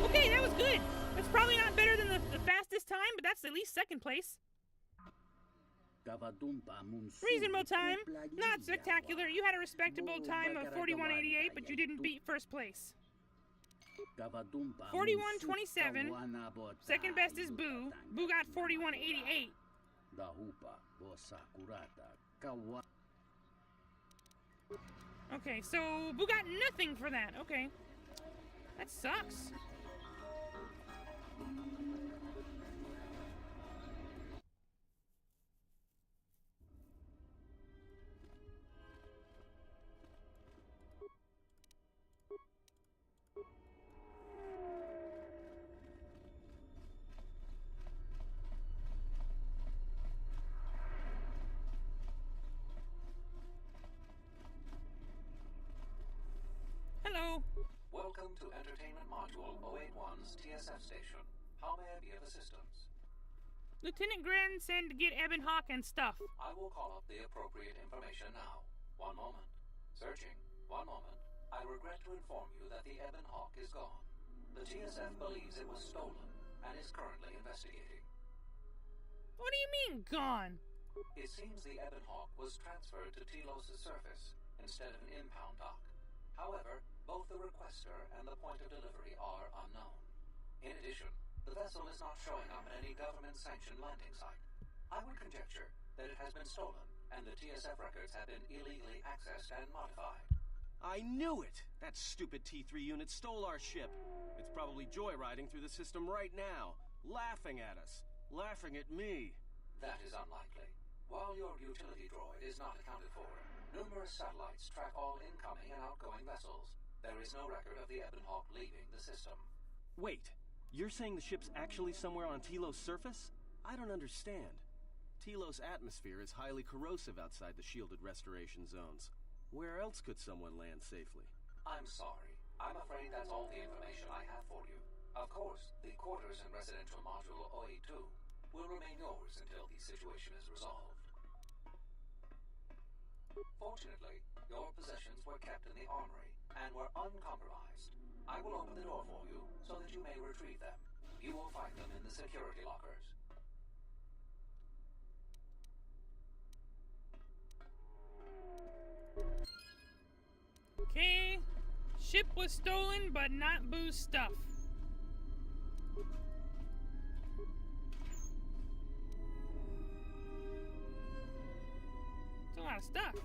Speaker 2: Okay, that was good. It's probably not better than the fastest time, but that's at least second place. Reasonable time, not spectacular. You had a respectable time of 41:88, but you didn't beat first place. 41:27. Second best is Buu. Buu got 41:88. Okay, so Buu got nothing for that. Okay. That sucks.
Speaker 9: Welcome to Entertainment Module 081's TSF station. How may I be of assistance?
Speaker 2: Lieutenant Gren said to get Ebon Hawk and stuff.
Speaker 9: I will call up the appropriate information now. One moment. Searching. One moment. I regret to inform you that the Ebon Hawk is gone. The TSF believes it was stolen and is currently investigating.
Speaker 2: What do you mean, gone?
Speaker 9: It seems the Ebon Hawk was transferred to Telos' surface instead of an impound dock. However, both the requester and the point of delivery are unknown. In addition, the vessel is not showing up at any government-sanctioned landing site. I would conjecture that it has been stolen and the TSF records have been illegally accessed and modified.
Speaker 11: I knew it! That stupid T3 unit stole our ship. It's probably joyriding through the system right now, laughing at us, laughing at me.
Speaker 9: That is unlikely. While your utility droid is not accounted for, numerous satellites track all incoming and outgoing vessels. There is no record of the Ebon Hawk leaving the system.
Speaker 11: Wait, you're saying the ship's actually somewhere on Telos' surface? I don't understand. Telos' atmosphere is highly corrosive outside the shielded restoration zones. Where else could someone land safely?
Speaker 9: I'm sorry. I'm afraid that's all the information I have for you. Of course, the quarters in Residential Module 082 will remain yours until the situation is resolved. Fortunately, your possessions were kept in the armory and were uncompromised. I will open the door for you so that you may retrieve them. You will find them in the security lockers.
Speaker 2: Okay. Ship was stolen, but not Buu's stuff. It's a lot of stuff.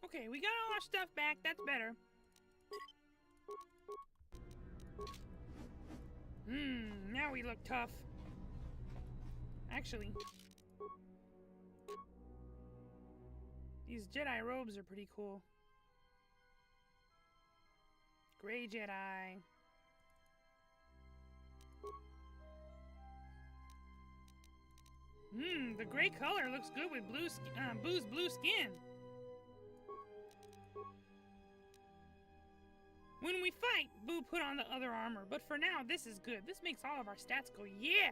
Speaker 2: Okay, we got all our stuff back. That's better. Now we look tough. Actually, these Jedi robes are pretty cool. Gray Jedi. The gray color looks good with Buu's blue skin. When we fight, Buu put on the other armor, but for now, this is good. This makes all of our stats go, yeah!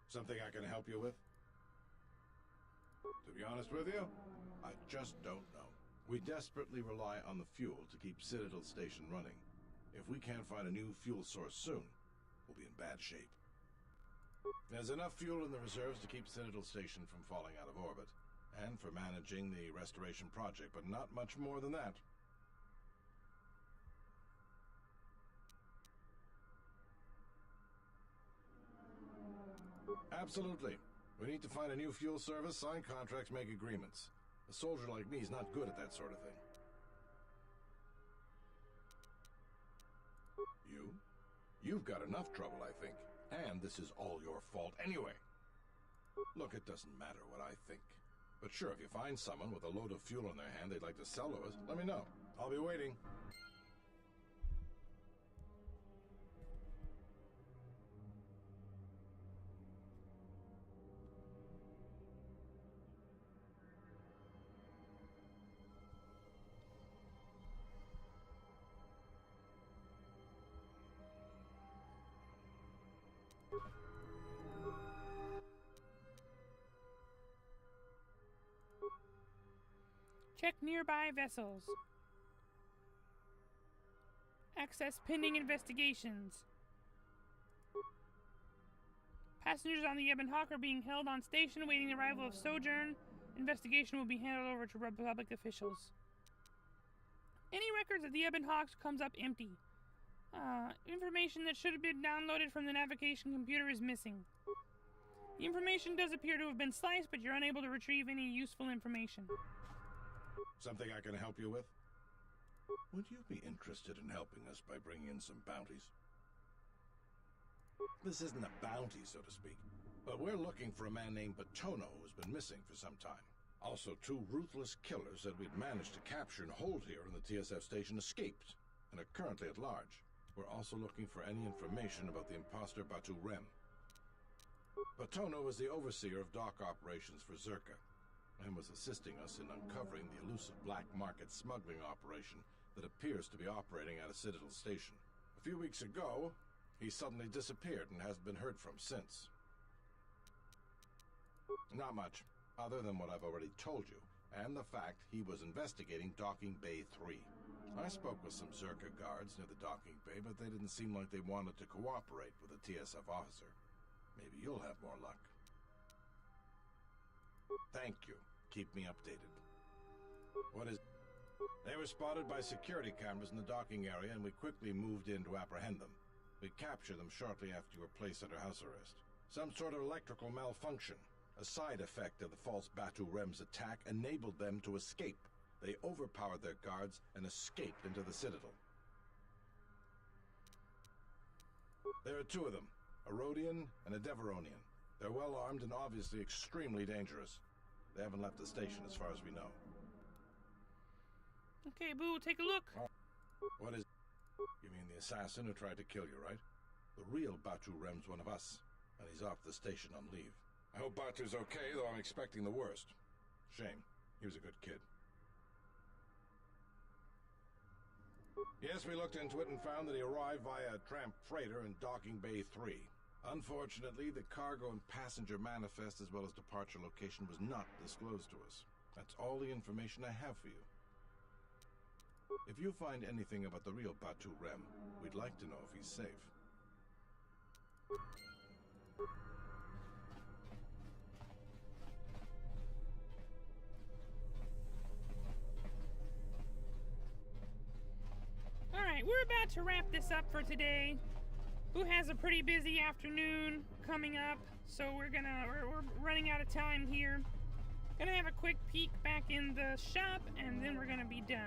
Speaker 16: Something I can help you with? To be honest with you, I just don't know. We desperately rely on the fuel to keep Citadel Station running. If we can't find a new fuel source soon, we'll be in bad shape. There's enough fuel in the reserves to keep Citadel Station from falling out of orbit, and for managing the restoration project, but not much more than that. Absolutely. We need to find a new fuel service, sign contracts, make agreements. A soldier like me is not good at that sort of thing. You've got enough trouble, I think. And this is all your fault anyway. Look, it doesn't matter what I think. But sure, if you find someone with a load of fuel in their hand they'd like to sell to us, let me know. I'll be waiting.
Speaker 2: Check nearby vessels. Access pending investigations. Passengers on the Ebon Hawk are being held on station awaiting the arrival of Sojourn. Investigation will be handed over to Republic officials. Any records of the Ebon Hawks comes up empty. Information that should have been downloaded from the navigation computer is missing. The information does appear to have been sliced, but you're unable to retrieve any useful information.
Speaker 16: Something I can help you with? Would you be interested in helping us by bringing in some bounties? This isn't a bounty, so to speak, but we're looking for a man named Batono who's been missing for some time. Also, 2 ruthless killers that we'd managed to capture and hold here in the TSF station escaped, and are currently at large. We're also looking for any information about the imposter Batu Rem. Batono was the overseer of dock operations for Zerka, and was assisting us in uncovering the elusive black market smuggling operation that appears to be operating at a Citadel station. A few weeks ago, he suddenly disappeared and hasn't been heard from since. Not much, other than what I've already told you, and the fact he was investigating Docking Bay 3. I spoke with some Zerka guards near the docking bay, but they didn't seem like they wanted to cooperate with a TSF officer. Maybe you'll have more luck. Thank you. Keep me updated. What is... They were spotted by security cameras in the docking area, and we quickly moved in to apprehend them. We captured them shortly after you were placed under house arrest. Some sort of electrical malfunction, a side effect of the false Batu Rem's attack, enabled them to escape. They overpowered their guards and escaped into the Citadel. There are 2 of them, a Rhodian and a Deveronian. They're well armed and obviously extremely dangerous. They haven't left the station as far as we know.
Speaker 2: Okay, Buu, take a look.
Speaker 16: What is... You mean the assassin who tried to kill you, right? The real Batu Rem's one of us, and he's off the station on leave. I hope Batu's okay, though I'm expecting the worst. Shame. He was a good kid. Yes, we looked into it and found that he arrived via a tramp freighter in Docking Bay 3. Unfortunately, the cargo and passenger manifest as well as departure location was not disclosed to us. That's all the information I have for you. If you find anything about the real Batu Rem, we'd like to know if he's safe.
Speaker 2: Alright, we're about to wrap this up for today. Buu has a pretty busy afternoon coming up, so we're running out of time here. Gonna have a quick peek back in the shop, and then we're gonna be done.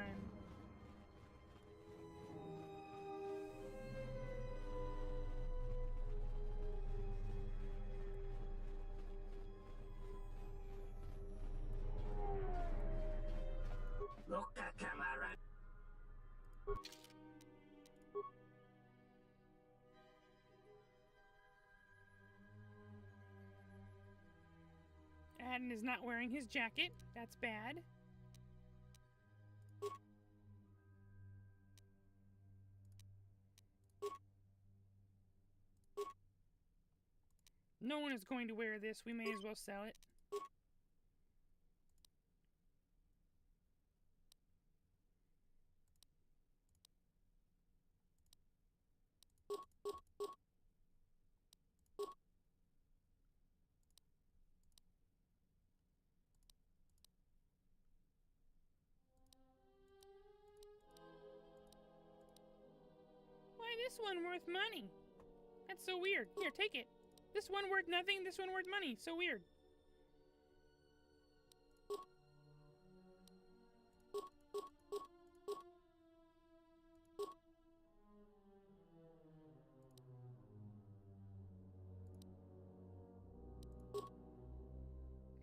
Speaker 2: Aladdin is not wearing his jacket. That's bad. No one is going to wear this. We may as well sell it. Why this one worth money? That's so weird. Here, take it. This one worth nothing, this one worth money. So weird.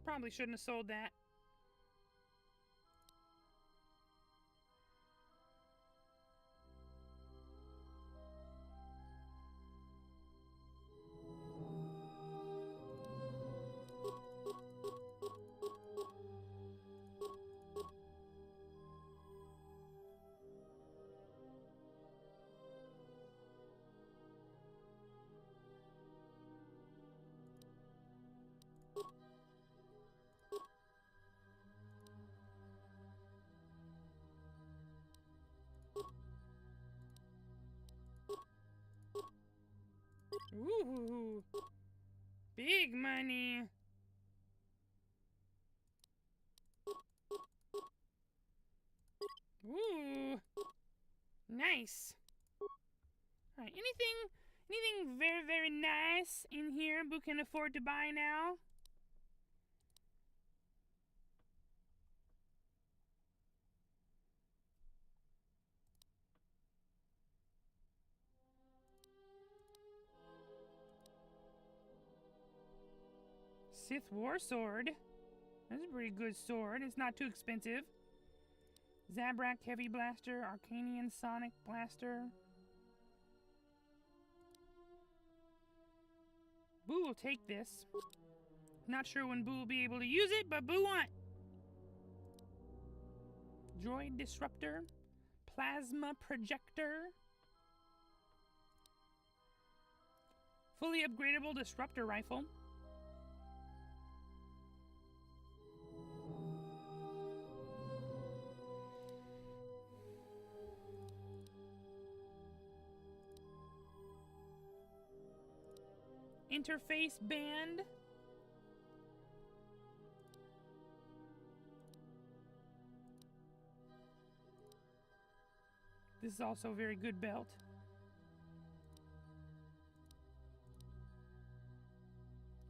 Speaker 2: Probably shouldn't have sold that. Ooh, big money. Ooh, nice. All right, anything very, very nice in here Buu can afford to buy now? Sith War Sword. That's a pretty good sword. It's not too expensive. Zabrak Heavy Blaster. Arcanian Sonic Blaster. Buu will take this. Not sure when Buu will be able to use it, but Buu want. Droid Disruptor. Plasma Projector. Fully upgradable Disruptor Rifle. Interface band. This is also a very good belt.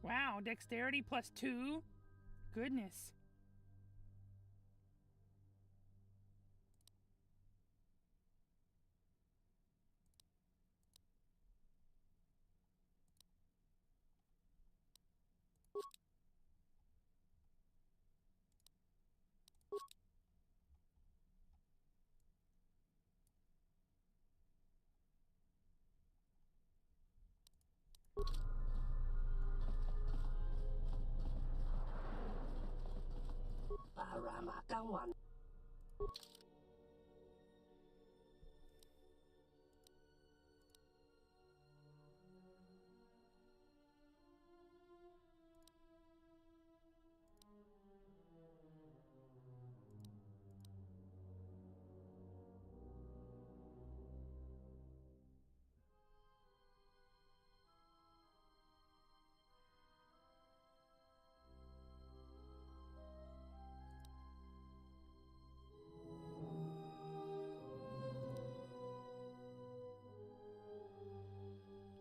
Speaker 2: Wow, dexterity +2. Goodness.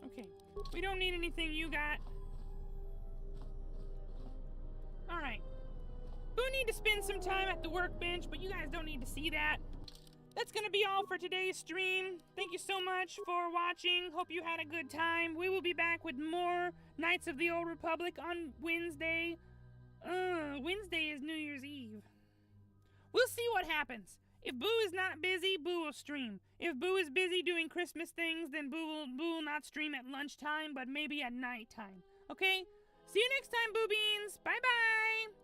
Speaker 2: Okay, we don't need anything you got. Alright. Buu need to spend some time at the workbench, but you guys don't need to see that. That's gonna be all for today's stream. Thank you so much for watching. Hope you had a good time. We will be back with more Knights of the Old Republic on Wednesday. Wednesday is New Year's Eve. We'll see what happens. If Buu is not busy, Buu will stream. If Buu is busy doing Christmas things, then Buu will not stream at lunchtime, but maybe at nighttime. Okay? See you next time, Buu Beans. Bye-bye.